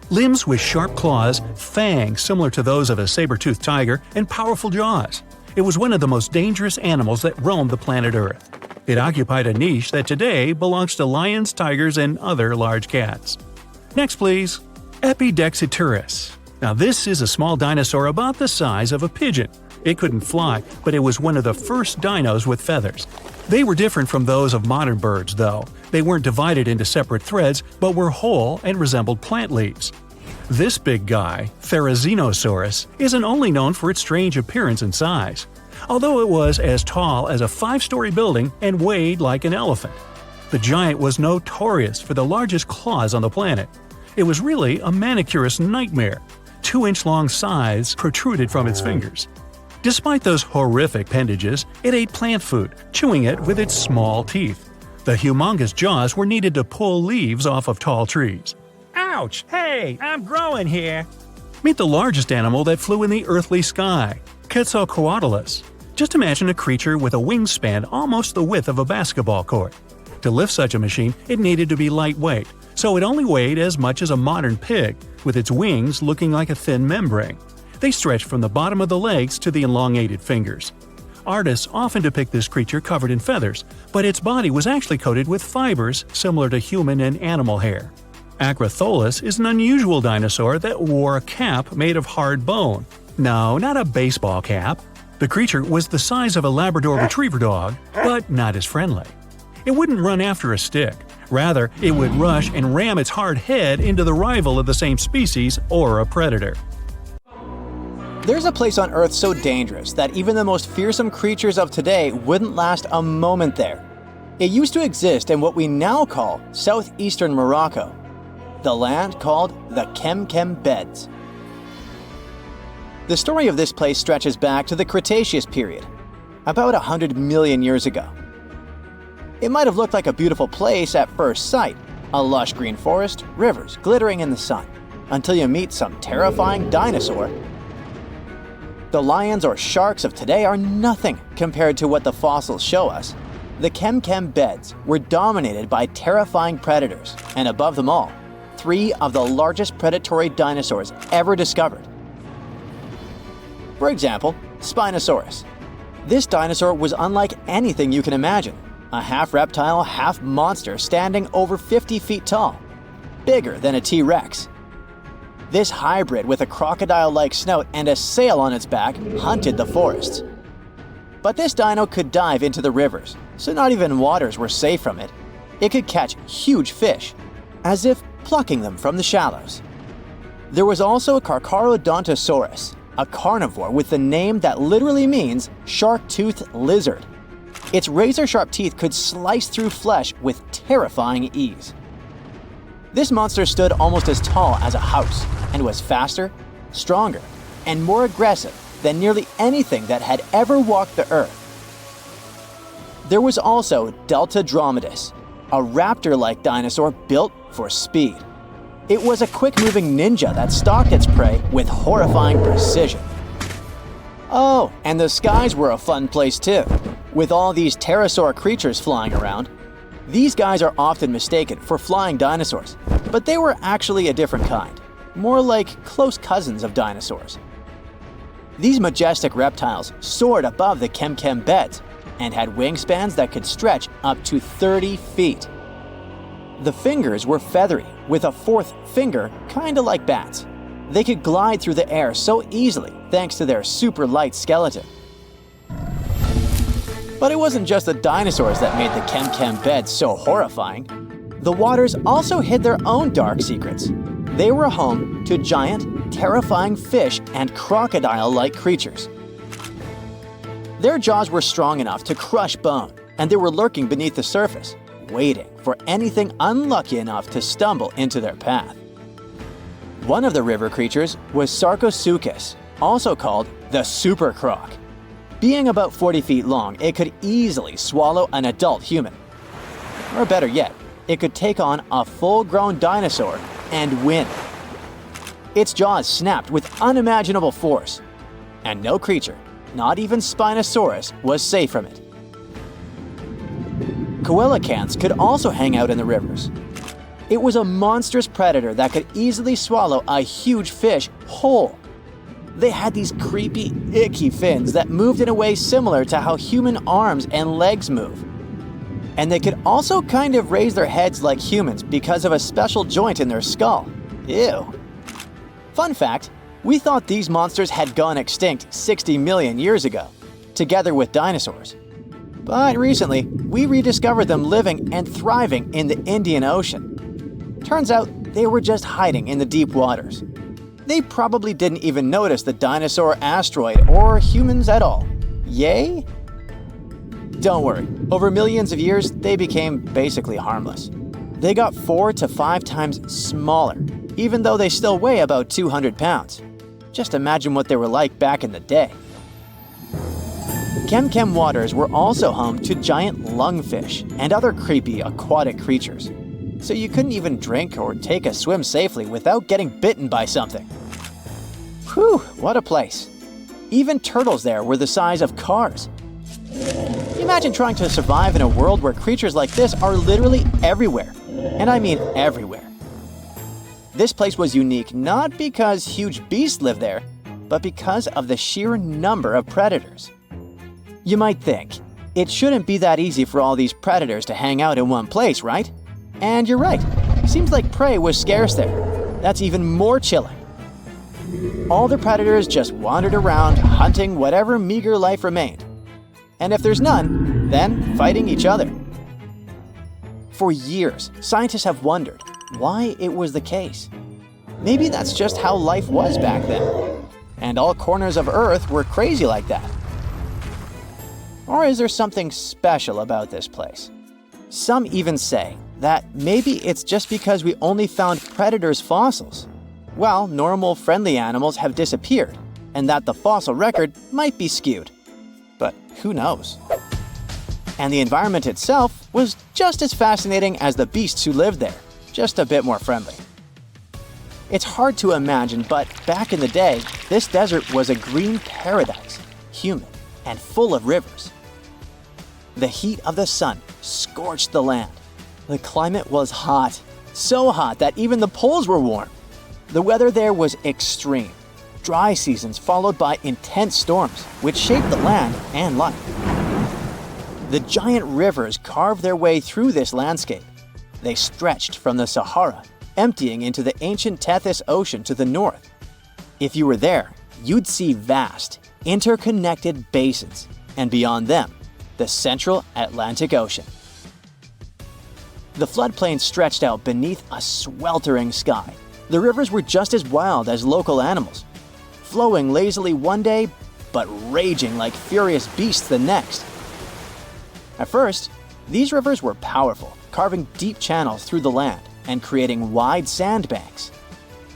Limbs with sharp claws, fangs similar to those of a saber-toothed tiger, and powerful jaws. It was one of the most dangerous animals that roamed the planet Earth. It occupied a niche that today belongs to lions, tigers, and other large cats. Next, please. Epidexeturus. Now, this is a small dinosaur about the size of a pigeon. It couldn't fly, but it was one of the first dinos with feathers. They were different from those of modern birds, though. They weren't divided into separate threads, but were whole and resembled plant leaves. This big guy, Therizinosaurus, isn't only known for its strange appearance and size, although it was as tall as a 5-story building and weighed like an elephant. The giant was notorious for the largest claws on the planet. It was really a manicurist's nightmare. 2-inch-long scythes protruded from its fingers. Despite those horrific appendages, it ate plant food, chewing it with its small teeth. The humongous jaws were needed to pull leaves off of tall trees. Ouch! Hey, I'm growing here! Meet the largest animal that flew in the earthly sky, Quetzalcoatlus. Just imagine a creature with a wingspan almost the width of a basketball court. To lift such a machine, it needed to be lightweight, so it only weighed as much as a modern pig, with its wings looking like a thin membrane. They stretched from the bottom of the legs to the elongated fingers. Artists often depict this creature covered in feathers, but its body was actually coated with fibers similar to human and animal hair. Acrotholus is an unusual dinosaur that wore a cap made of hard bone. No, not a baseball cap. The creature was the size of a Labrador retriever dog, but not as friendly. It wouldn't run after a stick. Rather, it would rush and ram its hard head into the rival of the same species or a predator. There's a place on Earth so dangerous that even the most fearsome creatures of today wouldn't last a moment there. It used to exist in what we now call southeastern Morocco, the land called the Kem Beds. The story of this place stretches back to the Cretaceous period, about 100 million years ago. It might have looked like a beautiful place at first sight, a lush green forest, rivers glittering in the sun, until you meet some terrifying dinosaur. The lions or sharks of today are nothing compared to what the fossils show us. The Kem Beds were dominated by terrifying predators, and above them all, 3 of the largest predatory dinosaurs ever discovered. For example, Spinosaurus. This dinosaur was unlike anything you can imagine. A half reptile, half monster standing over 50 feet tall, bigger than a T-Rex. This hybrid with a crocodile-like snout and a sail on its back hunted the forests. But this dino could dive into the rivers, so not even waters were safe from it. It could catch huge fish, as if plucking them from the shallows. There was also Carcharodontosaurus, a carnivore with the name that literally means shark-toothed lizard. Its razor-sharp teeth could slice through flesh with terrifying ease. This monster stood almost as tall as a house and was faster, stronger, and more aggressive than nearly anything that had ever walked the earth. There was also Deltadromedus, a raptor-like dinosaur built for speed. It was a quick-moving ninja that stalked its prey with horrifying precision. Oh, and the skies were a fun place too, with all these pterosaur creatures flying around. These guys are often mistaken for flying dinosaurs, but they were actually a different kind, more like close cousins of dinosaurs. These majestic reptiles soared above the Kem Beds and had wingspans that could stretch up to 30 feet. The fingers were feathery, with a 4th finger kinda like bats. They could glide through the air so easily thanks to their super light skeleton. But it wasn't just the dinosaurs that made the Kem Beds so horrifying. The waters also hid their own dark secrets. They were home to giant, terrifying fish and crocodile-like creatures. Their jaws were strong enough to crush bone, and they were lurking beneath the surface, waiting for anything unlucky enough to stumble into their path. One of the river creatures was Sarcosuchus, also called the super croc. Being about 40 feet long, it could easily swallow an adult human. Or better yet, it could take on a full-grown dinosaur and win. Its jaws snapped with unimaginable force, and no creature, not even Spinosaurus, was safe from it. Coelacanths could also hang out in the rivers. It was a monstrous predator that could easily swallow a huge fish whole. They had these creepy, icky fins that moved in a way similar to how human arms and legs move. And they could also kind of raise their heads like humans because of a special joint in their skull. Ew. Fun fact, we thought these monsters had gone extinct 60 million years ago, together with dinosaurs. But recently, we rediscovered them living and thriving in the Indian Ocean. Turns out they were just hiding in the deep waters. They probably didn't even notice the dinosaur asteroid or humans at all. Yay? Don't worry, over millions of years, they became basically harmless. They got 4 to 5 times smaller, even though they still weigh about 200 pounds. Just imagine what they were like back in the day. Kem waters were also home to giant lungfish and other creepy aquatic creatures. So you couldn't even drink or take a swim safely without getting bitten by something. Whew, what a place. Even turtles there were the size of cars. Imagine trying to survive in a world where creatures like this are literally everywhere. And I mean everywhere. This place was unique not because huge beasts lived there, but because of the sheer number of predators. You might think, it shouldn't be that easy for all these predators to hang out in one place, right? And you're right. Seems like prey was scarce there. That's even more chilling. All the predators just wandered around, hunting whatever meager life remained. And if there's none, then fighting each other. For years, scientists have wondered why it was the case. Maybe that's just how life was back then. And all corners of Earth were crazy like that. Or is there something special about this place? Some even say that maybe it's just because we only found predators' fossils. Well, normal, friendly animals have disappeared, and that the fossil record might be skewed. But who knows? And the environment itself was just as fascinating as the beasts who lived there, just a bit more friendly. It's hard to imagine, but back in the day, this desert was a green paradise, humid and full of rivers. The heat of the sun scorched the land. The climate was hot, so hot that even the poles were warm. The weather there was extreme. Dry seasons followed by intense storms, which shaped the land and life. The giant rivers carved their way through this landscape. They stretched from the Sahara, emptying into the ancient Tethys Ocean to the north. If you were there, you'd see vast, interconnected basins, and beyond them, the central Atlantic Ocean. The floodplain stretched out beneath a sweltering sky. The rivers were just as wild as local animals, flowing lazily one day, but raging like furious beasts the next. At first, these rivers were powerful, carving deep channels through the land and creating wide sandbanks.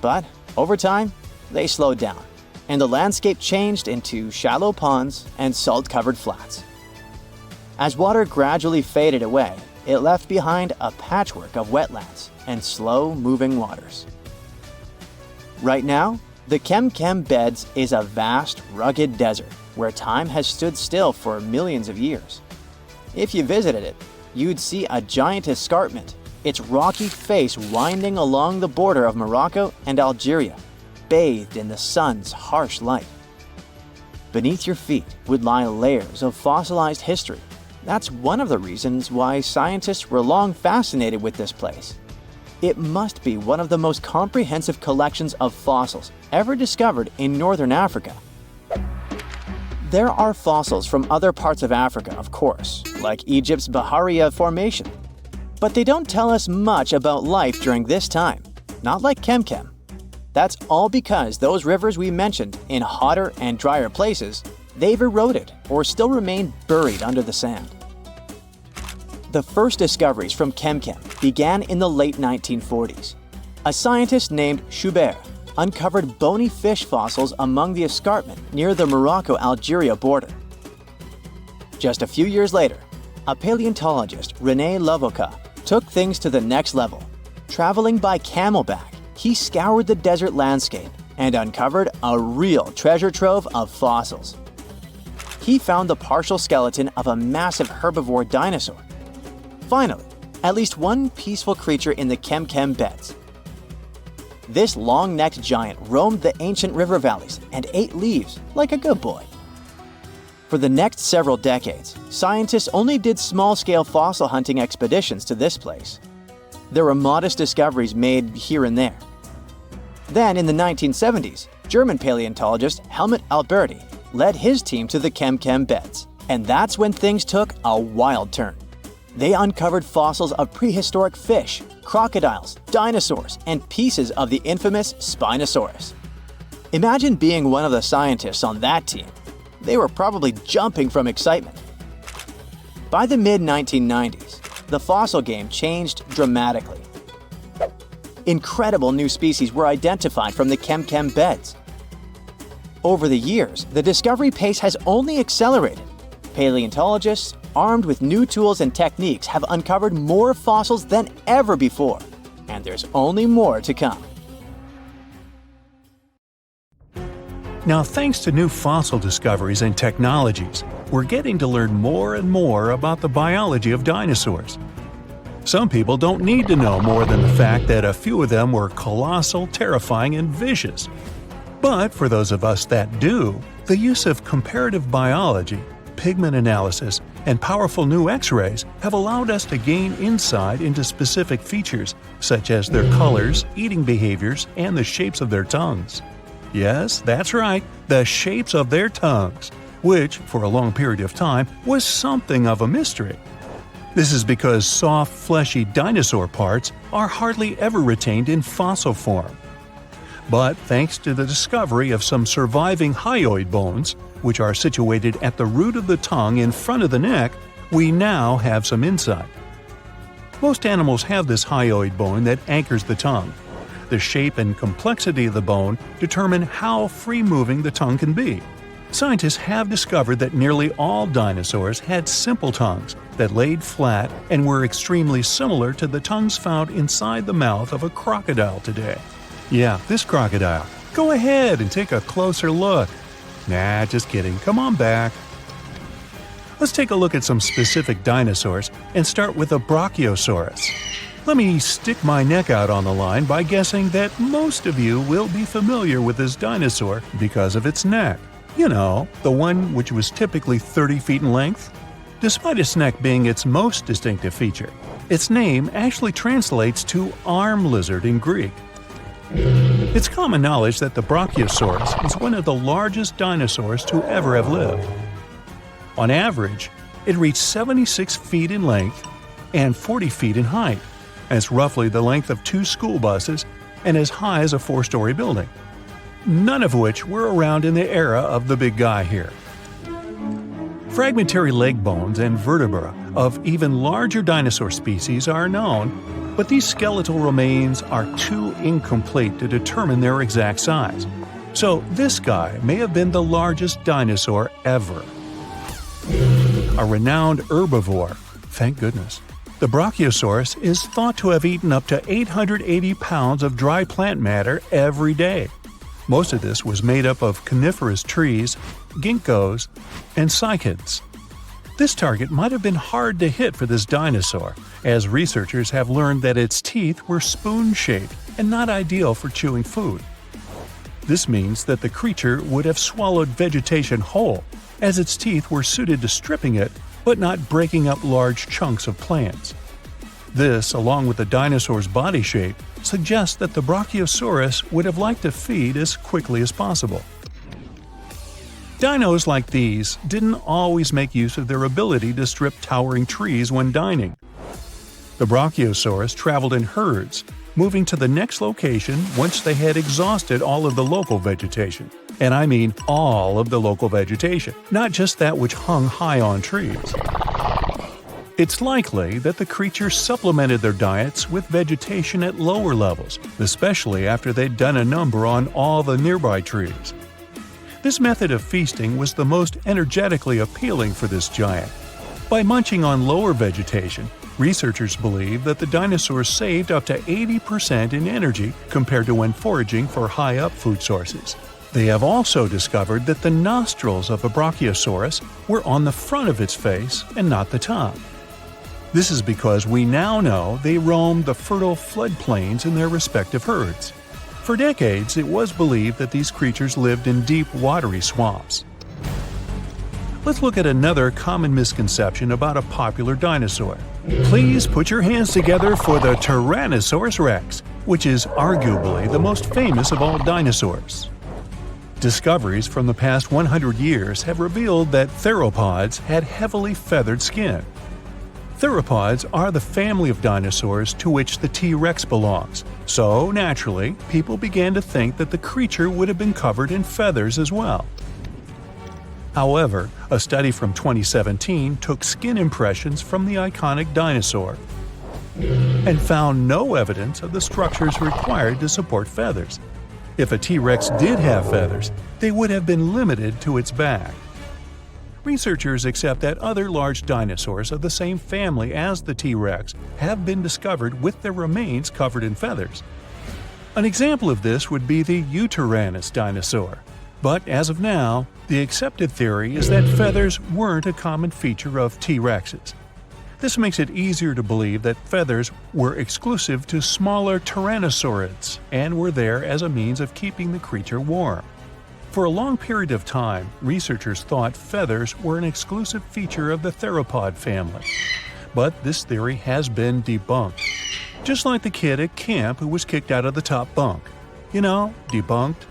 But over time, they slowed down, and the landscape changed into shallow ponds and salt-covered flats. As water gradually faded away, it left behind a patchwork of wetlands and slow-moving waters. Right now, the Kem Beds is a vast, rugged desert where time has stood still for millions of years. If you visited it, you'd see a giant escarpment, its rocky face winding along the border of Morocco and Algeria, bathed in the sun's harsh light. Beneath your feet would lie layers of fossilized history. That's one of the reasons why scientists were long fascinated with this place. It must be one of the most comprehensive collections of fossils ever discovered in northern Africa. There are fossils from other parts of Africa, of course, like Egypt's Bahariya Formation. But they don't tell us much about life during this time, not like Kem. That's all because those rivers we mentioned in hotter and drier places, they've eroded or still remain buried under the sand. The first discoveries from Kem began in the late 1940s. A scientist named Schubert uncovered bony fish fossils among the escarpment near the Morocco-Algeria border. Just a few years later, a paleontologist, René Lavocat, took things to the next level. Traveling by camelback, he scoured the desert landscape and uncovered a real treasure trove of fossils. He found the partial skeleton of a massive herbivore dinosaur. Finally, at least one peaceful creature in the Kem Beds. This long-necked giant roamed the ancient river valleys and ate leaves like a good boy. For the next several decades, scientists only did small-scale fossil hunting expeditions to this place. There were modest discoveries made here and there. Then, in the 1970s, German paleontologist Helmut Alberti led his team to the Kem Beds, and that's when things took a wild turn. They uncovered fossils of prehistoric fish, crocodiles, dinosaurs, and pieces of the infamous Spinosaurus. Imagine being one of the scientists on that team. They were probably jumping from excitement. By the mid-1990s, the fossil game changed dramatically. Incredible new species were identified from the Chem beds. Over the years, the discovery pace has only accelerated. Paleontologists, armed with new tools and techniques, have uncovered more fossils than ever before, and there's only more to come. Now, thanks to new fossil discoveries and technologies, we're getting to learn more and more about the biology of dinosaurs. Some people don't need to know more than the fact that a few of them were colossal, terrifying, and vicious. But for those of us that do, the use of comparative biology, pigment analysis, and powerful new X-rays have allowed us to gain insight into specific features, such as their colors, eating behaviors, and the shapes of their tongues. Yes, that's right, the shapes of their tongues, which, for a long period of time, was something of a mystery. This is because soft, fleshy dinosaur parts are hardly ever retained in fossil form. But thanks to the discovery of some surviving hyoid bones, which are situated at the root of the tongue in front of the neck, we now have some insight. Most animals have this hyoid bone that anchors the tongue. The shape and complexity of the bone determine how free-moving the tongue can be. Scientists have discovered that nearly all dinosaurs had simple tongues that laid flat and were extremely similar to the tongues found inside the mouth of a crocodile today. Yeah, this crocodile. Go ahead and take a closer look. Nah, just kidding. Come on back. Let's take a look at some specific dinosaurs and start with a Brachiosaurus. Let me stick my neck out on the line by guessing that most of you will be familiar with this dinosaur because of its neck. You know, the one which was typically 30 feet in length. Despite its neck being its most distinctive feature, its name actually translates to arm lizard in Greek. It's common knowledge that the Brachiosaurus is one of the largest dinosaurs to ever have lived. On average, it reached 76 feet in length and 40 feet in height. That's roughly the length of 2 school buses and as high as a 4-story building. None of which were around in the era of the big guy here. Fragmentary leg bones and vertebra of even larger dinosaur species are known, but these skeletal remains are too incomplete to determine their exact size. So this guy may have been the largest dinosaur ever. A renowned herbivore, thank goodness. The Brachiosaurus is thought to have eaten up to 880 pounds of dry plant matter every day. Most of this was made up of coniferous trees, ginkgos, and cycads. This target might have been hard to hit for this dinosaur, as researchers have learned that its teeth were spoon-shaped and not ideal for chewing food. This means that the creature would have swallowed vegetation whole, as its teeth were suited to stripping it but not breaking up large chunks of plants. This, along with the dinosaur's body shape, suggests that the Brachiosaurus would have liked to feed as quickly as possible. Dinos like these didn't always make use of their ability to strip towering trees when dining. The Brachiosaurus traveled in herds, moving to the next location once they had exhausted all of the local vegetation. And I mean all of the local vegetation, not just that which hung high on trees. It's likely that the creatures supplemented their diets with vegetation at lower levels, especially after they'd done a number on all the nearby trees. This method of feasting was the most energetically appealing for this giant. By munching on lower vegetation, researchers believe that the dinosaurs saved up to 80% in energy compared to when foraging for high-up food sources. They have also discovered that the nostrils of a Brachiosaurus were on the front of its face and not the top. This is because we now know they roamed the fertile floodplains in their respective herds. For decades, it was believed that these creatures lived in deep, watery swamps. Let's look at another common misconception about a popular dinosaur. Please put your hands together for the Tyrannosaurus rex, which is arguably the most famous of all dinosaurs. Discoveries from the past 100 years have revealed that theropods had heavily feathered skin. Theropods are the family of dinosaurs to which the T-Rex belongs, so naturally, people began to think that the creature would have been covered in feathers as well. However, a study from 2017 took skin impressions from the iconic dinosaur and found no evidence of the structures required to support feathers. If a T-Rex did have feathers, they would have been limited to its back. Researchers accept that other large dinosaurs of the same family as the T-Rex have been discovered with their remains covered in feathers. An example of this would be the Yutyrannus dinosaur. But as of now, the accepted theory is that feathers weren't a common feature of T-Rexes. This makes it easier to believe that feathers were exclusive to smaller tyrannosaurids and were there as a means of keeping the creature warm. For a long period of time, researchers thought feathers were an exclusive feature of the theropod family. But this theory has been debunked. Just like the kid at camp who was kicked out of the top bunk. You know, debunked.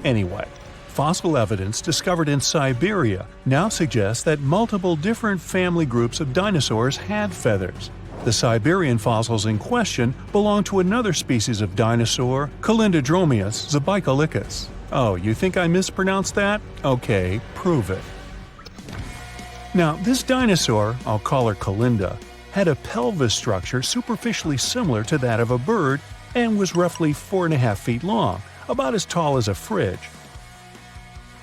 Anyway, fossil evidence discovered in Siberia now suggests that multiple different family groups of dinosaurs had feathers. The Siberian fossils in question belong to another species of dinosaur, Calindrodromeus zebucolicus. Oh, you think I mispronounced that? Okay, prove it. Now, this dinosaur, I'll call her Calinda, had a pelvis structure superficially similar to that of a bird and was roughly 4.5 feet long, about as tall as a fridge.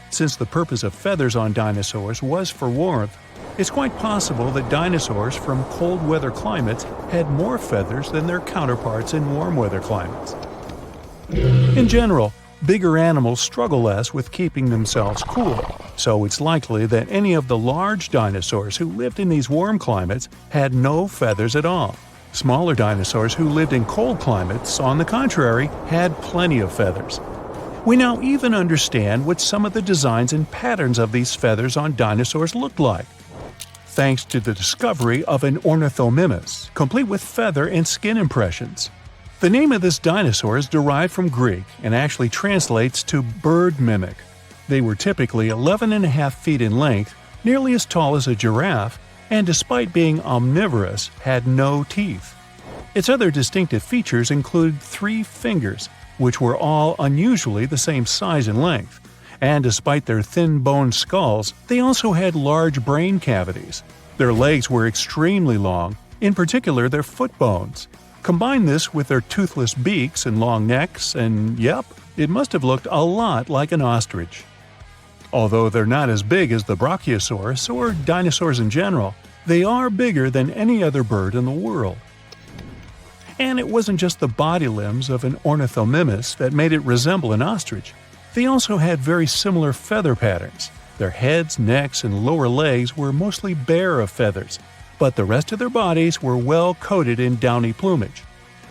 Since the purpose of feathers on dinosaurs was for warmth, it's quite possible that dinosaurs from cold weather climates had more feathers than their counterparts in warm weather climates. In general, bigger animals struggle less with keeping themselves cool, so it's likely that any of the large dinosaurs who lived in these warm climates had no feathers at all. Smaller dinosaurs who lived in cold climates, on the contrary, had plenty of feathers. We now even understand what some of the designs and patterns of these feathers on dinosaurs looked like, thanks to the discovery of an ornithomimus, complete with feather and skin impressions. The name of this dinosaur is derived from Greek and actually translates to bird mimic. They were typically 11.5 feet in length, nearly as tall as a giraffe, and despite being omnivorous, had no teeth. Its other distinctive features include 3 fingers, which were all unusually the same size and length, and despite their thin-boned skulls, they also had large brain cavities. Their legs were extremely long, in particular their foot bones. Combine this with their toothless beaks and long necks, and yep, it must have looked a lot like an ostrich. Although they're not as big as the Brachiosaurus or dinosaurs in general, they are bigger than any other bird in the world. And it wasn't just the body limbs of an ornithomimus that made it resemble an ostrich. They also had very similar feather patterns. Their heads, necks, and lower legs were mostly bare of feathers, but the rest of their bodies were well coated in downy plumage.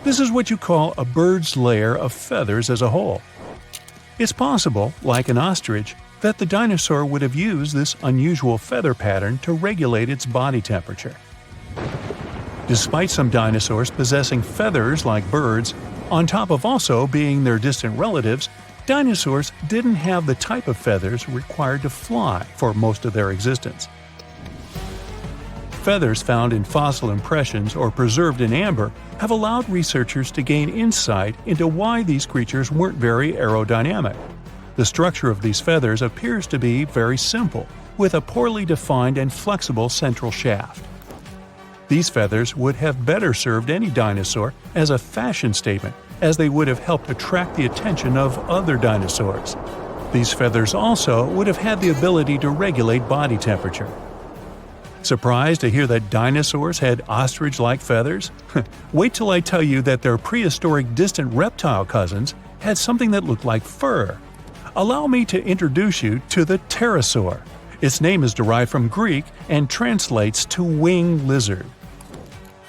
This is what you call a bird's layer of feathers as a whole. It's possible, like an ostrich, that the dinosaur would have used this unusual feather pattern to regulate its body temperature. Despite some dinosaurs possessing feathers like birds, on top of also being their distant relatives, dinosaurs didn't have the type of feathers required to fly for most of their existence. Feathers found in fossil impressions or preserved in amber have allowed researchers to gain insight into why these creatures weren't very aerodynamic. The structure of these feathers appears to be very simple, with a poorly defined and flexible central shaft. These feathers would have better served any dinosaur as a fashion statement, as they would have helped attract the attention of other dinosaurs. These feathers also would have had the ability to regulate body temperature. Surprised to hear that dinosaurs had ostrich-like feathers? Wait till I tell you that their prehistoric distant reptile cousins had something that looked like fur. Allow me to introduce you to the pterosaur. Its name is derived from Greek and translates to winged lizard.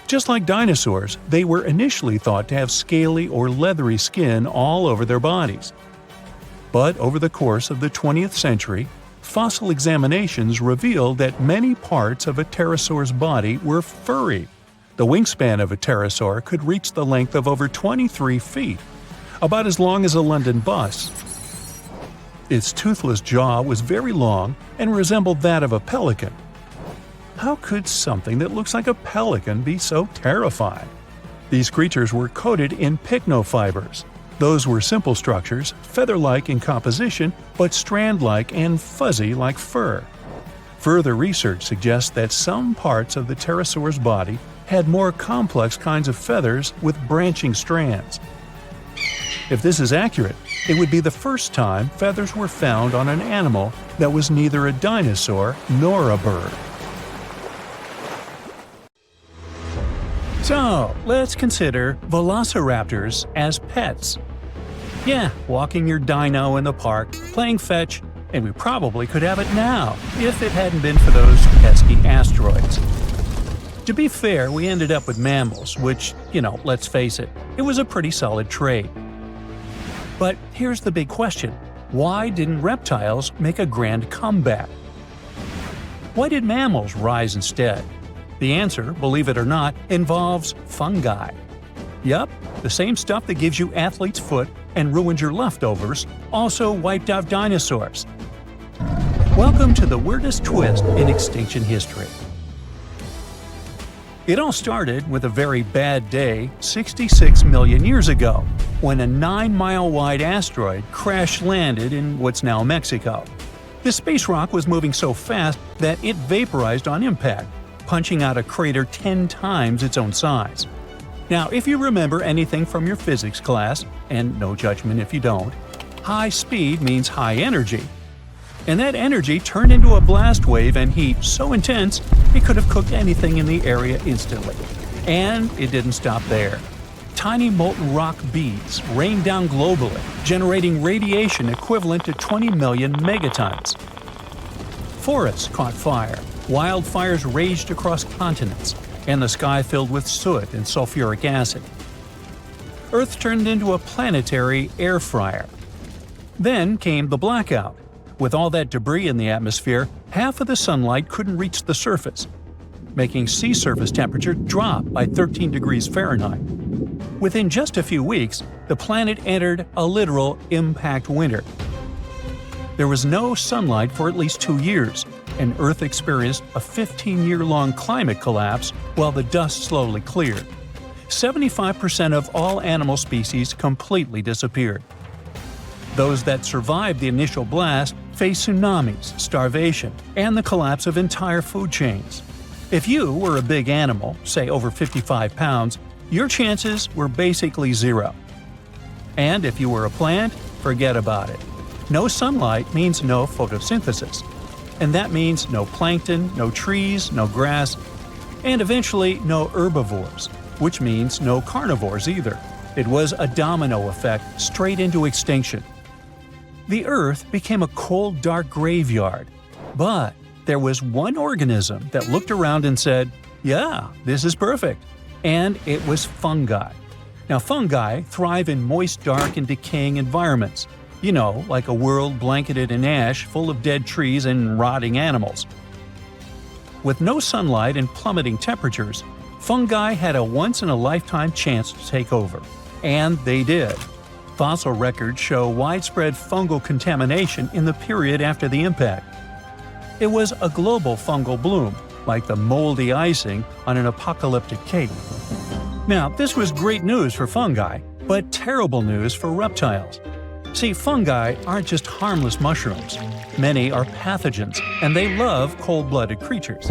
Just like dinosaurs, they were initially thought to have scaly or leathery skin all over their bodies. But over the course of the 20th century, fossil examinations revealed that many parts of a pterosaur's body were furry. The wingspan of a pterosaur could reach the length of over 23 feet, about as long as a London bus. Its toothless jaw was very long and resembled that of a pelican. How could something that looks like a pelican be so terrifying? These creatures were coated in pycnofibers. Those were simple structures, feather-like in composition, but strand-like and fuzzy like fur. Further research suggests that some parts of the pterosaur's body had more complex kinds of feathers with branching strands. If this is accurate, it would be the first time feathers were found on an animal that was neither a dinosaur nor a bird. So, let's consider velociraptors as pets. Yeah, walking your dino in the park, playing fetch, and we probably could have it now if it hadn't been for those pesky asteroids. To be fair, we ended up with mammals, which, let's face it, it was a pretty solid trade. But here's the big question. Why didn't reptiles make a grand comeback? Why did mammals rise instead? The answer, believe it or not, involves fungi. Yup, the same stuff that gives you athlete's foot and ruins your leftovers also wiped out dinosaurs. Welcome to the weirdest twist in extinction history. It all started with a very bad day 66 million years ago, when a 9-mile-wide asteroid crash-landed in what's now Mexico. The space rock was moving so fast that it vaporized on impact, punching out a crater 10 times its own size. Now, if you remember anything from your physics class, and no judgment if you don't, high speed means high energy. And that energy turned into a blast wave and heat so intense it could have cooked anything in the area instantly. And it didn't stop there. Tiny molten rock beads rained down globally, generating radiation equivalent to 20 million megatons. Forests caught fire, wildfires raged across continents, and the sky filled with soot and sulfuric acid. Earth turned into a planetary air fryer. Then came the blackout. With all that debris in the atmosphere, half of the sunlight couldn't reach the surface, making sea surface temperature drop by 13 degrees Fahrenheit. Within just a few weeks, the planet entered a literal impact winter. There was no sunlight for at least 2 years, and Earth experienced a 15-year-long climate collapse while the dust slowly cleared. 75% of all animal species completely disappeared. Those that survived the initial blast faced tsunamis, starvation, and the collapse of entire food chains. If you were a big animal, say over 55 pounds, your chances were basically zero. And if you were a plant, forget about it. No sunlight means no photosynthesis. And that means no plankton, no trees, no grass, and eventually no herbivores, which means no carnivores either. It was a domino effect straight into extinction. The Earth became a cold, dark graveyard. But there was one organism that looked around and said, yeah, this is perfect. And it was fungi. Now, fungi thrive in moist, dark, and decaying environments. Like a world blanketed in ash full of dead trees and rotting animals. With no sunlight and plummeting temperatures, fungi had a once-in-a-lifetime chance to take over. And they did. Fossil records show widespread fungal contamination in the period after the impact. It was a global fungal bloom, like the moldy icing on an apocalyptic cake. Now, this was great news for fungi, but terrible news for reptiles. See, fungi aren't just harmless mushrooms. Many are pathogens, and they love cold-blooded creatures.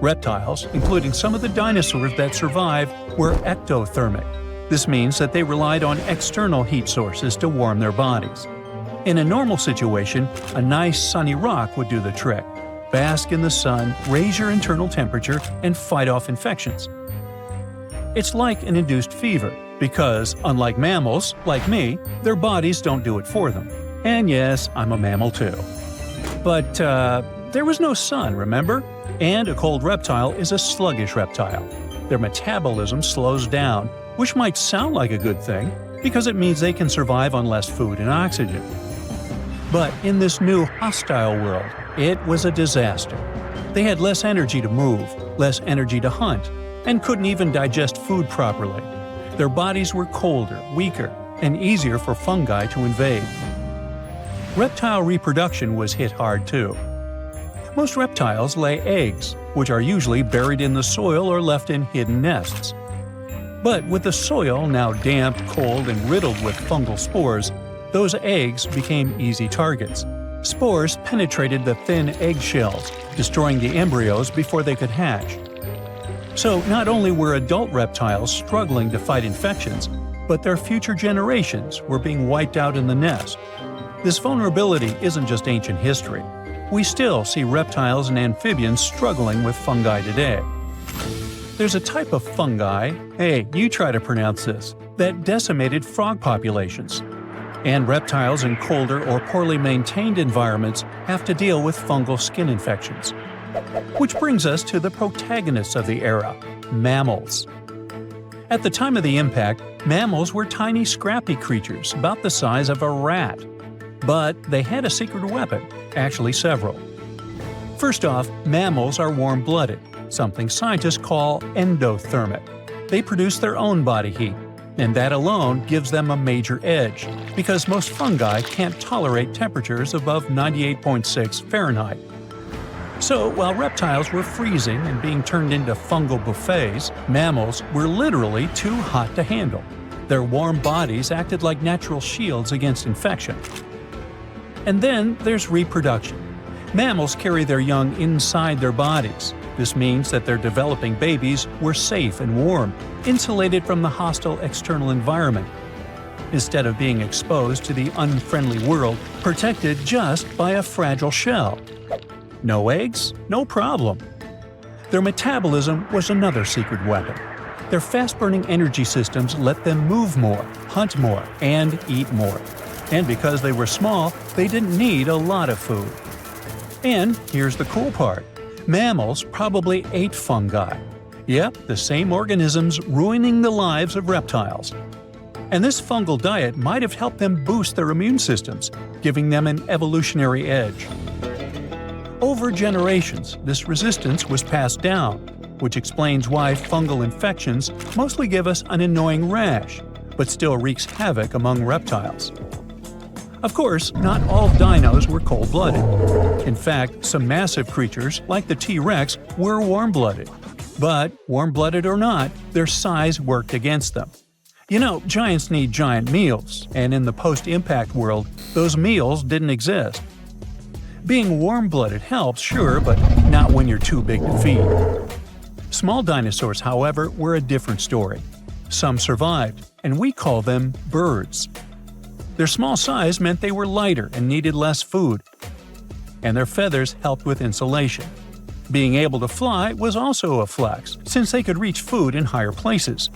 Reptiles, including some of the dinosaurs that survived, were ectothermic. This means that they relied on external heat sources to warm their bodies. In a normal situation, a nice sunny rock would do the trick. Bask in the sun, raise your internal temperature, and fight off infections. It's like an induced fever, because, unlike mammals, like me, their bodies don't do it for them. And yes, I'm a mammal too. But, there was no sun, remember? And a cold reptile is a sluggish reptile. Their metabolism slows down, which might sound like a good thing, because it means they can survive on less food and oxygen. But in this new hostile world, it was a disaster. They had less energy to move, less energy to hunt, and couldn't even digest food properly. Their bodies were colder, weaker, and easier for fungi to invade. Reptile reproduction was hit hard too. Most reptiles lay eggs, which are usually buried in the soil or left in hidden nests. But with the soil now damp, cold, and riddled with fungal spores, those eggs became easy targets. Spores penetrated the thin eggshells, destroying the embryos before they could hatch. So not only were adult reptiles struggling to fight infections, but their future generations were being wiped out in the nest. This vulnerability isn't just ancient history. We still see reptiles and amphibians struggling with fungi today. There's a type of fungi, hey, you try to pronounce this, that decimated frog populations. And reptiles in colder or poorly maintained environments have to deal with fungal skin infections. Which brings us to the protagonists of the era, mammals. At the time of the impact, mammals were tiny, scrappy creatures about the size of a rat. But they had a secret weapon, actually several. First off, mammals are warm-blooded, something scientists call endothermic. They produce their own body heat, and that alone gives them a major edge, because most fungi can't tolerate temperatures above 98.6 Fahrenheit. So, while reptiles were freezing and being turned into fungal buffets, mammals were literally too hot to handle. Their warm bodies acted like natural shields against infection. And then there's reproduction. Mammals carry their young inside their bodies. This means that their developing babies were safe and warm, insulated from the hostile external environment, instead of being exposed to the unfriendly world, protected just by a fragile shell. No eggs? No problem. Their metabolism was another secret weapon. Their fast-burning energy systems let them move more, hunt more, and eat more. And because they were small, they didn't need a lot of food. And here's the cool part. Mammals probably ate fungi. Yep, the same organisms ruining the lives of reptiles. And this fungal diet might have helped them boost their immune systems, giving them an evolutionary edge. Over generations, this resistance was passed down, which explains why fungal infections mostly give us an annoying rash, but still wreaks havoc among reptiles. Of course, not all dinos were cold-blooded. In fact, some massive creatures, like the T-Rex, were warm-blooded. But, warm-blooded or not, their size worked against them. You know, giants need giant meals, and in the post-impact world, those meals didn't exist. Being warm-blooded helps, sure, but not when you're too big to feed. Small dinosaurs, however, were a different story. Some survived, and we call them birds. Their small size meant they were lighter and needed less food, and their feathers helped with insulation. Being able to fly was also a flex, since they could reach food in higher places.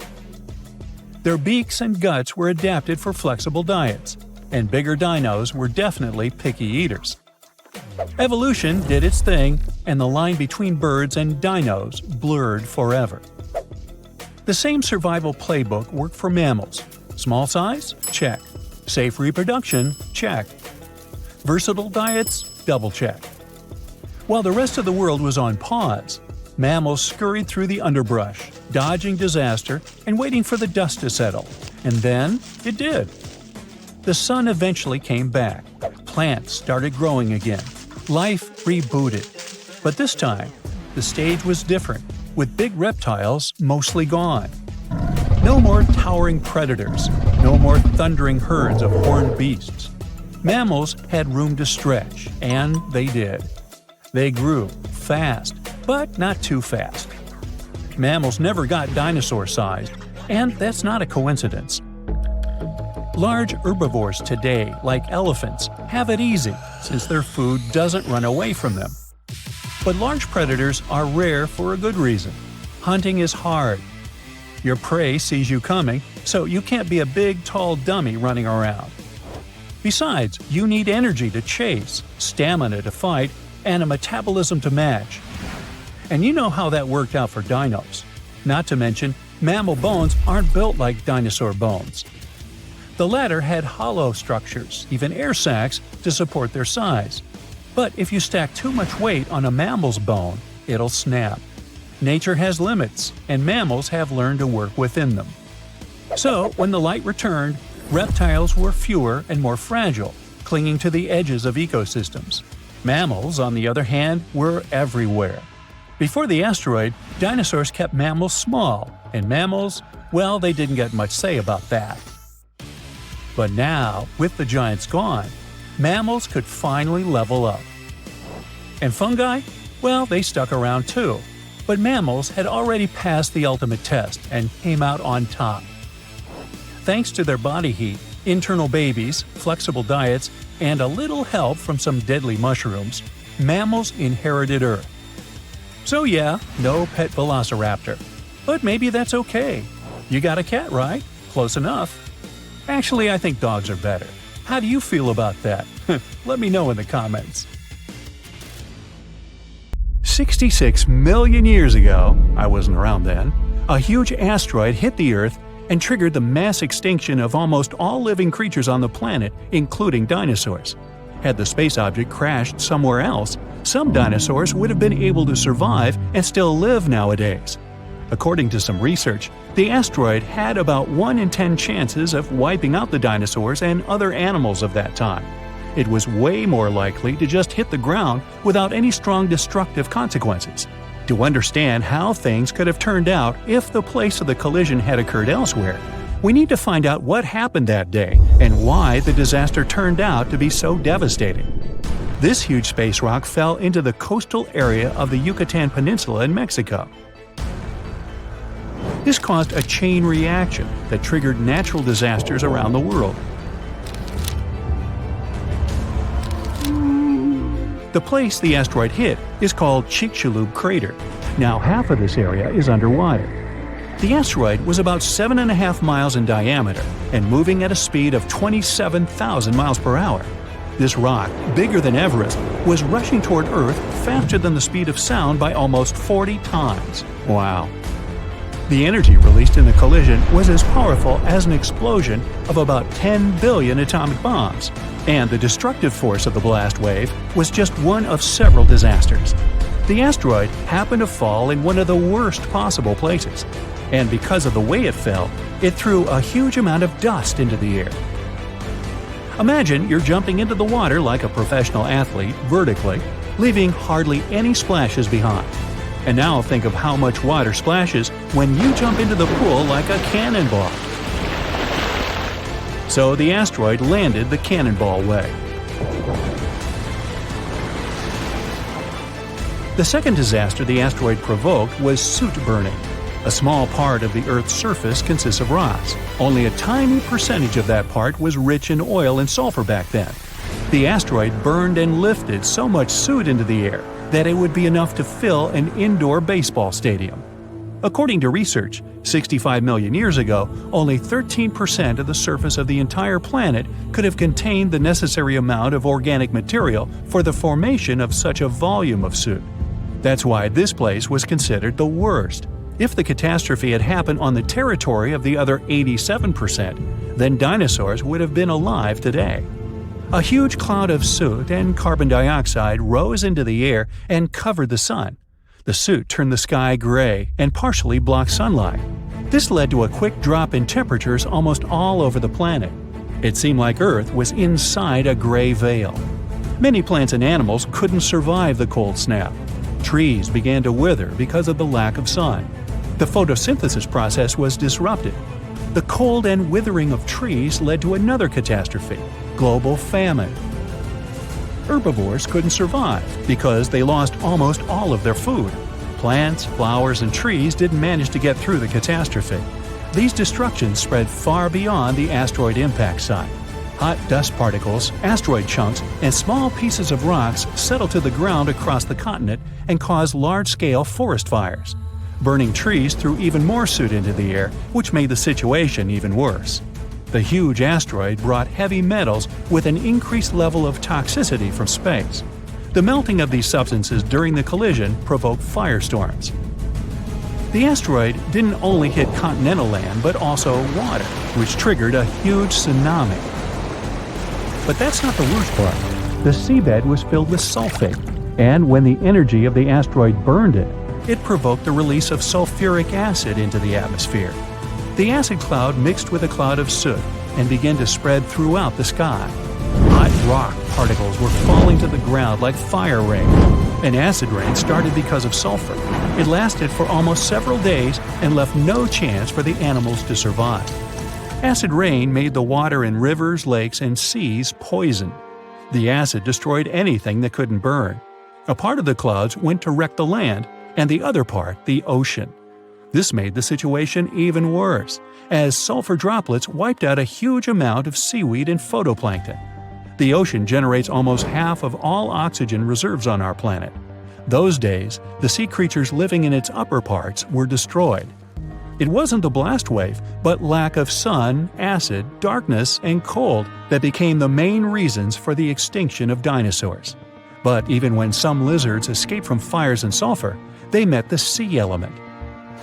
Their beaks and guts were adapted for flexible diets, and bigger dinos were definitely picky eaters. Evolution did its thing, and the line between birds and dinos blurred forever. The same survival playbook worked for mammals. Small size? Check. Safe reproduction? Check. Versatile diets? Double check. While the rest of the world was on pause, mammals scurried through the underbrush, dodging disaster and waiting for the dust to settle. And then it did. The sun eventually came back. Plants started growing again. Life rebooted. But this time, the stage was different, with big reptiles mostly gone. No more towering predators, no more thundering herds of horned beasts. Mammals had room to stretch, and they did. They grew fast, but not too fast. Mammals never got dinosaur-sized, and that's not a coincidence. Large herbivores today, like elephants, have it easy since their food doesn't run away from them. But large predators are rare for a good reason. Hunting is hard. Your prey sees you coming, so you can't be a big, tall dummy running around. Besides, you need energy to chase, stamina to fight, and a metabolism to match. And you know how that worked out for dinos. Not to mention, mammal bones aren't built like dinosaur bones. The latter had hollow structures, even air sacs, to support their size. But if you stack too much weight on a mammal's bone, it'll snap. Nature has limits, and mammals have learned to work within them. So, when the light returned, reptiles were fewer and more fragile, clinging to the edges of ecosystems. Mammals, on the other hand, were everywhere. Before the asteroid, dinosaurs kept mammals small, and mammals, well, they didn't get much say about that. But now, with the giants gone, mammals could finally level up. And fungi? Well, they stuck around too. But mammals had already passed the ultimate test and came out on top. Thanks to their body heat, internal babies, flexible diets, and a little help from some deadly mushrooms, mammals inherited Earth. So yeah, no pet velociraptor. But maybe that's okay. You got a cat, right? Close enough. Actually, I think dogs are better. How do you feel about that? Let me know in the comments. 66 million years ago, I wasn't around then, a huge asteroid hit the Earth and triggered the mass extinction of almost all living creatures on the planet, including dinosaurs. Had the space object crashed somewhere else, some dinosaurs would have been able to survive and still live nowadays. According to some research, the asteroid had about 1 in 10 chances of wiping out the dinosaurs and other animals of that time. It was way more likely to just hit the ground without any strong destructive consequences. To understand how things could have turned out if the place of the collision had occurred elsewhere, we need to find out what happened that day and why the disaster turned out to be so devastating. This huge space rock fell into the coastal area of the Yucatan Peninsula in Mexico. This caused a chain reaction that triggered natural disasters around the world. The place the asteroid hit is called Chicxulub Crater. Now half of this area is underwater. The asteroid was about 7.5 miles in diameter and moving at a speed of 27,000 miles per hour. This rock, bigger than Everest, was rushing toward Earth faster than the speed of sound by almost 40 times. Wow. The energy released in the collision was as powerful as an explosion of about 10 billion atomic bombs, and the destructive force of the blast wave was just one of several disasters. The asteroid happened to fall in one of the worst possible places, and because of the way it fell, it threw a huge amount of dust into the air. Imagine you're jumping into the water like a professional athlete vertically, leaving hardly any splashes behind. And now think of how much water splashes when you jump into the pool like a cannonball. So the asteroid landed the cannonball way. The second disaster the asteroid provoked was soot burning. A small part of the Earth's surface consists of rocks. Only a tiny percentage of that part was rich in oil and sulfur back then. The asteroid burned and lifted so much soot into the air that it would be enough to fill an indoor baseball stadium. According to research, 65 million years ago, only 13% of the surface of the entire planet could have contained the necessary amount of organic material for the formation of such a volume of soot. That's why this place was considered the worst. If the catastrophe had happened on the territory of the other 87%, then dinosaurs would have been alive today. A huge cloud of soot and carbon dioxide rose into the air and covered the sun. The soot turned the sky gray and partially blocked sunlight. This led to a quick drop in temperatures almost all over the planet. It seemed like Earth was inside a gray veil. Many plants and animals couldn't survive the cold snap. Trees began to wither because of the lack of sun. The photosynthesis process was disrupted. The cold and withering of trees led to another catastrophe: global famine. Herbivores couldn't survive because they lost almost all of their food. Plants, flowers, and trees didn't manage to get through the catastrophe. These destructions spread far beyond the asteroid impact site. Hot dust particles, asteroid chunks, and small pieces of rocks settled to the ground across the continent and caused large-scale forest fires. Burning trees threw even more soot into the air, which made the situation even worse. The huge asteroid brought heavy metals with an increased level of toxicity from space. The melting of these substances during the collision provoked firestorms. The asteroid didn't only hit continental land but also water, which triggered a huge tsunami. But that's not the worst part. The seabed was filled with sulfate, and when the energy of the asteroid burned it, it provoked the release of sulfuric acid into the atmosphere. The acid cloud mixed with a cloud of soot and began to spread throughout the sky. Hot rock particles were falling to the ground like fire rain. An acid rain started because of sulfur. It lasted for almost several days and left no chance for the animals to survive. Acid rain made the water in rivers, lakes, and seas poisoned. The acid destroyed anything that couldn't burn. A part of the clouds went to wreck the land, and the other part, the ocean. This made the situation even worse, as sulfur droplets wiped out a huge amount of seaweed and phytoplankton. The ocean generates almost half of all oxygen reserves on our planet. Those days, the sea creatures living in its upper parts were destroyed. It wasn't the blast wave, but lack of sun, acid, darkness, and cold that became the main reasons for the extinction of dinosaurs. But even when some lizards escaped from fires and sulfur, they met the sea element.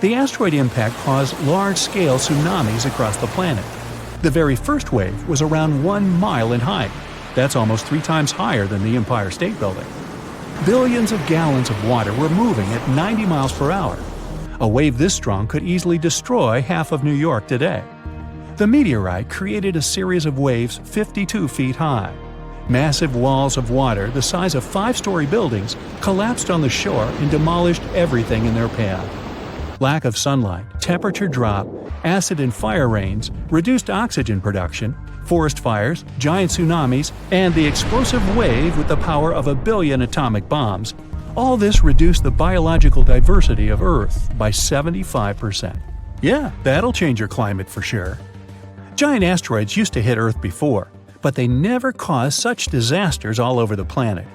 The asteroid impact caused large-scale tsunamis across the planet. The very first wave was around 1 mile in height. That's almost 3 times higher than the Empire State Building. Billions of gallons of water were moving at 90 miles per hour. A wave this strong could easily destroy half of New York today. The meteorite created a series of waves 52 feet high. Massive walls of water the size of 5-story buildings collapsed on the shore and demolished everything in their path. Lack of sunlight, temperature drop, acid and fire rains, reduced oxygen production, forest fires, giant tsunamis, and the explosive wave with the power of 1 billion atomic bombs. All this reduced the biological diversity of Earth by 75%. Yeah, that'll change your climate for sure. Giant asteroids used to hit Earth before, but they never caused such disasters all over the planet.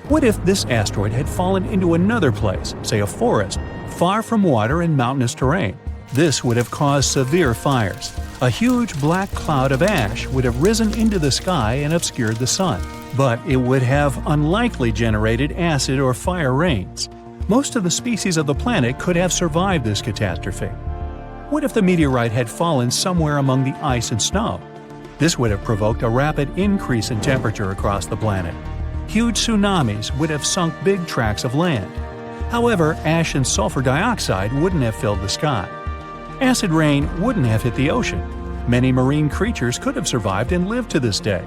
What if this asteroid had fallen into another place, say a forest, far from water and mountainous terrain? This would have caused severe fires. A huge black cloud of ash would have risen into the sky and obscured the sun. But it would have unlikely generated acid or fire rains. Most of the species of the planet could have survived this catastrophe. What if the meteorite had fallen somewhere among the ice and snow? This would have provoked a rapid increase in temperature across the planet. Huge tsunamis would have sunk big tracts of land. However, ash and sulfur dioxide wouldn't have filled the sky. Acid rain wouldn't have hit the ocean. Many marine creatures could have survived and lived to this day.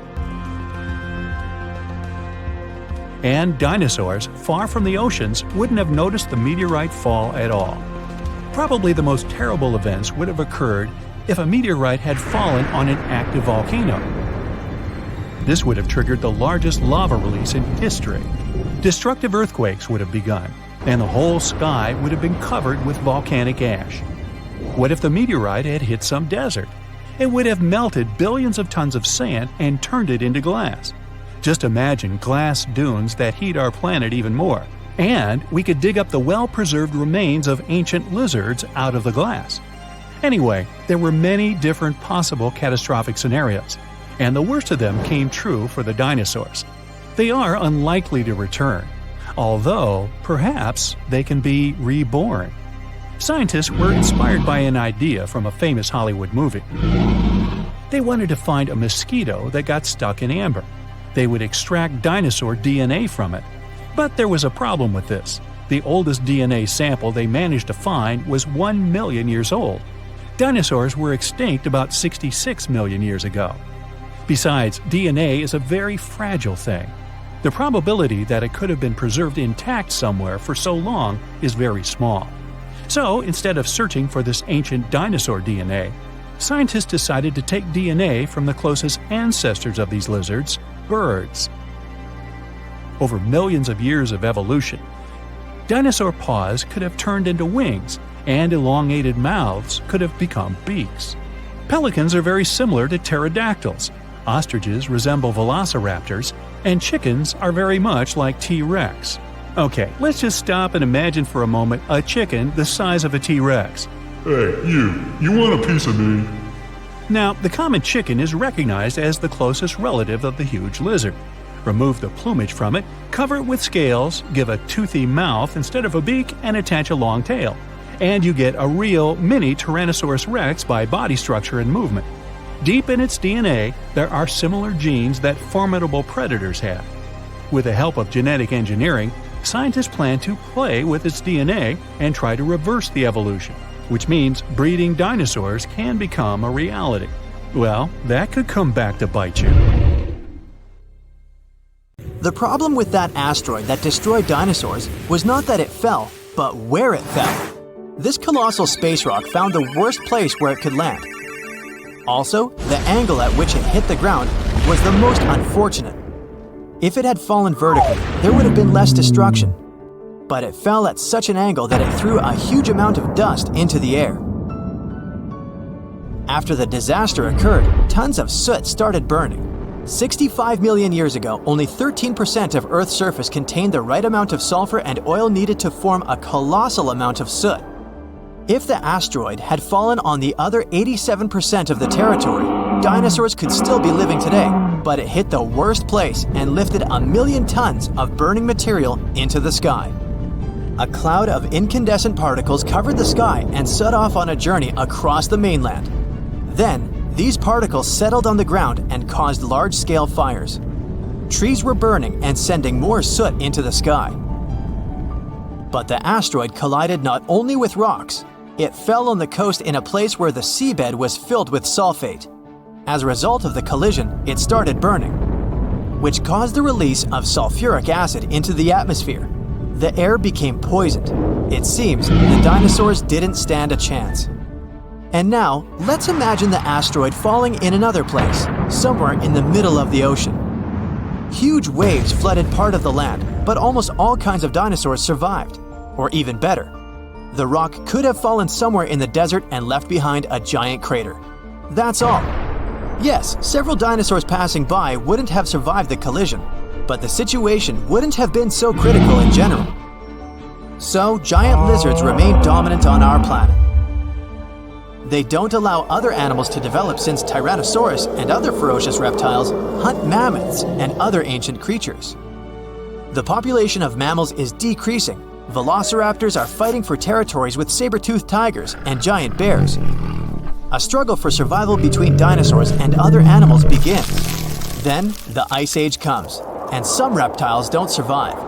And dinosaurs, far from the oceans, wouldn't have noticed the meteorite fall at all. Probably the most terrible events would have occurred if a meteorite had fallen on an active volcano. This would have triggered the largest lava release in history. Destructive earthquakes would have begun, and the whole sky would have been covered with volcanic ash. What if the meteorite had hit some desert? It would have melted billions of tons of sand and turned it into glass. Just imagine glass dunes that heat our planet even more. And we could dig up the well-preserved remains of ancient lizards out of the glass. Anyway, there were many different possible catastrophic scenarios, and the worst of them came true for the dinosaurs. They are unlikely to return, although perhaps they can be reborn. Scientists were inspired by an idea from a famous Hollywood movie. They wanted to find a mosquito that got stuck in amber. They would extract dinosaur DNA from it. But there was a problem with this. The oldest DNA sample they managed to find was 1 million years old. Dinosaurs were extinct about 66 million years ago. Besides, DNA is a very fragile thing. The probability that it could have been preserved intact somewhere for so long is very small. So, instead of searching for this ancient dinosaur DNA, scientists decided to take DNA from the closest ancestors of these lizards, birds. Over millions of years of evolution, dinosaur paws could have turned into wings, and elongated mouths could have become beaks. Pelicans are very similar to pterodactyls, ostriches resemble velociraptors, and chickens are very much like T-Rex. Okay, let's just stop and imagine for a moment a chicken the size of a T-Rex. Hey, you want a piece of me? Now, the common chicken is recognized as the closest relative of the huge lizard. Remove the plumage from it, cover it with scales, give a toothy mouth instead of a beak, and attach a long tail. And you get a real mini Tyrannosaurus rex by body structure and movement. Deep in its DNA, there are similar genes that formidable predators have. With the help of genetic engineering, scientists plan to play with its DNA and try to reverse the evolution, which means breeding dinosaurs can become a reality. Well, that could come back to bite you. The problem with that asteroid that destroyed dinosaurs was not that it fell, but where it fell. This colossal space rock found the worst place where it could land. Also, the angle at which it hit the ground was the most unfortunate. If it had fallen vertically, there would have been less destruction. But it fell at such an angle that it threw a huge amount of dust into the air. After the disaster occurred, tons of soot started burning. 65 million years ago, only 13% of Earth's surface contained the right amount of sulfur and oil needed to form a colossal amount of soot. If the asteroid had fallen on the other 87% of the territory, dinosaurs could still be living today, but it hit the worst place and lifted 1 million tons of burning material into the sky. A cloud of incandescent particles covered the sky and set off on a journey across the mainland. Then, these particles settled on the ground and caused large-scale fires. Trees were burning and sending more soot into the sky. But the asteroid collided not only with rocks, it fell on the coast in a place where the seabed was filled with sulfate. As a result of the collision, it started burning, which caused the release of sulfuric acid into the atmosphere. The air became poisoned. It seems the dinosaurs didn't stand a chance. And now, let's imagine the asteroid falling in another place, somewhere in the middle of the ocean. Huge waves flooded part of the land, but almost all kinds of dinosaurs survived. Or even better, the rock could have fallen somewhere in the desert and left behind a giant crater. That's all. Yes, several dinosaurs passing by wouldn't have survived the collision, but the situation wouldn't have been so critical in general. So, giant lizards remain dominant on our planet. They don't allow other animals to develop since Tyrannosaurus and other ferocious reptiles hunt mammoths and other ancient creatures. The population of mammals is decreasing. Velociraptors are fighting for territories with saber-toothed tigers and giant bears. A struggle for survival between dinosaurs and other animals begins. Then, the Ice Age comes, and some reptiles don't survive.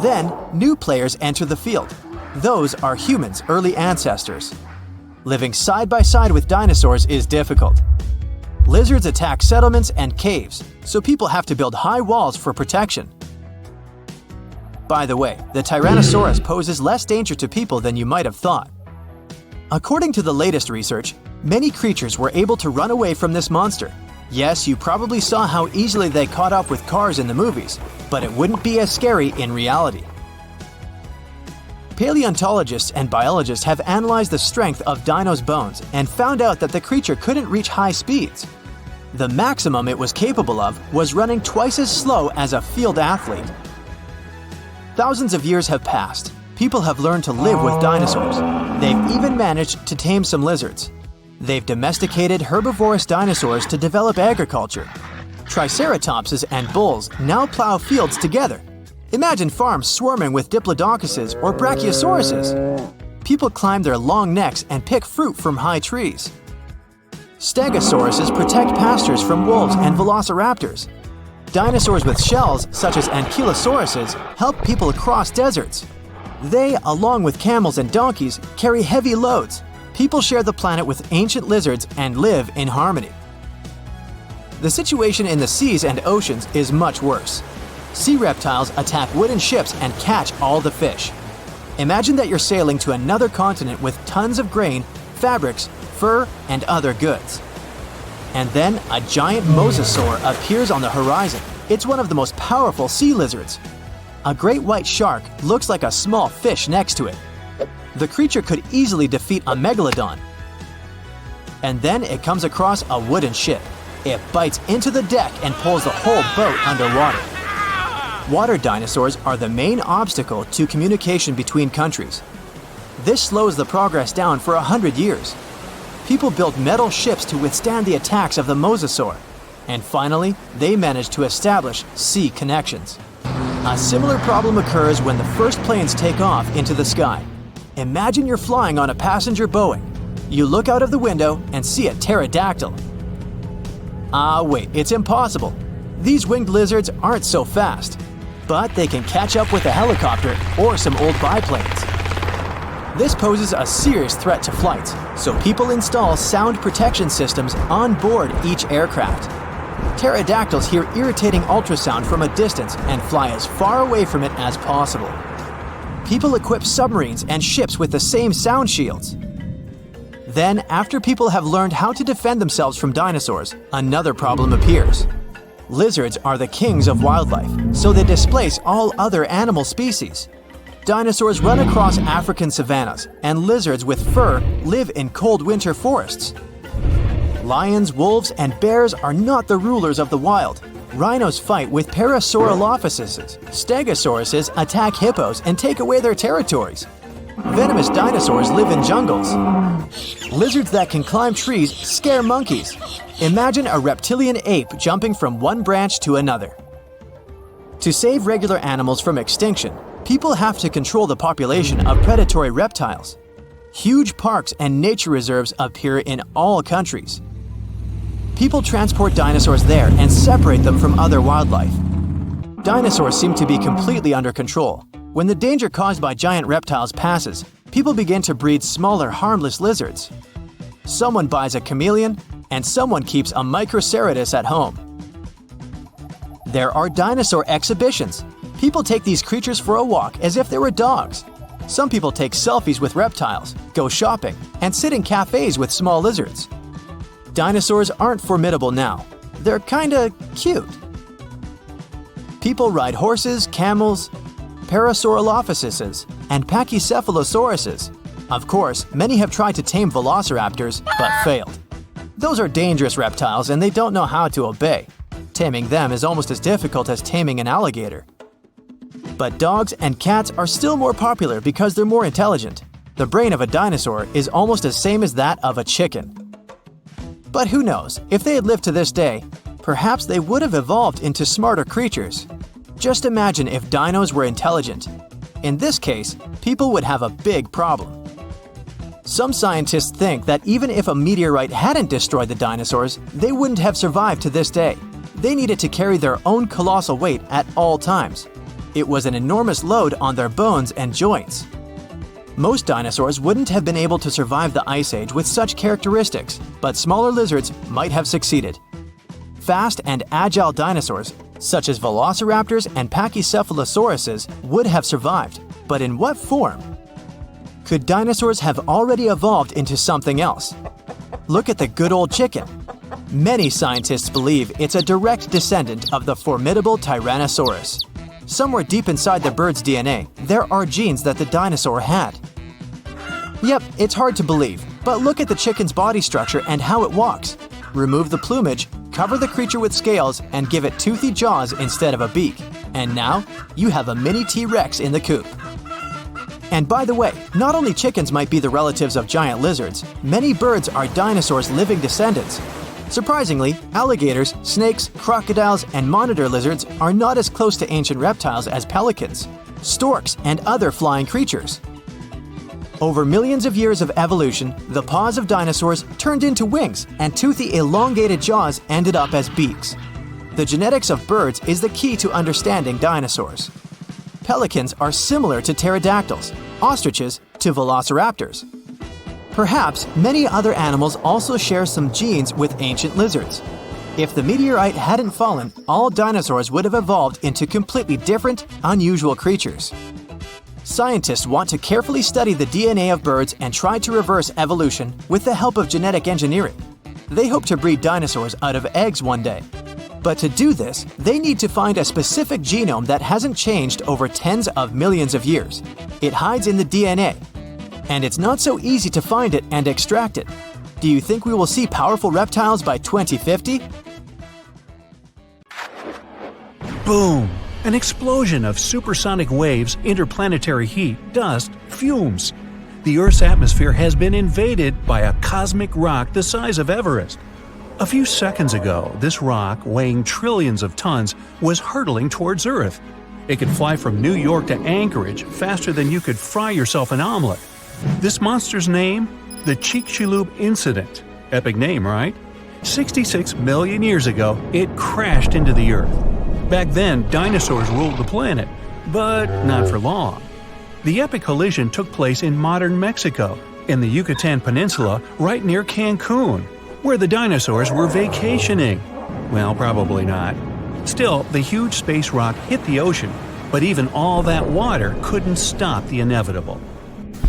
Then, new players enter the field. Those are humans' early ancestors. Living side by side with dinosaurs is difficult. Lizards attack settlements and caves, so people have to build high walls for protection. By the way, the Tyrannosaurus poses less danger to people than you might have thought. According to the latest research, many creatures were able to run away from this monster. Yes, you probably saw how easily they caught up with cars in the movies, but it wouldn't be as scary in reality. Paleontologists and biologists have analyzed the strength of dinos' bones and found out that the creature couldn't reach high speeds. The maximum it was capable of was running twice as slow as a field athlete. Thousands of years have passed. People have learned to live with dinosaurs. They've even managed to tame some lizards. They've domesticated herbivorous dinosaurs to develop agriculture. Triceratopses and bulls now plow fields together. Imagine farms swarming with diplodocus or brachiosauruses. People climb their long necks and pick fruit from high trees. Stegosauruses protect pastures from wolves and velociraptors. Dinosaurs with shells, such as ankylosauruses, help people cross deserts. They, along with camels and donkeys, carry heavy loads. People share the planet with ancient lizards and live in harmony. The situation in the seas and oceans is much worse. Sea reptiles attack wooden ships and catch all the fish. Imagine that you're sailing to another continent with tons of grain, fabrics, fur, and other goods. And then a giant mosasaur appears on the horizon. It's one of the most powerful sea lizards. A great white shark looks like a small fish next to it. The creature could easily defeat a megalodon. And then it comes across a wooden ship. It bites into the deck and pulls the whole boat underwater. Water dinosaurs are the main obstacle to communication between countries. This slows the progress down for 100 years. People built metal ships to withstand the attacks of the mosasaur. And finally, they managed to establish sea connections. A similar problem occurs when the first planes take off into the sky. Imagine you're flying on a passenger Boeing. You look out of the window and see a pterodactyl. Wait, it's impossible. These winged lizards aren't so fast, but they can catch up with a helicopter or some old biplanes. This poses a serious threat to flights, so people install sound protection systems on board each aircraft. Pterodactyls hear irritating ultrasound from a distance and fly as far away from it as possible. People equip submarines and ships with the same sound shields. Then, after people have learned how to defend themselves from dinosaurs, another problem appears. Lizards are the kings of wildlife, so they displace all other animal species. Dinosaurs run across African savannas, and lizards with fur live in cold winter forests. Lions, wolves, and bears are not the rulers of the wild. Rhinos fight with Parasaurolophuses. Stegosauruses attack hippos and take away their territories. Venomous dinosaurs live in jungles. Lizards that can climb trees scare monkeys. Imagine a reptilian ape jumping from one branch to another. To save regular animals from extinction, people have to control the population of predatory reptiles. Huge parks and nature reserves appear in all countries. People transport dinosaurs there and separate them from other wildlife. Dinosaurs seem to be completely under control. When the danger caused by giant reptiles passes, people begin to breed smaller, harmless lizards. Someone buys a chameleon, and someone keeps a Microceratus at home. There are dinosaur exhibitions. People take these creatures for a walk as if they were dogs. Some people take selfies with reptiles, go shopping, and sit in cafes with small lizards. Dinosaurs aren't formidable now. They're kinda cute. People ride horses, camels, Parasaurolophuses, and Pachycephalosauruses. Of course, many have tried to tame velociraptors, but failed. Those are dangerous reptiles and they don't know how to obey. Taming them is almost as difficult as taming an alligator. But dogs and cats are still more popular because they're more intelligent. The brain of a dinosaur is almost the same as that of a chicken. But who knows, if they had lived to this day, perhaps they would have evolved into smarter creatures. Just imagine if dinos were intelligent. In this case, people would have a big problem. Some scientists think that even if a meteorite hadn't destroyed the dinosaurs, they wouldn't have survived to this day. They needed to carry their own colossal weight at all times. It was an enormous load on their bones and joints. Most dinosaurs wouldn't have been able to survive the Ice Age with such characteristics, but smaller lizards might have succeeded. Fast and agile dinosaurs, such as velociraptors and Pachycephalosauruses, would have survived, but in what form? Could dinosaurs have already evolved into something else? Look at the good old chicken. Many scientists believe it's a direct descendant of the formidable Tyrannosaurus. Somewhere deep inside the bird's DNA, there are genes that the dinosaur had. Yep, it's hard to believe, but look at the chicken's body structure and how it walks. Remove the plumage, cover the creature with scales, and give it toothy jaws instead of a beak. And now, you have a mini T-Rex in the coop. And by the way, not only chickens might be the relatives of giant lizards, many birds are dinosaurs' living descendants. Surprisingly, alligators, snakes, crocodiles, and monitor lizards are not as close to ancient reptiles as pelicans, storks, and other flying creatures. Over millions of years of evolution, the paws of dinosaurs turned into wings, and toothy elongated jaws ended up as beaks. The genetics of birds is the key to understanding dinosaurs. Pelicans are similar to pterodactyls, ostriches to velociraptors. Perhaps many other animals also share some genes with ancient lizards. If the meteorite hadn't fallen, all dinosaurs would have evolved into completely different, unusual creatures. Scientists want to carefully study the DNA of birds and try to reverse evolution with the help of genetic engineering. They hope to breed dinosaurs out of eggs one day. But to do this, they need to find a specific genome that hasn't changed over tens of millions of years. It hides in the DNA. And it's not so easy to find it and extract it. Do you think we will see powerful reptiles by 2050? Boom! An explosion of supersonic waves, interplanetary heat, dust, fumes. The Earth's atmosphere has been invaded by a cosmic rock the size of Everest. A few seconds ago, this rock, weighing trillions of tons, was hurtling towards Earth. It could fly from New York to Anchorage faster than you could fry yourself an omelet. This monster's name? The Chicxulub Incident. Epic name, right? 66 million years ago, it crashed into the Earth. Back then, dinosaurs ruled the planet, but not for long. The epic collision took place in modern Mexico, in the Yucatan Peninsula, right near Cancun, where the dinosaurs were vacationing. Well, probably not. Still, the huge space rock hit the ocean, but even all that water couldn't stop the inevitable.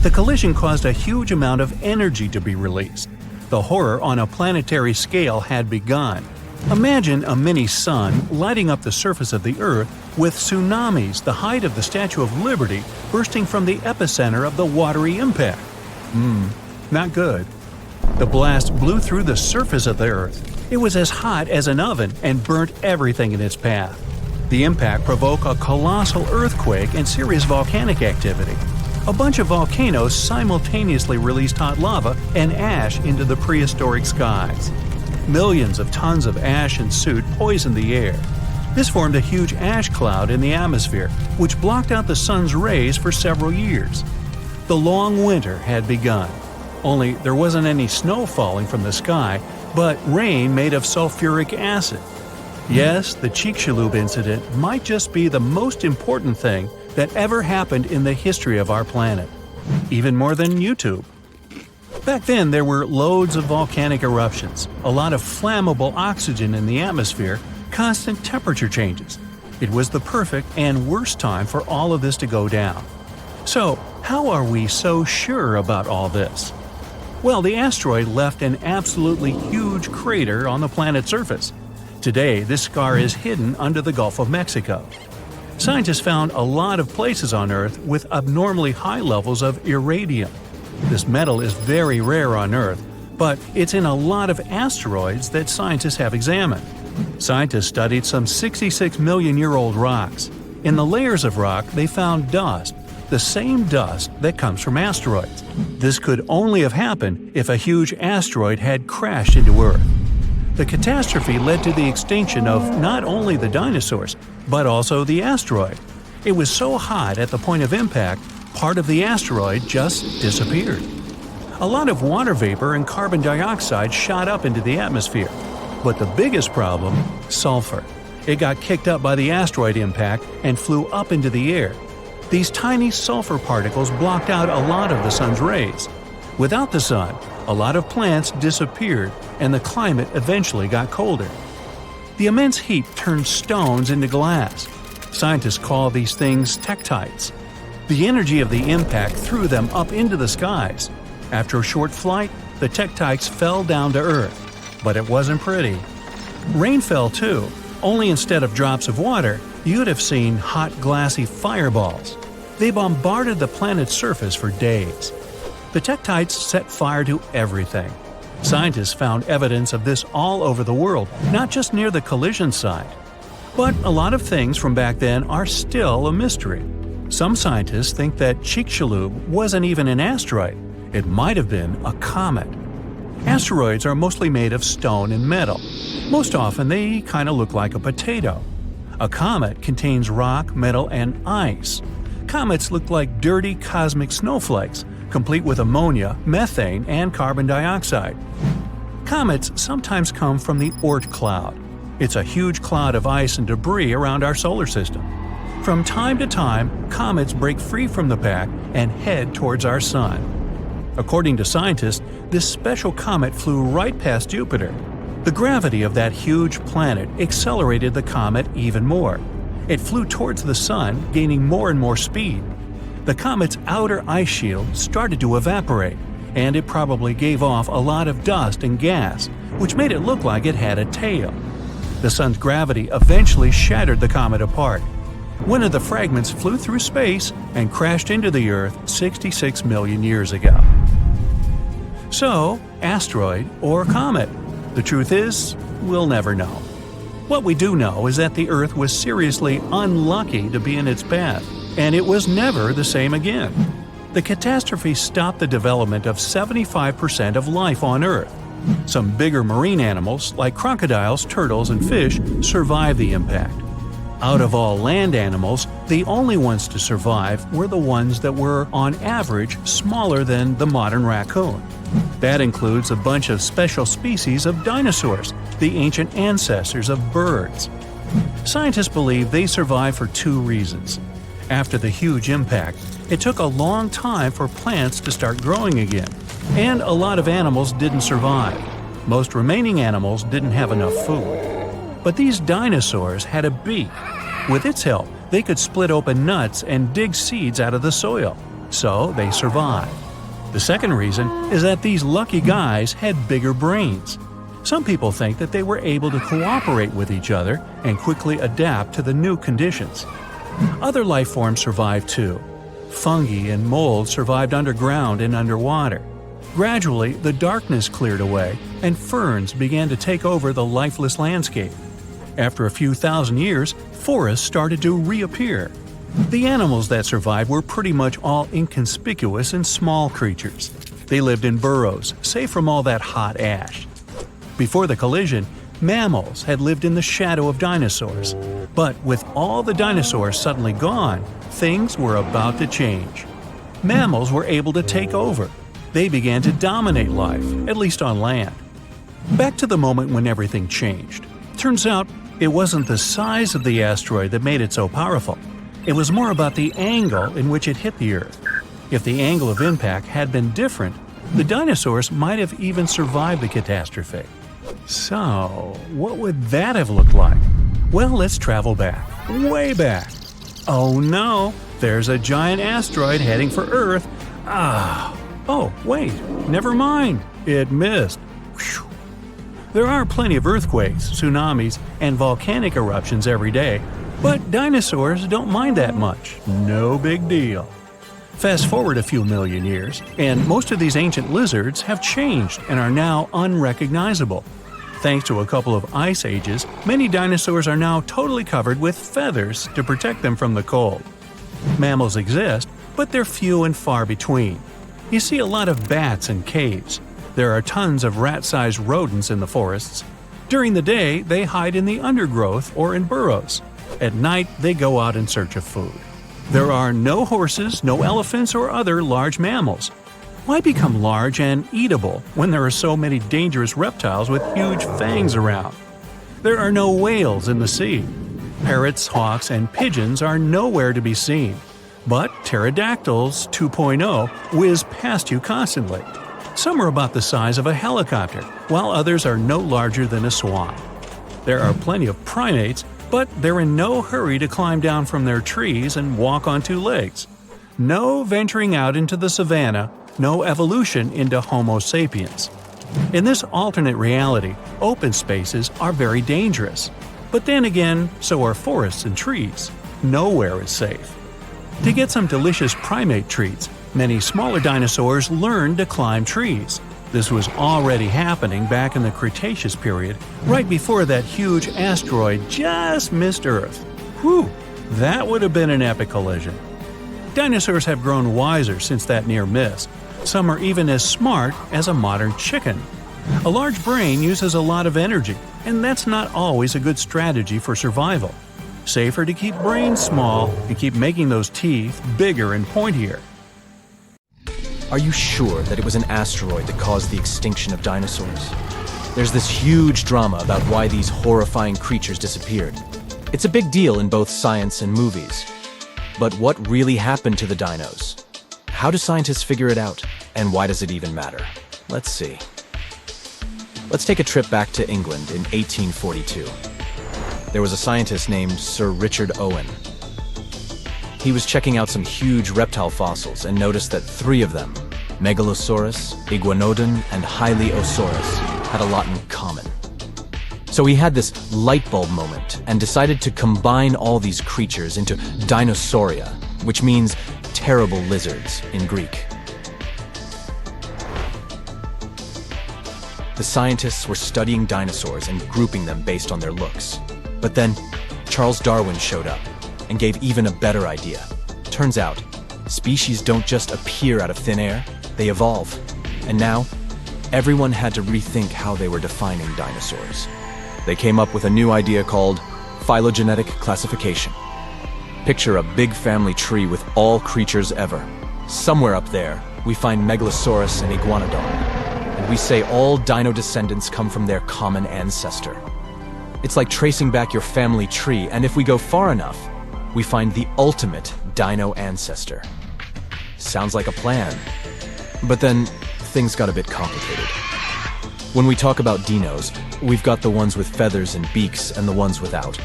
The collision caused a huge amount of energy to be released. The horror on a planetary scale had begun. Imagine a mini sun lighting up the surface of the Earth with tsunamis the height of the Statue of Liberty bursting from the epicenter of the watery impact. Not good. The blast blew through the surface of the Earth. It was as hot as an oven and burnt everything in its path. The impact provoked a colossal earthquake and serious volcanic activity. A bunch of volcanoes simultaneously released hot lava and ash into the prehistoric skies. Millions of tons of ash and soot poisoned the air. This formed a huge ash cloud in the atmosphere, which blocked out the sun's rays for several years. The long winter had begun. Only there wasn't any snow falling from the sky, but rain made of sulfuric acid. Yes, the Chicxulub incident might just be the most important thing that ever happened in the history of our planet. Even more than YouTube. Back then, there were loads of volcanic eruptions, a lot of flammable oxygen in the atmosphere, constant temperature changes. It was the perfect and worst time for all of this to go down. So, how are we so sure about all this? Well, the asteroid left an absolutely huge crater on the planet's surface. Today, this scar is hidden under the Gulf of Mexico. Scientists found a lot of places on Earth with abnormally high levels of iridium. This metal is very rare on Earth, but it's in a lot of asteroids that scientists have examined. Scientists studied some 66 million-year-old rocks. In the layers of rock, they found dust, the same dust that comes from asteroids. This could only have happened if a huge asteroid had crashed into Earth. The catastrophe led to the extinction of not only the dinosaurs, but also the asteroid. It was so hot at the point of impact, part of the asteroid just disappeared. A lot of water vapor and carbon dioxide shot up into the atmosphere. But the biggest problem, sulfur. It got kicked up by the asteroid impact and flew up into the air. These tiny sulfur particles blocked out a lot of the sun's rays. Without the sun, a lot of plants disappeared and the climate eventually got colder. The immense heat turned stones into glass. Scientists call these things tektites. The energy of the impact threw them up into the skies. After a short flight, the tektites fell down to Earth. But it wasn't pretty. Rain fell too, only instead of drops of water, you'd have seen hot glassy fireballs. They bombarded the planet's surface for days. The tektites set fire to everything. Scientists found evidence of this all over the world, not just near the collision site. But a lot of things from back then are still a mystery. Some scientists think that Chicxulub wasn't even an asteroid. It might have been a comet. Asteroids are mostly made of stone and metal. Most often they kind of look like a potato. A comet contains rock, metal, and ice. Comets look like dirty cosmic snowflakes, complete with ammonia, methane, and carbon dioxide. Comets sometimes come from the Oort cloud. It's a huge cloud of ice and debris around our solar system. From time to time, comets break free from the pack and head towards our sun. According to scientists, this special comet flew right past Jupiter. The gravity of that huge planet accelerated the comet even more. It flew towards the sun, gaining more and more speed. The comet's outer ice shield started to evaporate, and it probably gave off a lot of dust and gas, which made it look like it had a tail. The sun's gravity eventually shattered the comet apart. One of the fragments flew through space and crashed into the Earth 66 million years ago. So, asteroid or comet? The truth is, we'll never know. What we do know is that the Earth was seriously unlucky to be in its path, and it was never the same again. The catastrophe stopped the development of 75% of life on Earth. Some bigger marine animals, like crocodiles, turtles, and fish, survived the impact. Out of all land animals, the only ones to survive were the ones that were, on average, smaller than the modern raccoon. That includes a bunch of special species of dinosaurs, the ancient ancestors of birds. Scientists believe they survived for two reasons. After the huge impact, it took a long time for plants to start growing again, and a lot of animals didn't survive. Most remaining animals didn't have enough food. But these dinosaurs had a beak. With its help, they could split open nuts and dig seeds out of the soil, so they survived. The second reason is that these lucky guys had bigger brains. Some people think that they were able to cooperate with each other and quickly adapt to the new conditions. Other life forms survived too. Fungi and mold survived underground and underwater. Gradually, the darkness cleared away and ferns began to take over the lifeless landscape. After a few thousand years, forests started to reappear. The animals that survived were pretty much all inconspicuous and small creatures. They lived in burrows, safe from all that hot ash. Before the collision, mammals had lived in the shadow of dinosaurs. But with all the dinosaurs suddenly gone, things were about to change. Mammals were able to take over. They began to dominate life, at least on land. Back to the moment when everything changed. Turns out, it wasn't the size of the asteroid that made it so powerful. It was more about the angle in which it hit the Earth. If the angle of impact had been different, the dinosaurs might have even survived the catastrophe. So, what would that have looked like? Well, let's travel back, way back. Oh no, there's a giant asteroid heading for Earth. Oh, wait, never mind, it missed. Whew. There are plenty of earthquakes, tsunamis, and volcanic eruptions every day, but dinosaurs don't mind that much. No big deal. Fast forward a few million years, and most of these ancient lizards have changed and are now unrecognizable. Thanks to a couple of ice ages, many dinosaurs are now totally covered with feathers to protect them from the cold. Mammals exist, but they're few and far between. You see a lot of bats in caves. There are tons of rat-sized rodents in the forests. During the day, they hide in the undergrowth or in burrows. At night, they go out in search of food. There are no horses, no elephants, or other large mammals. Why become large and eatable when there are so many dangerous reptiles with huge fangs around? There are no whales in the sea. Parrots, hawks, and pigeons are nowhere to be seen. But pterodactyls 2.0 whiz past you constantly. Some are about the size of a helicopter, while others are no larger than a swan. There are plenty of primates, but they're in no hurry to climb down from their trees and walk on two legs. No venturing out into the savannah, no evolution into Homo sapiens. In this alternate reality, open spaces are very dangerous. But then again, so are forests and trees. Nowhere is safe. To get some delicious primate treats, many smaller dinosaurs learned to climb trees. This was already happening back in the Cretaceous period, right before that huge asteroid just missed Earth. Whew, that would have been an epic collision. Dinosaurs have grown wiser since that near miss. Some are even as smart as a modern chicken. A large brain uses a lot of energy, and that's not always a good strategy for survival. Safer to keep brains small and keep making those teeth bigger and pointier. Are you sure that it was an asteroid that caused the extinction of dinosaurs? There's this huge drama about why these horrifying creatures disappeared. It's a big deal in both science and movies. But what really happened to the dinos? How do scientists figure it out? And why does it even matter? Let's see. Let's take a trip back to England in 1842. There was a scientist named Sir Richard Owen. He was checking out some huge reptile fossils and noticed that 3 of them, Megalosaurus, Iguanodon, and Hylaeosaurus, had a lot in common. So he had this light bulb moment and decided to combine all these creatures into Dinosauria, which means terrible lizards in Greek. The scientists were studying dinosaurs and grouping them based on their looks. But then, Charles Darwin showed up and gave even a better idea. Turns out, species don't just appear out of thin air, they evolve. And now, everyone had to rethink how they were defining dinosaurs. They came up with a new idea called phylogenetic classification. Picture a big family tree with all creatures ever. Somewhere up there, we find Megalosaurus and Iguanodon, and we say all dino descendants come from their common ancestor. It's like tracing back your family tree, and if we go far enough, we find the ultimate dino ancestor. Sounds like a plan. But then, things got a bit complicated. When we talk about dinos, we've got the ones with feathers and beaks and the ones without.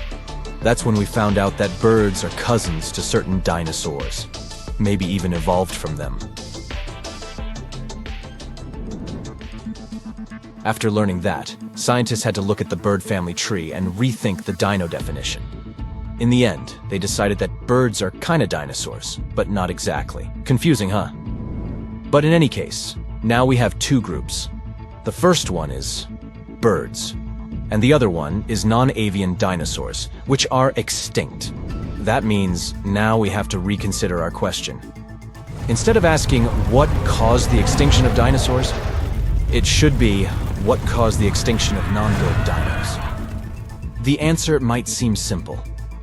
That's when we found out that birds are cousins to certain dinosaurs, maybe even evolved from them. After learning that, Scientists had to look at the bird family tree and rethink the dino definition. In the end, they decided that birds are kinda dinosaurs, but not exactly. Confusing, huh? But in any case, now we have two groups. The first one is birds, and the other one is non-avian dinosaurs, which are extinct. That means now we have to reconsider our question. Instead of asking what caused the extinction of dinosaurs, it should be what caused the extinction of non-good dinos. The answer might seem simple.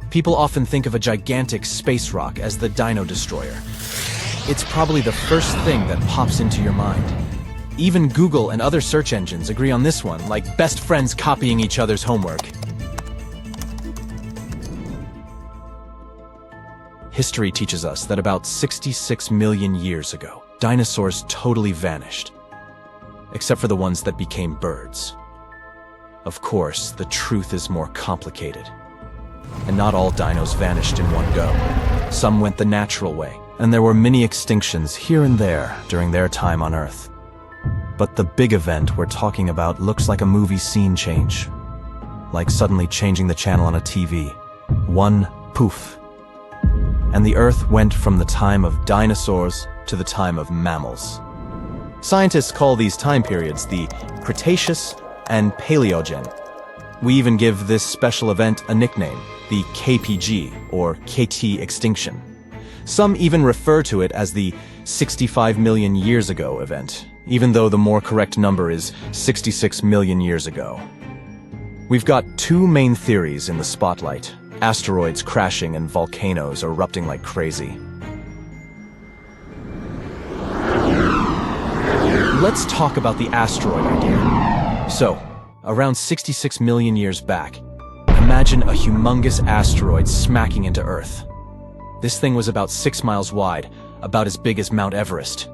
People often think of a gigantic space rock as the dino destroyer. It's probably the first thing that pops into your mind. Even Google and other search engines agree on this one, like best friends copying each other's homework. History teaches us that about 66 million years ago, dinosaurs totally vanished, except for the ones that became birds. Of course, the truth is more complicated. And not all dinos vanished in one go. Some went the natural way, and there were many extinctions here and there during their time on Earth. But the big event we're talking about looks like a movie scene change. Like suddenly changing the channel on a TV. One poof. And the Earth went from the time of dinosaurs to the time of mammals. Scientists call these time periods the Cretaceous and Paleogen. We even give this special event a nickname, the KPG, or KT Extinction. Some even refer to it as the 65 million years ago event, even though the more correct number is 66 million years ago. We've got two main theories in the spotlight: asteroids crashing and volcanoes erupting like crazy. Let's talk about the asteroid idea. So, around 66 million years back, imagine a humongous asteroid smacking into Earth. This thing was about 6 miles wide, about as big as Mount Everest.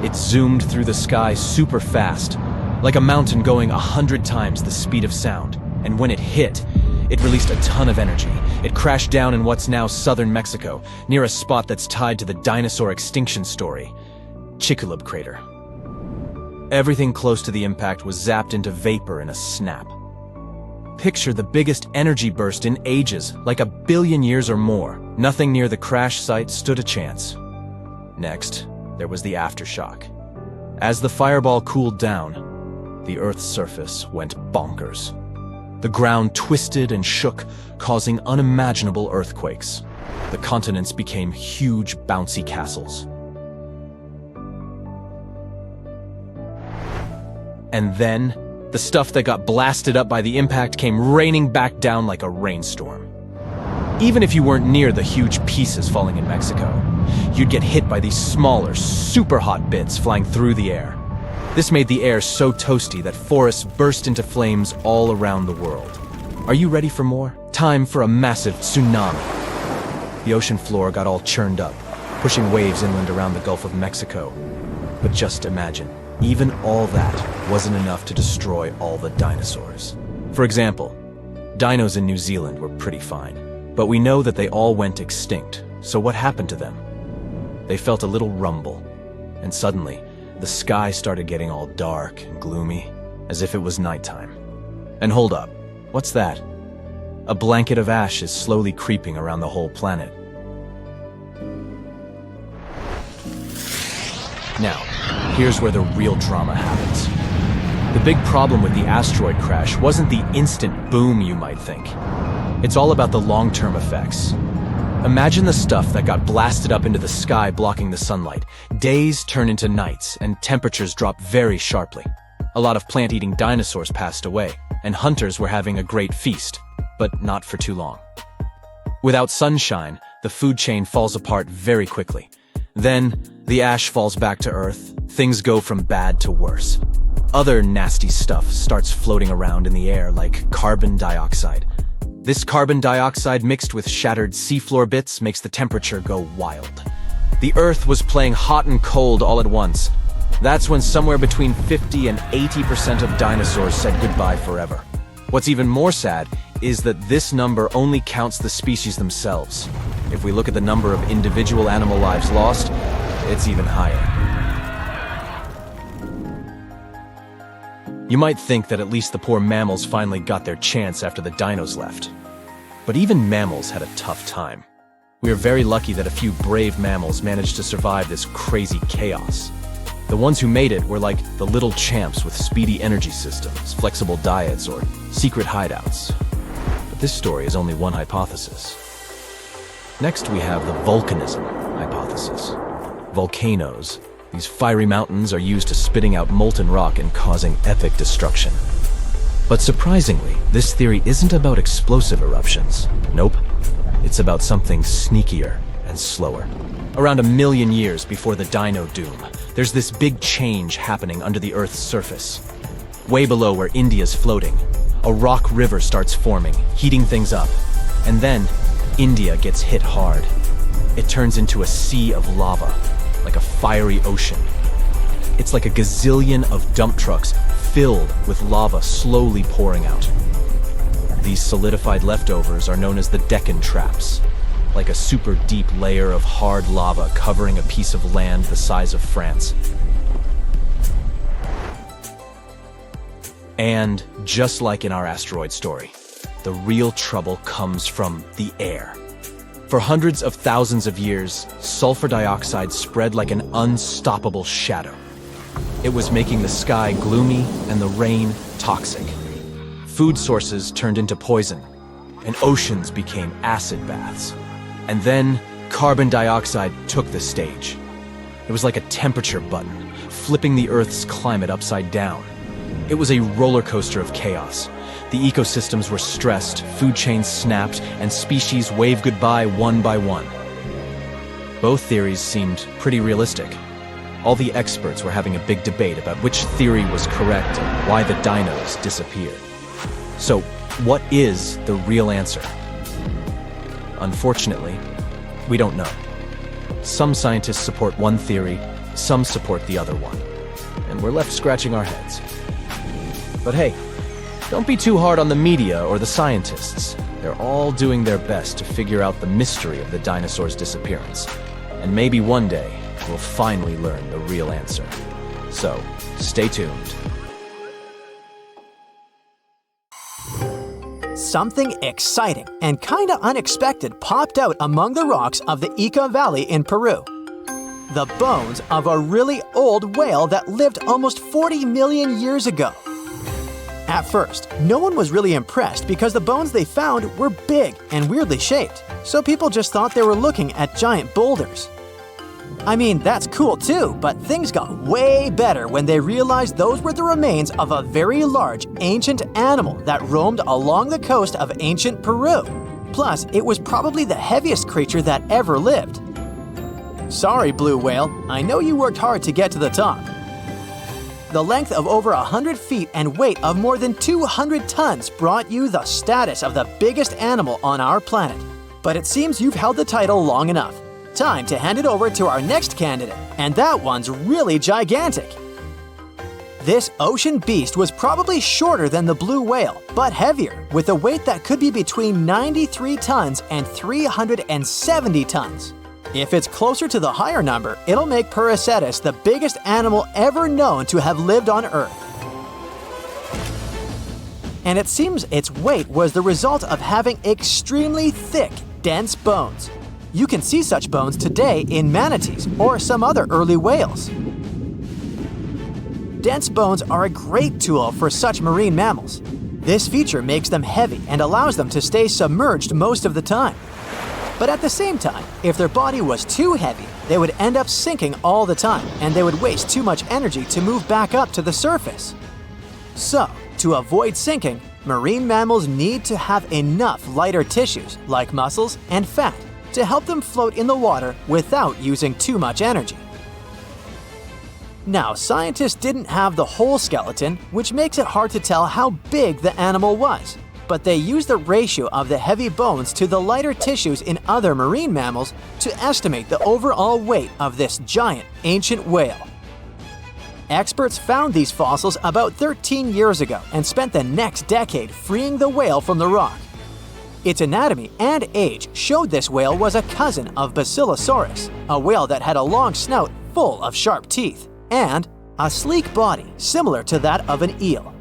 It zoomed through the sky super fast, like a mountain going 100 times the speed of sound. And when it hit, it released a ton of energy. It crashed down in what's now southern Mexico, near a spot that's tied to the dinosaur extinction story, Chicxulub Crater. Everything close to the impact was zapped into vapor in a snap. Picture the biggest energy burst in ages, like 1 billion years or more. Nothing near the crash site stood a chance. Next, there was the aftershock. As the fireball cooled down, the Earth's surface went bonkers. The ground twisted and shook, causing unimaginable earthquakes. The continents became huge, bouncy castles. And then, the stuff that got blasted up by the impact came raining back down like a rainstorm. Even if you weren't near the huge pieces falling in Mexico, you'd get hit by these smaller, super hot bits flying through the air. This made the air so toasty that forests burst into flames all around the world. Are you ready for more? Time for a massive tsunami. The ocean floor got all churned up, pushing waves inland around the Gulf of Mexico. But just imagine, even all that wasn't enough to destroy all the dinosaurs. For example, dinos in New Zealand were pretty fine, but we know that they all went extinct. So what happened to them? They felt a little rumble, and suddenly, the sky started getting all dark and gloomy, as if it was nighttime. And hold up, what's that? A blanket of ash is slowly creeping around the whole planet. Now, here's where the real drama happens. The big problem with the asteroid crash wasn't the instant boom you might think. It's all about the long-term effects. Imagine the stuff that got blasted up into the sky blocking the sunlight. Days turn into nights, and temperatures drop very sharply. A lot of plant-eating dinosaurs passed away, and hunters were having a great feast, but not for too long. Without sunshine, the food chain falls apart very quickly. Then, the ash falls back to Earth. Things go from bad to worse. Other nasty stuff starts floating around in the air like carbon dioxide. This carbon dioxide mixed with shattered seafloor bits makes the temperature go wild. The Earth was playing hot and cold all at once. That's when somewhere between 50 and 80% of dinosaurs said goodbye forever. What's even more sad is that this number only counts the species themselves. If we look at the number of individual animal lives lost, it's even higher. You might think that at least the poor mammals finally got their chance after the dinos left. But even mammals had a tough time. We are very lucky that a few brave mammals managed to survive this crazy chaos. The ones who made it were like the little champs with speedy energy systems, flexible diets, or secret hideouts. But this story is only one hypothesis. Next, we have the volcanism hypothesis. Volcanoes. These fiery mountains are used to spitting out molten rock and causing epic destruction. But surprisingly, this theory isn't about explosive eruptions. Nope. It's about something sneakier and slower. Around 1 million years before the Dino Doom, there's this big change happening under the Earth's surface. Way below where India's floating, a rock river starts forming, heating things up. And then, India gets hit hard. It turns into a sea of lava, like a fiery ocean. It's like a gazillion of dump trucks filled with lava slowly pouring out. These solidified leftovers are known as the Deccan Traps, like a super deep layer of hard lava covering a piece of land the size of France. And just like in our asteroid story, the real trouble comes from the air. For hundreds of thousands of years, sulfur dioxide spread like an unstoppable shadow. It was making the sky gloomy and the rain toxic. Food sources turned into poison, and oceans became acid baths. And then carbon dioxide took the stage. It was like a temperature button, flipping the Earth's climate upside down. It was a roller coaster of chaos. The ecosystems were stressed, food chains snapped, and species waved goodbye one by one. Both theories seemed pretty realistic. All the experts were having a big debate about which theory was correct and why the dinos disappeared. So, what is the real answer? Unfortunately, we don't know. Some scientists support one theory, some support the other one, and we're left scratching our heads. But hey, don't be too hard on the media or the scientists. They're all doing their best to figure out the mystery of the dinosaurs' disappearance. And maybe one day, we'll finally learn the real answer. So, stay tuned. Something exciting and kinda unexpected popped out among the rocks of the Ica Valley in Peru. The bones of a really old whale that lived almost 40 million years ago. At first, no one was really impressed because the bones they found were big and weirdly shaped, so people just thought they were looking at giant boulders. I mean, that's cool too, but things got way better when they realized those were the remains of a very large, ancient animal that roamed along the coast of ancient Peru. Plus, it was probably the heaviest creature that ever lived. Sorry, blue whale, I know you worked hard to get to the top. The length of over 100 feet and weight of more than 200 tons brought you the status of the biggest animal on our planet. But it seems you've held the title long enough. Time to hand it over to our next candidate, and that one's really gigantic. This ocean beast was probably shorter than the blue whale, but heavier, with a weight that could be between 93 tons and 370 tons. If it's closer to the higher number, it'll make Perseus the biggest animal ever known to have lived on Earth. And it seems its weight was the result of having extremely thick, dense bones. You can see such bones today in manatees or some other early whales. Dense bones are a great tool for such marine mammals. This feature makes them heavy and allows them to stay submerged most of the time. But at the same time, if their body was too heavy, they would end up sinking all the time, and they would waste too much energy to move back up to the surface. So, to avoid sinking, marine mammals need to have enough lighter tissues, like muscles and fat, to help them float in the water without using too much energy. Now, scientists didn't have the whole skeleton, which makes it hard to tell how big the animal was. But they used the ratio of the heavy bones to the lighter tissues in other marine mammals to estimate the overall weight of this giant ancient whale. Experts found these fossils about 13 years ago and spent the next decade freeing the whale from the rock. Its anatomy and age showed this whale was a cousin of Basilosaurus, a whale that had a long snout full of sharp teeth, and a sleek body similar to that of an eel.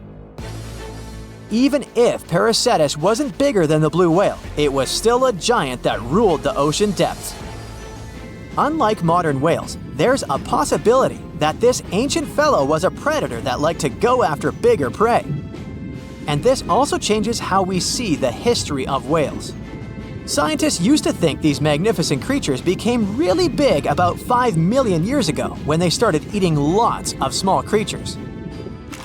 Even if Paracetus wasn't bigger than the blue whale, it was still a giant that ruled the ocean depths. Unlike modern whales, there's a possibility that this ancient fellow was a predator that liked to go after bigger prey. And this also changes how we see the history of whales. Scientists used to think these magnificent creatures became really big about 5 million years ago when they started eating lots of small creatures.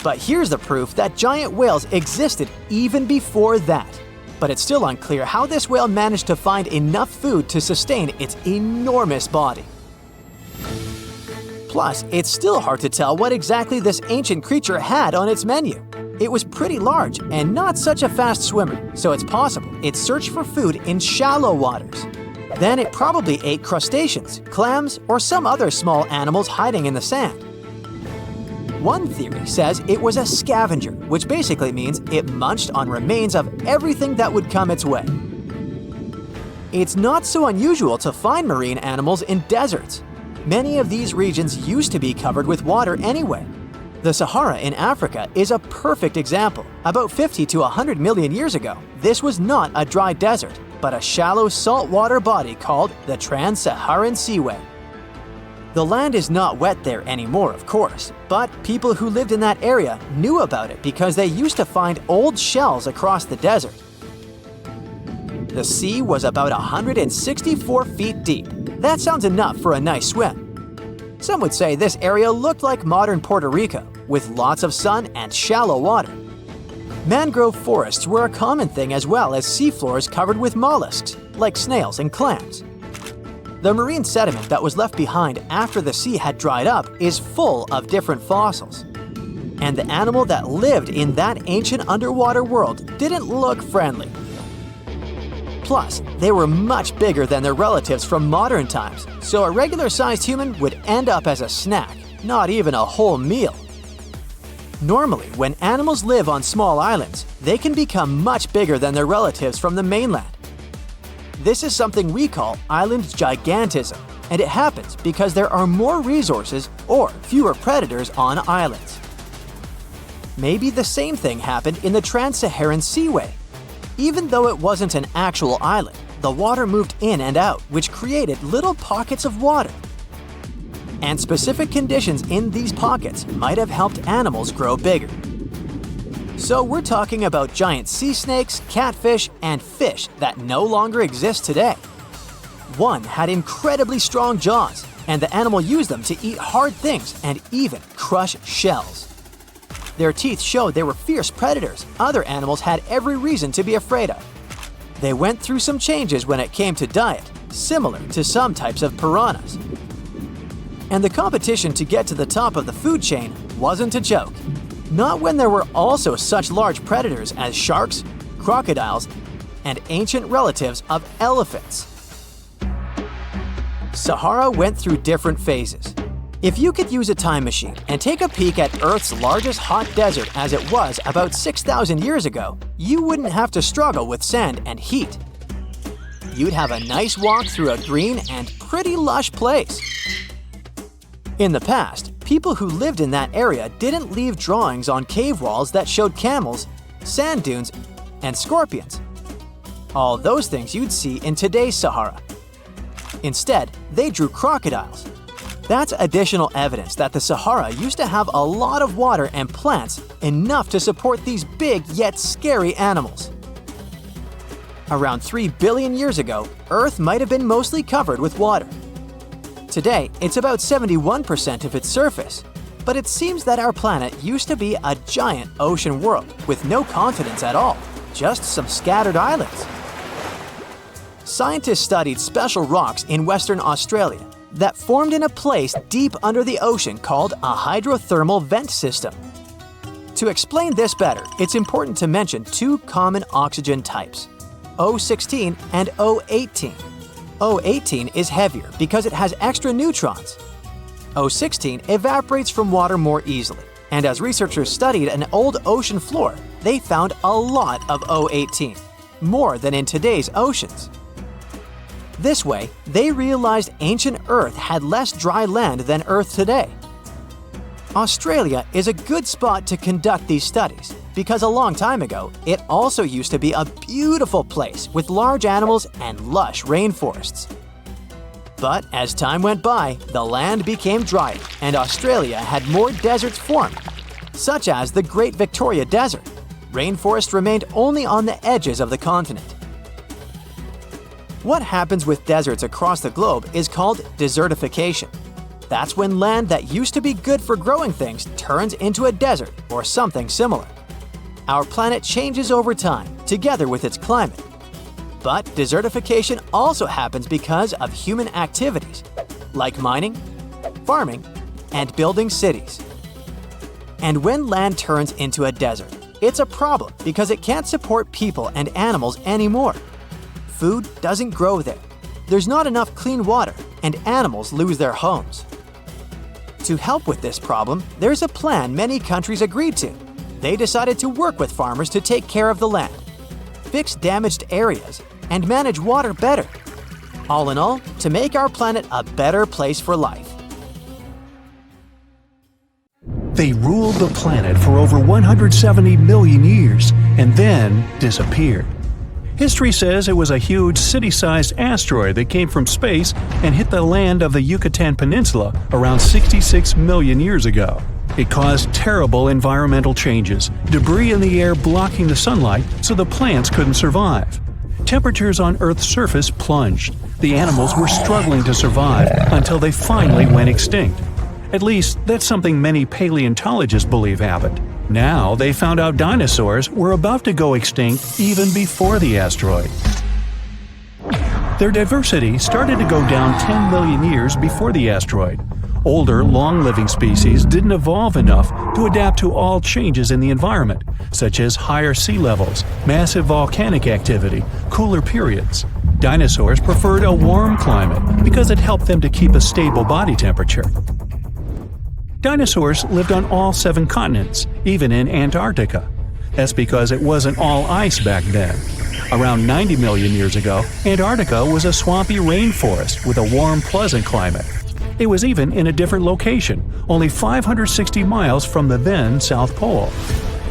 But here's the proof that giant whales existed even before that. But it's still unclear how this whale managed to find enough food to sustain its enormous body. Plus, it's still hard to tell what exactly this ancient creature had on its menu. It was pretty large and not such a fast swimmer, so it's possible it searched for food in shallow waters. Then it probably ate crustaceans, clams, or some other small animals hiding in the sand. One theory says it was a scavenger, which basically means it munched on remains of everything that would come its way. It's not so unusual to find marine animals in deserts. Many of these regions used to be covered with water anyway. The Sahara in Africa is a perfect example. About 50 to 100 million years ago, this was not a dry desert, but a shallow saltwater body called the Trans-Saharan Seaway. The land is not wet there anymore, of course, but people who lived in that area knew about it because they used to find old shells across the desert. The sea was about 164 feet deep. That sounds enough for a nice swim. Some would say this area looked like modern Puerto Rico, with lots of sun and shallow water. Mangrove forests were a common thing as well as seafloors covered with mollusks, like snails and clams. The marine sediment that was left behind after the sea had dried up is full of different fossils. And the animal that lived in that ancient underwater world didn't look friendly. Plus, they were much bigger than their relatives from modern times, so a regular-sized human would end up as a snack, not even a whole meal. Normally, when animals live on small islands, they can become much bigger than their relatives from the mainland. This is something we call island gigantism, and it happens because there are more resources or fewer predators on islands. Maybe the same thing happened in the Trans-Saharan Seaway. Even though it wasn't an actual island, the water moved in and out, which created little pockets of water. And specific conditions in these pockets might have helped animals grow bigger. So we're talking about giant sea snakes, catfish, and fish that no longer exist today. One had incredibly strong jaws, and the animal used them to eat hard things and even crush shells. Their teeth showed they were fierce predators other animals had every reason to be afraid of. They went through some changes when it came to diet, similar to some types of piranhas. And the competition to get to the top of the food chain wasn't a joke. Not when there were also such large predators as sharks, crocodiles, and ancient relatives of elephants. Sahara went through different phases. If you could use a time machine and take a peek at Earth's largest hot desert as it was about 6,000 years ago, you wouldn't have to struggle with sand and heat. You'd have a nice walk through a green and pretty lush place. In the past, people who lived in that area didn't leave drawings on cave walls that showed camels, sand dunes, and scorpions. All those things you'd see in today's Sahara. Instead, they drew crocodiles. That's additional evidence that the Sahara used to have a lot of water and plants enough to support these big yet scary animals. Around 3 billion years ago, Earth might have been mostly covered with water. Today, it's about 71% of its surface, but it seems that our planet used to be a giant ocean world with no continents at all, just some scattered islands. Scientists studied special rocks in Western Australia that formed in a place deep under the ocean called a hydrothermal vent system. To explain this better, it's important to mention two common oxygen types, O16 and O18. O18 is heavier because it has extra neutrons. O16 evaporates from water more easily, and as researchers studied an old ocean floor, they found a lot of O18, more than in today's oceans. This way, they realized ancient Earth had less dry land than Earth today. Australia is a good spot to conduct these studies because a long time ago, it also used to be a beautiful place with large animals and lush rainforests. But as time went by, the land became drier and Australia had more deserts formed, such as the Great Victoria Desert. Rainforest remained only on the edges of the continent. What happens with deserts across the globe is called desertification. That's when land that used to be good for growing things turns into a desert or something similar. Our planet changes over time, together with its climate. But desertification also happens because of human activities, like mining, farming, and building cities. And when land turns into a desert, it's a problem because it can't support people and animals anymore. Food doesn't grow there. There's not enough clean water, and animals lose their homes. To help with this problem, there's a plan many countries agreed to. They decided to work with farmers to take care of the land, fix damaged areas, and manage water better. All in all, to make our planet a better place for life. They ruled the planet for over 170 million years and then disappeared. History says it was a huge city-sized asteroid that came from space and hit the land of the Yucatan Peninsula around 66 million years ago. It caused terrible environmental changes, debris in the air blocking the sunlight so the plants couldn't survive. Temperatures on Earth's surface plunged. The animals were struggling to survive until they finally went extinct. At least, that's something many paleontologists believe happened. Now, they found out dinosaurs were about to go extinct even before the asteroid. Their diversity started to go down 10 million years before the asteroid. Older, long-living species didn't evolve enough to adapt to all changes in the environment, such as higher sea levels, massive volcanic activity, cooler periods. Dinosaurs preferred a warm climate because it helped them to keep a stable body temperature. Dinosaurs lived on all 7 continents, even in Antarctica. That's because it wasn't all ice back then. Around 90 million years ago, Antarctica was a swampy rainforest with a warm, pleasant climate. It was even in a different location, only 560 miles from the then South Pole.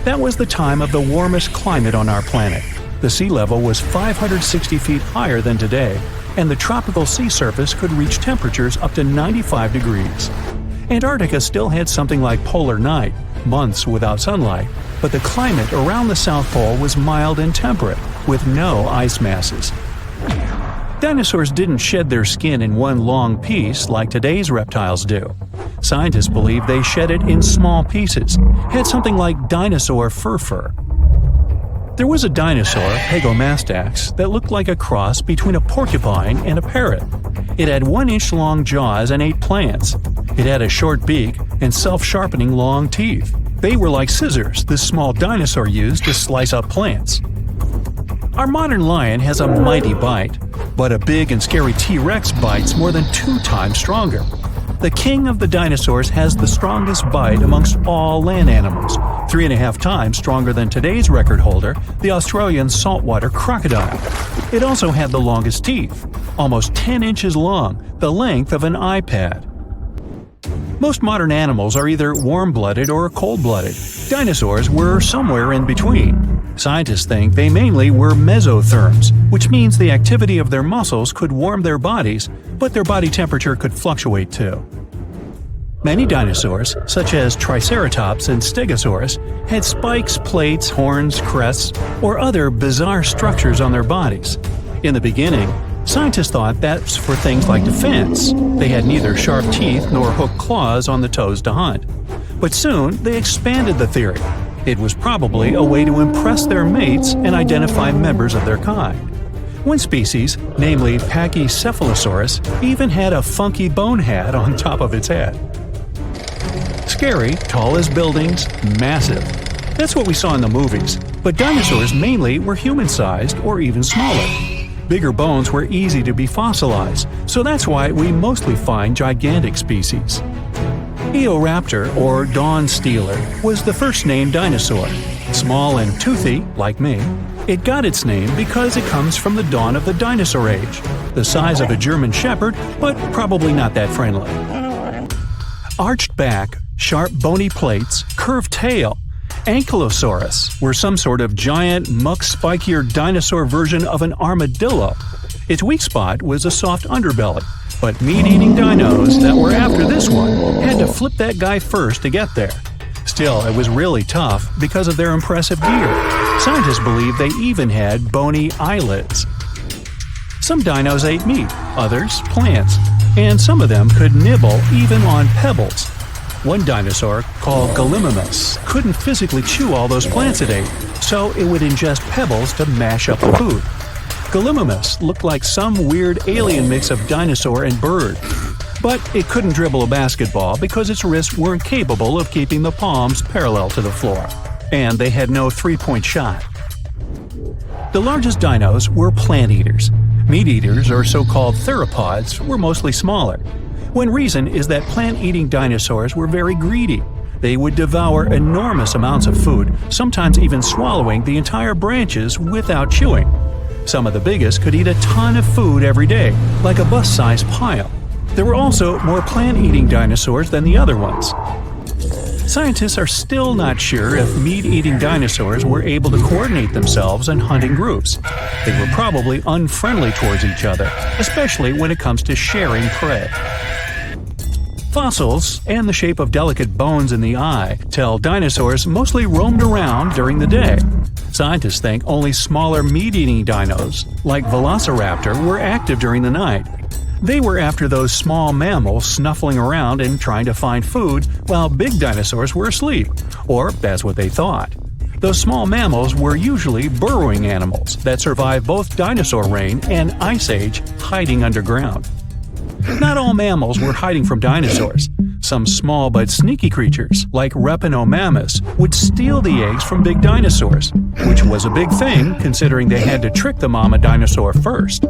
That was the time of the warmest climate on our planet. The sea level was 560 feet higher than today, and the tropical sea surface could reach temperatures up to 95 degrees. Antarctica still had something like polar night, months without sunlight, but the climate around the South Pole was mild and temperate, with no ice masses. Dinosaurs didn't shed their skin in one long piece like today's reptiles do. Scientists believe they shed it in small pieces, had something like dinosaur fur. There was a dinosaur, Pagomastax, that looked like a cross between a porcupine and a parrot. It had 1-inch long jaws and ate plants. It had a short beak and self-sharpening long teeth. They were like scissors this small dinosaur used to slice up plants. Our modern lion has a mighty bite, but a big and scary T-Rex bites more than 2 times stronger. The king of the dinosaurs has the strongest bite amongst all land animals, 3.5 times stronger than today's record holder, the Australian saltwater crocodile. It also had the longest teeth, almost 10 inches long, the length of an iPad. Most modern animals are either warm-blooded or cold-blooded. Dinosaurs were somewhere in between. Scientists think they mainly were mesotherms, which means the activity of their muscles could warm their bodies, but their body temperature could fluctuate too. Many dinosaurs, such as Triceratops and Stegosaurus, had spikes, plates, horns, crests, or other bizarre structures on their bodies. In the beginning, scientists thought that's for things like defense. They had neither sharp teeth nor hooked claws on the toes to hunt. But soon, they expanded the theory. It was probably a way to impress their mates and identify members of their kind. One species, namely Pachycephalosaurus, even had a funky bone hat on top of its head. Scary, tall as buildings, massive. That's what we saw in the movies, but dinosaurs mainly were human-sized or even smaller. Bigger bones were easy to be fossilized, so that's why we mostly find gigantic species. Eoraptor, or dawn stealer, was the first named dinosaur. Small and toothy, like me, it got its name because it comes from the dawn of the dinosaur age, the size of a German shepherd, but probably not that friendly. Arched back, sharp bony plates, curved tail, Ankylosaurus were some sort of giant, muck-spikier dinosaur version of an armadillo. Its weak spot was a soft underbelly, but meat-eating dinos that were after this one had to flip that guy first to get there. Still, it was really tough because of their impressive gear. Scientists believe they even had bony eyelids. Some dinos ate meat, others plants, and some of them could nibble even on pebbles. One dinosaur, called Gallimimus, couldn't physically chew all those plants it ate, so it would ingest pebbles to mash up the food. Gallimimus looked like some weird alien mix of dinosaur and bird. But it couldn't dribble a basketball because its wrists weren't capable of keeping the palms parallel to the floor. And they had no three-point shot. The largest dinos were plant eaters. Meat eaters, or so-called theropods, were mostly smaller. One reason is that plant-eating dinosaurs were very greedy. They would devour enormous amounts of food, sometimes even swallowing the entire branches without chewing. Some of the biggest could eat a ton of food every day, like a bus-sized pile. There were also more plant-eating dinosaurs than the other ones. Scientists are still not sure if meat-eating dinosaurs were able to coordinate themselves in hunting groups. They were probably unfriendly towards each other, especially when it comes to sharing prey. Fossils and the shape of delicate bones in the eye tell dinosaurs mostly roamed around during the day. Scientists think only smaller meat-eating dinos, like Velociraptor, were active during the night. They were after those small mammals snuffling around and trying to find food while big dinosaurs were asleep, or that's what they thought. Those small mammals were usually burrowing animals that survived both dinosaur reign and ice age hiding underground. Not all mammals were hiding from dinosaurs. Some small but sneaky creatures, like Reptinomammus, would steal the eggs from big dinosaurs, which was a big thing considering they had to trick the mama dinosaur first.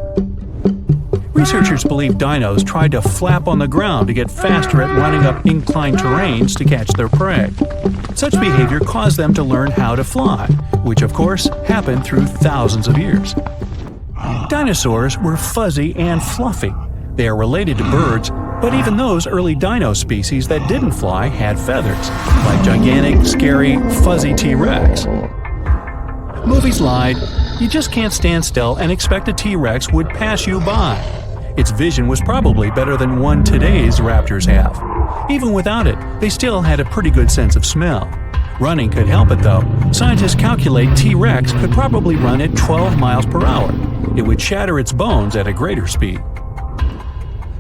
Researchers believe dinos tried to flap on the ground to get faster at running up inclined terrains to catch their prey. Such behavior caused them to learn how to fly, which of course happened through thousands of years. Dinosaurs were fuzzy and fluffy. They are related to birds, but even those early dino species that didn't fly had feathers, like gigantic, scary, fuzzy T-Rex. Movies lied. You just can't stand still and expect a T-Rex would pass you by. Its vision was probably better than one today's raptors have. Even without it, they still had a pretty good sense of smell. Running could help it though. Scientists calculate T-Rex could probably run at 12 miles per hour. It would shatter its bones at a greater speed.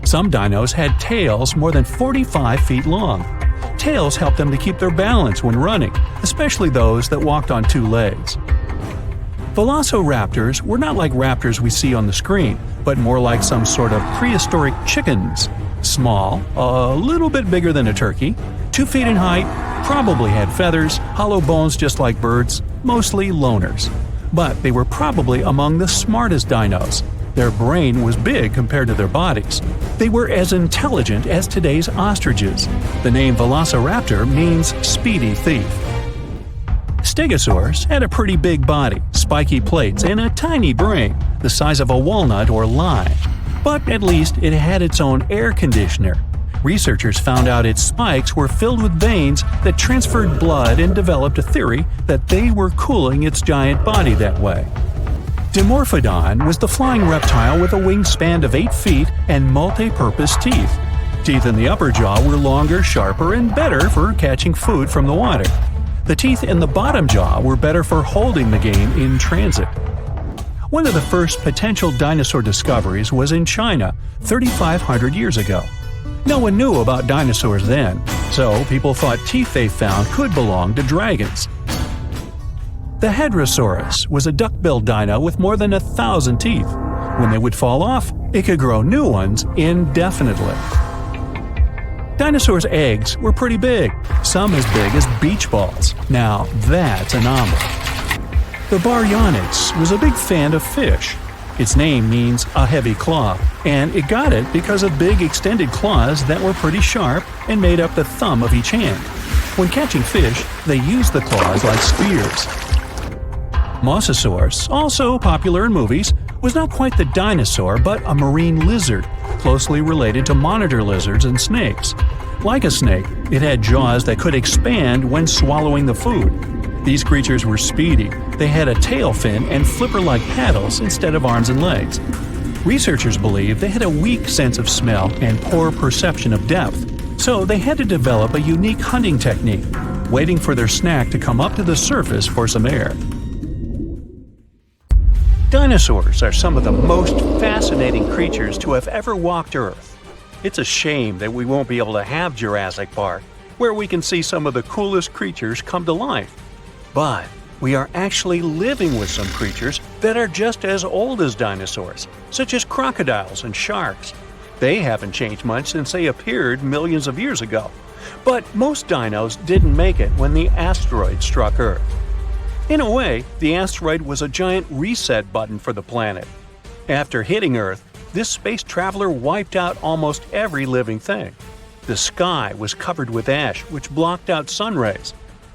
Some dinos had tails more than 45 feet long. Tails helped them to keep their balance when running, especially those that walked on two legs. Velociraptors were not like raptors we see on the screen, but more like some sort of prehistoric chickens. Small, a little bit bigger than a turkey, 2 feet in height, probably had feathers, hollow bones just like birds, mostly loners. But they were probably among the smartest dinos. Their brain was big compared to their bodies. They were as intelligent as today's ostriches. The name Velociraptor means speedy thief. Stegosaurus had a pretty big body, spiky plates, and a tiny brain, the size of a walnut or lime. But at least it had its own air conditioner. Researchers found out its spikes were filled with veins that transferred blood and developed a theory that they were cooling its giant body that way. Dimorphodon was the flying reptile with a wingspan of 8 feet and multi-purpose teeth. Teeth in the upper jaw were longer, sharper, and better for catching food from the water. The teeth in the bottom jaw were better for holding the game in transit. One of the first potential dinosaur discoveries was in China 3,500 years ago. No one knew about dinosaurs then, so people thought teeth they found could belong to dragons. The Hadrosaurus was a duck-billed dino with more than 1,000 teeth. When they would fall off, it could grow new ones indefinitely. Dinosaurs' eggs were pretty big, some as big as beach balls. Now that's a number. The Baryonyx was a big fan of fish. Its name means a heavy claw, and it got it because of big extended claws that were pretty sharp and made up the thumb of each hand. When catching fish, they used the claws like spears. Mosasaurus, also popular in movies, was not quite the dinosaur but a marine lizard, closely related to monitor lizards and snakes. Like a snake, it had jaws that could expand when swallowing the food. These creatures were speedy. They had a tail fin and flipper-like paddles instead of arms and legs. Researchers believe they had a weak sense of smell and poor perception of depth, so they had to develop a unique hunting technique, waiting for their snack to come up to the surface for some air. Dinosaurs are some of the most fascinating creatures to have ever walked Earth. It's a shame that we won't be able to have Jurassic Park, where we can see some of the coolest creatures come to life. But we are actually living with some creatures that are just as old as dinosaurs, such as crocodiles and sharks. They haven't changed much since they appeared millions of years ago. But most dinos didn't make it when the asteroid struck Earth. In a way, the asteroid was a giant reset button for the planet. After hitting Earth, this space traveler wiped out almost every living thing. The sky was covered with ash, which blocked out sun rays.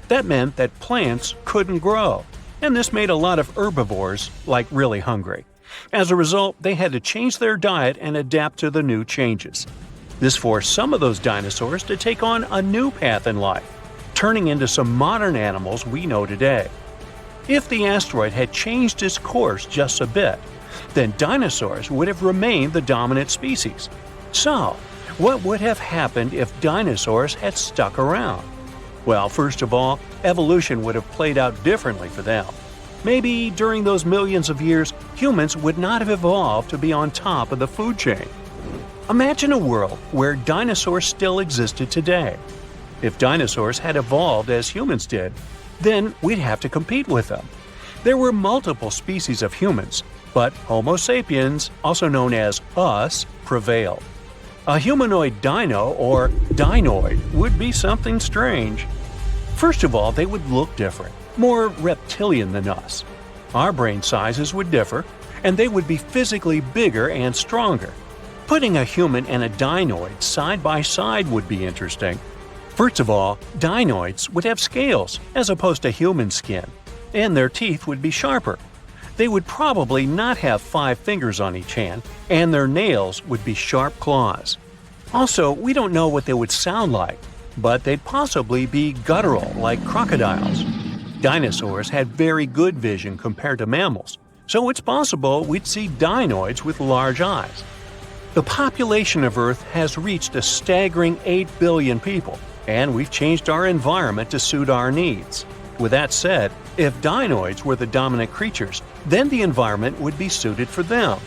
That meant that plants couldn't grow, and this made a lot of herbivores, really hungry. As a result, they had to change their diet and adapt to the new changes. This forced some of those dinosaurs to take on a new path in life, turning into some modern animals we know today. If the asteroid had changed its course just a bit, then dinosaurs would have remained the dominant species. So, what would have happened if dinosaurs had stuck around? Well, first of all, evolution would have played out differently for them. Maybe during those millions of years, humans would not have evolved to be on top of the food chain. Imagine a world where dinosaurs still existed today. If dinosaurs had evolved as humans did, then we'd have to compete with them. There were multiple species of humans, but Homo sapiens, also known as us, prevailed. A humanoid dino, or dinoid, would be something strange. First of all, they would look different, more reptilian than us. Our brain sizes would differ, and they would be physically bigger and stronger. Putting a human and a dinoid side by side would be interesting. First of all, dinoids would have scales as opposed to human skin, and their teeth would be sharper. They would probably not have 5 fingers on each hand, and their nails would be sharp claws. Also, we don't know what they would sound like, but they'd possibly be guttural like crocodiles. Dinosaurs had very good vision compared to mammals, so it's possible we'd see dinoids with large eyes. The population of Earth has reached a staggering 8 billion people, and we've changed our environment to suit our needs. With that said, if dinoids were the dominant creatures, then the environment would be suited for them.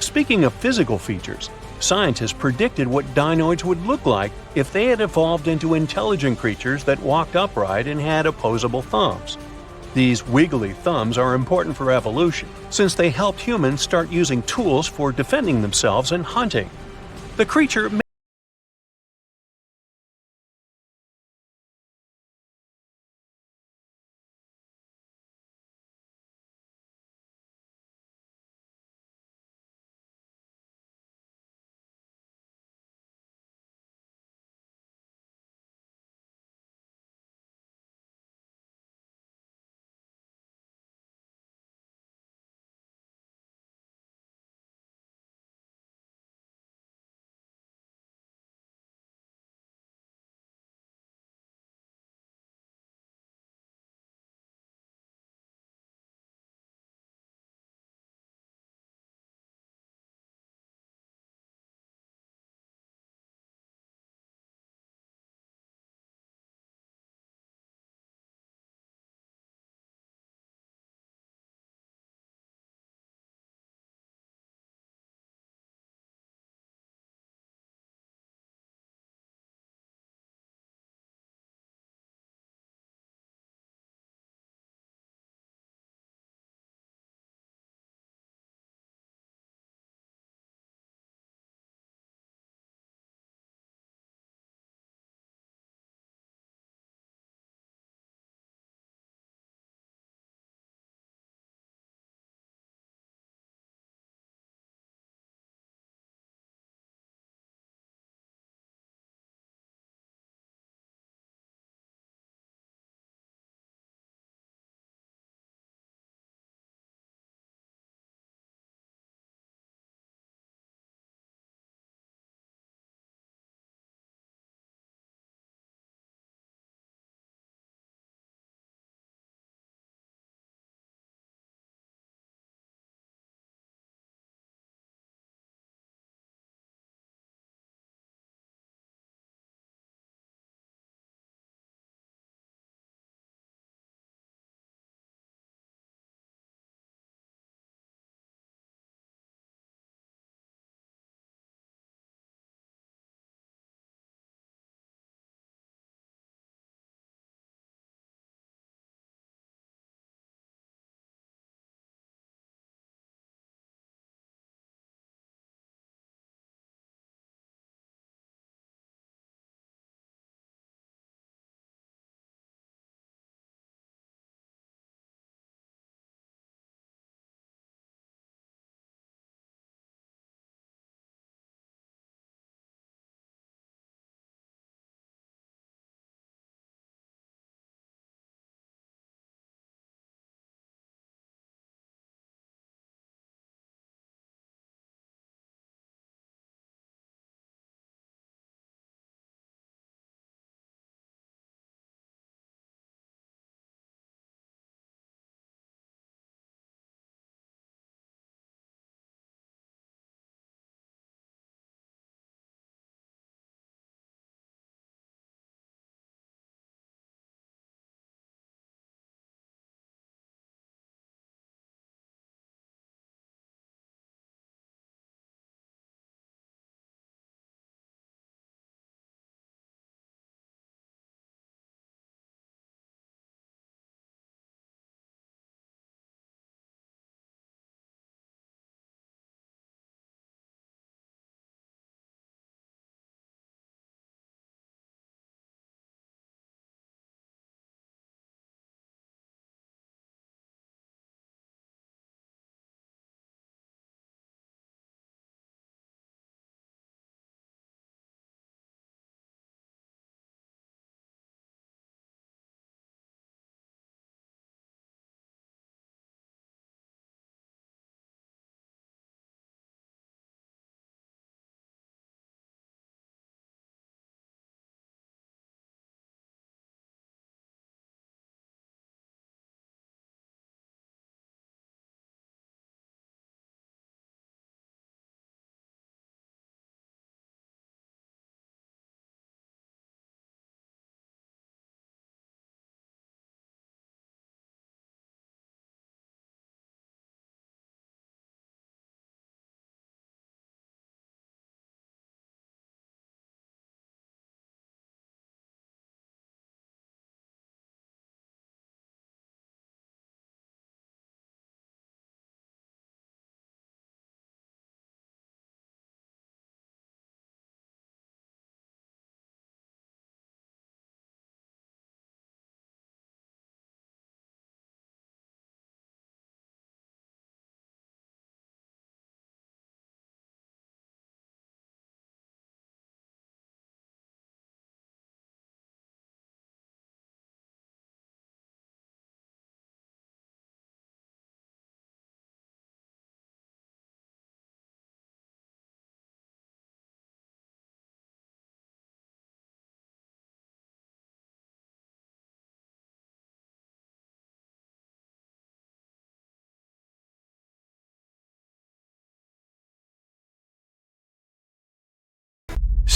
Speaking of physical features, scientists predicted what dinoids would look like if they had evolved into intelligent creatures that walked upright and had opposable thumbs. These wiggly thumbs are important for evolution, since they helped humans start using tools for defending themselves and hunting. The creature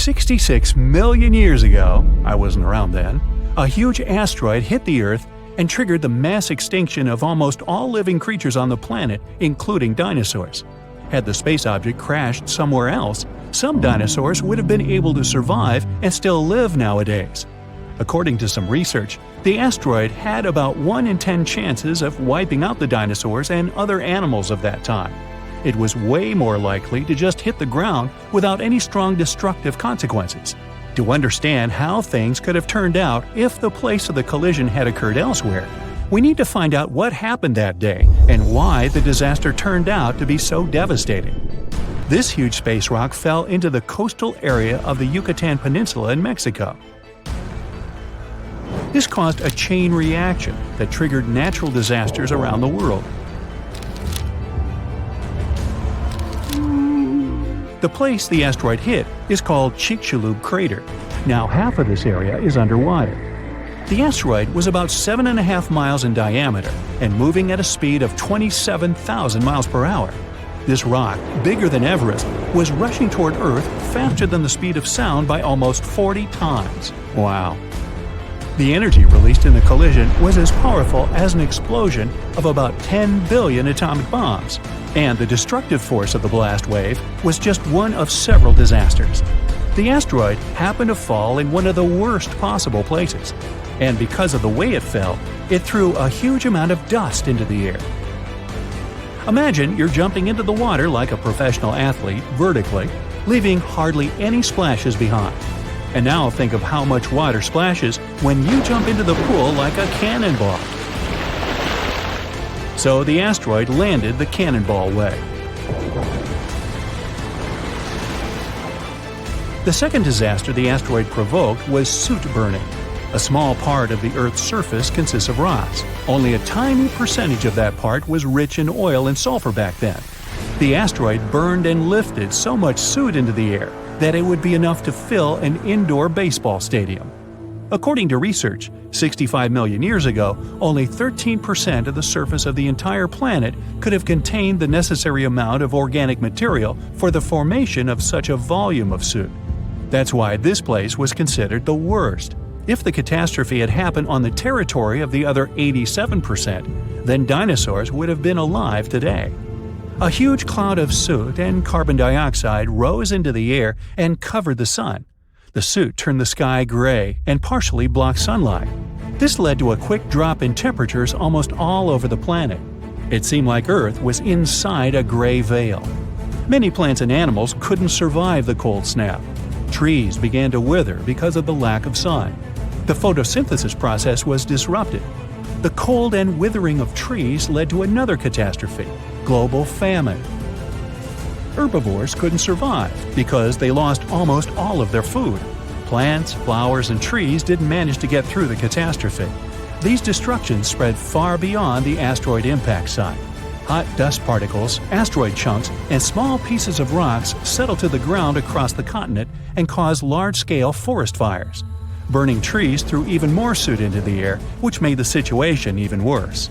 66 million years ago, I wasn't around then, a huge asteroid hit the Earth and triggered the mass extinction of almost all living creatures on the planet, including dinosaurs. Had the space object crashed somewhere else, some dinosaurs would have been able to survive and still live nowadays. According to some research, the asteroid had about 1 in 10 chances of wiping out the dinosaurs and other animals of that time. It was way more likely to just hit the ground without any strong destructive consequences. To understand how things could have turned out if the place of the collision had occurred elsewhere, we need to find out what happened that day and why the disaster turned out to be so devastating. This huge space rock fell into the coastal area of the Yucatan Peninsula in Mexico. This caused a chain reaction that triggered natural disasters around the world. The place the asteroid hit is called Chicxulub Crater. Now half of this area is underwater. The asteroid was about 7.5 miles in diameter and moving at a speed of 27,000 miles per hour. This rock, bigger than Everest, was rushing toward Earth faster than the speed of sound by almost 40 times. Wow. The energy released in the collision was as powerful as an explosion of about 10 billion atomic bombs, and the destructive force of the blast wave was just one of several disasters. The asteroid happened to fall in one of the worst possible places, and because of the way it fell, it threw a huge amount of dust into the air. Imagine you're jumping into the water like a professional athlete vertically, leaving hardly any splashes behind. And now think of how much water splashes when you jump into the pool like a cannonball. So the asteroid landed the cannonball way. The second disaster the asteroid provoked was soot burning. A small part of the Earth's surface consists of rocks. Only a tiny percentage of that part was rich in oil and sulfur back then. The asteroid burned and lifted so much soot into the air that it would be enough to fill an indoor baseball stadium. According to research, 65 million years ago, only 13% of the surface of the entire planet could have contained the necessary amount of organic material for the formation of such a volume of soot. That's why this place was considered the worst. If the catastrophe had happened on the territory of the other 87%, then dinosaurs would have been alive today. A huge cloud of soot and carbon dioxide rose into the air and covered the sun. The soot turned the sky gray and partially blocked sunlight. This led to a quick drop in temperatures almost all over the planet. It seemed like Earth was inside a gray veil. Many plants and animals couldn't survive the cold snap. Trees began to wither because of the lack of sun. The photosynthesis process was disrupted. The cold and withering of trees led to another catastrophe: global famine. Herbivores couldn't survive because they lost almost all of their food. Plants, flowers, and trees didn't manage to get through the catastrophe. These destructions spread far beyond the asteroid impact site. Hot dust particles, asteroid chunks, and small pieces of rocks settled to the ground across the continent and caused large-scale forest fires. Burning trees threw even more soot into the air, which made the situation even worse.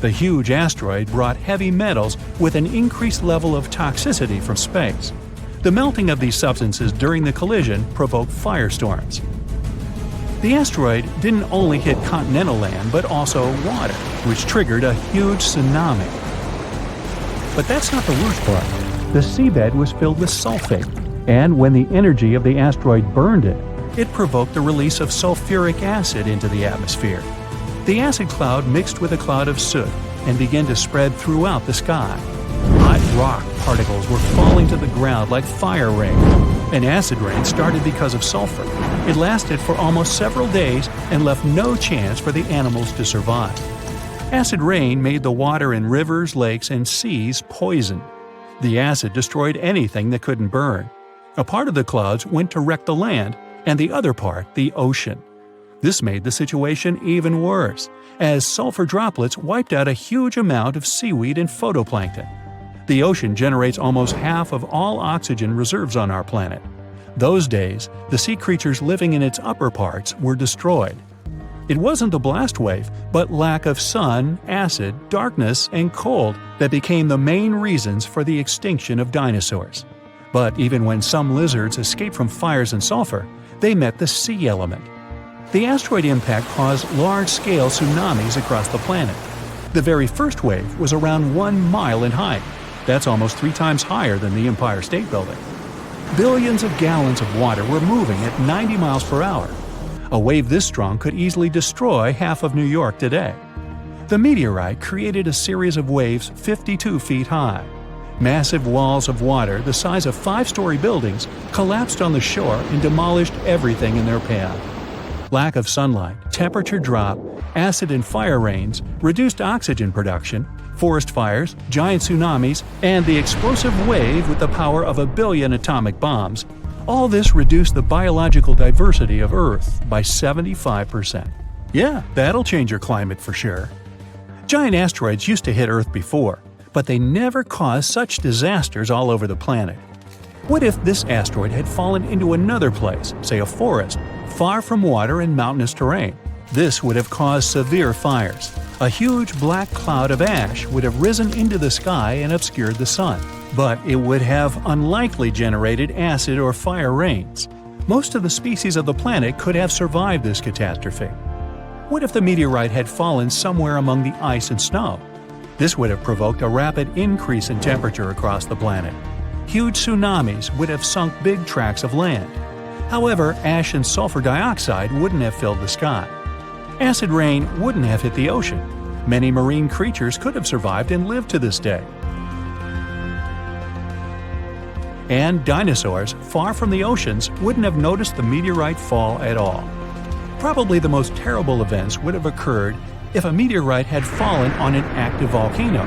The huge asteroid brought heavy metals with an increased level of toxicity from space. The melting of these substances during the collision provoked firestorms. The asteroid didn't only hit continental land but also water, which triggered a huge tsunami. But that's not the worst part. The seabed was filled with sulfate, and when the energy of the asteroid burned it, it provoked the release of sulfuric acid into the atmosphere. The acid cloud mixed with a cloud of soot and began to spread throughout the sky. Hot rock particles were falling to the ground like fire rain. An acid rain started because of sulfur. It lasted for almost several days and left no chance for the animals to survive. Acid rain made the water in rivers, lakes, and seas poisoned. The acid destroyed anything that couldn't burn. A part of the clouds went to wreck the land, and the other part, the ocean. This made the situation even worse, as sulfur droplets wiped out a huge amount of seaweed and phytoplankton. The ocean generates almost half of all oxygen reserves on our planet. Those days, the sea creatures living in its upper parts were destroyed. It wasn't the blast wave, but lack of sun, acid, darkness, and cold that became the main reasons for the extinction of dinosaurs. But even when some lizards escaped from fires and sulfur, they met the sea element. The asteroid impact caused large-scale tsunamis across the planet. The very first wave was around 1 mile in height. That's almost 3 times higher than the Empire State Building. Billions of gallons of water were moving at 90 miles per hour. A wave this strong could easily destroy half of New York today. The meteorite created a series of waves 52 feet high. Massive walls of water the size of 5-story buildings collapsed on the shore and demolished everything in their path. Lack of sunlight, temperature drop, acid and fire rains, reduced oxygen production, forest fires, giant tsunamis, and the explosive wave with the power of 1 billion atomic bombs, all this reduced the biological diversity of Earth by 75%. Yeah, that'll change your climate for sure. Giant asteroids used to hit Earth before, but they never caused such disasters all over the planet. What if this asteroid had fallen into another place, say a forest, far from water and mountainous terrain? This would have caused severe fires. A huge black cloud of ash would have risen into the sky and obscured the sun. But it would have unlikely generated acid or fire rains. Most of the species of the planet could have survived this catastrophe. What if the meteorite had fallen somewhere among the ice and snow? This would have provoked a rapid increase in temperature across the planet. Huge tsunamis would have sunk big tracts of land. However, ash and sulfur dioxide wouldn't have filled the sky. Acid rain wouldn't have hit the ocean. Many marine creatures could have survived and lived to this day. And dinosaurs, far from the oceans, wouldn't have noticed the meteorite fall at all. Probably the most terrible events would have occurred if a meteorite had fallen on an active volcano.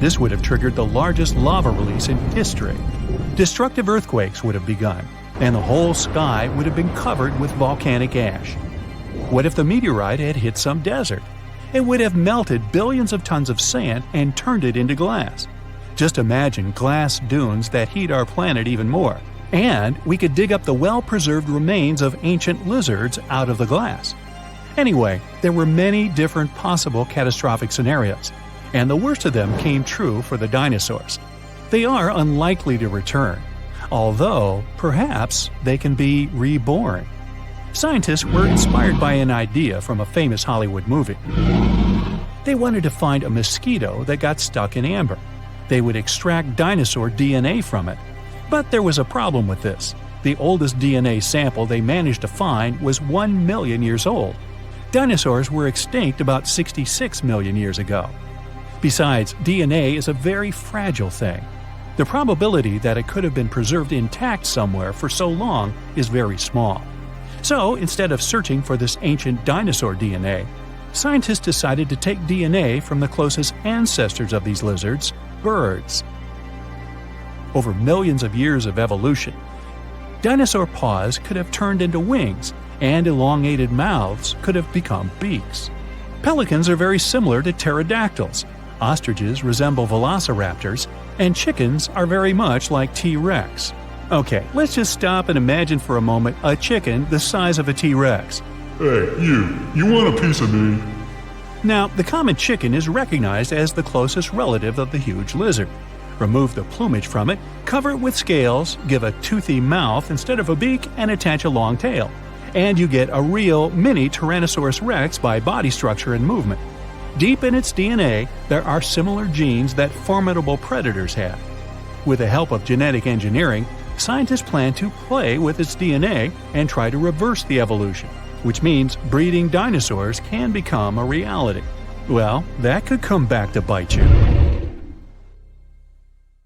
This would have triggered the largest lava release in history. Destructive earthquakes would have begun, and the whole sky would have been covered with volcanic ash. What if the meteorite had hit some desert? It would have melted billions of tons of sand and turned it into glass. Just imagine glass dunes that heat our planet even more. And we could dig up the well-preserved remains of ancient lizards out of the glass. Anyway, there were many different possible catastrophic scenarios, and the worst of them came true for the dinosaurs. They are unlikely to return, although perhaps they can be reborn. Scientists were inspired by an idea from a famous Hollywood movie. They wanted to find a mosquito that got stuck in amber. They would extract dinosaur DNA from it. But there was a problem with this. The oldest DNA sample they managed to find was 1 million years old. Dinosaurs were extinct about 66 million years ago. Besides, DNA is a very fragile thing. The probability that it could have been preserved intact somewhere for so long is very small. So, instead of searching for this ancient dinosaur DNA, scientists decided to take DNA from the closest ancestors of these lizards, birds. Over millions of years of evolution, dinosaur paws could have turned into wings, and elongated mouths could have become beaks. Pelicans are very similar to pterodactyls, ostriches resemble velociraptors, and chickens are very much like T-Rex. Okay, let's just stop and imagine for a moment a chicken the size of a T-Rex. Hey, you want a piece of me? Now, the common chicken is recognized as the closest relative of the huge lizard. Remove the plumage from it, cover it with scales, give a toothy mouth instead of a beak, and attach a long tail. And you get a real mini Tyrannosaurus rex by body structure and movement. Deep in its DNA, there are similar genes that formidable predators have. With the help of genetic engineering, scientists plan to play with its DNA and try to reverse the evolution, which means breeding dinosaurs can become a reality. Well, that could come back to bite you.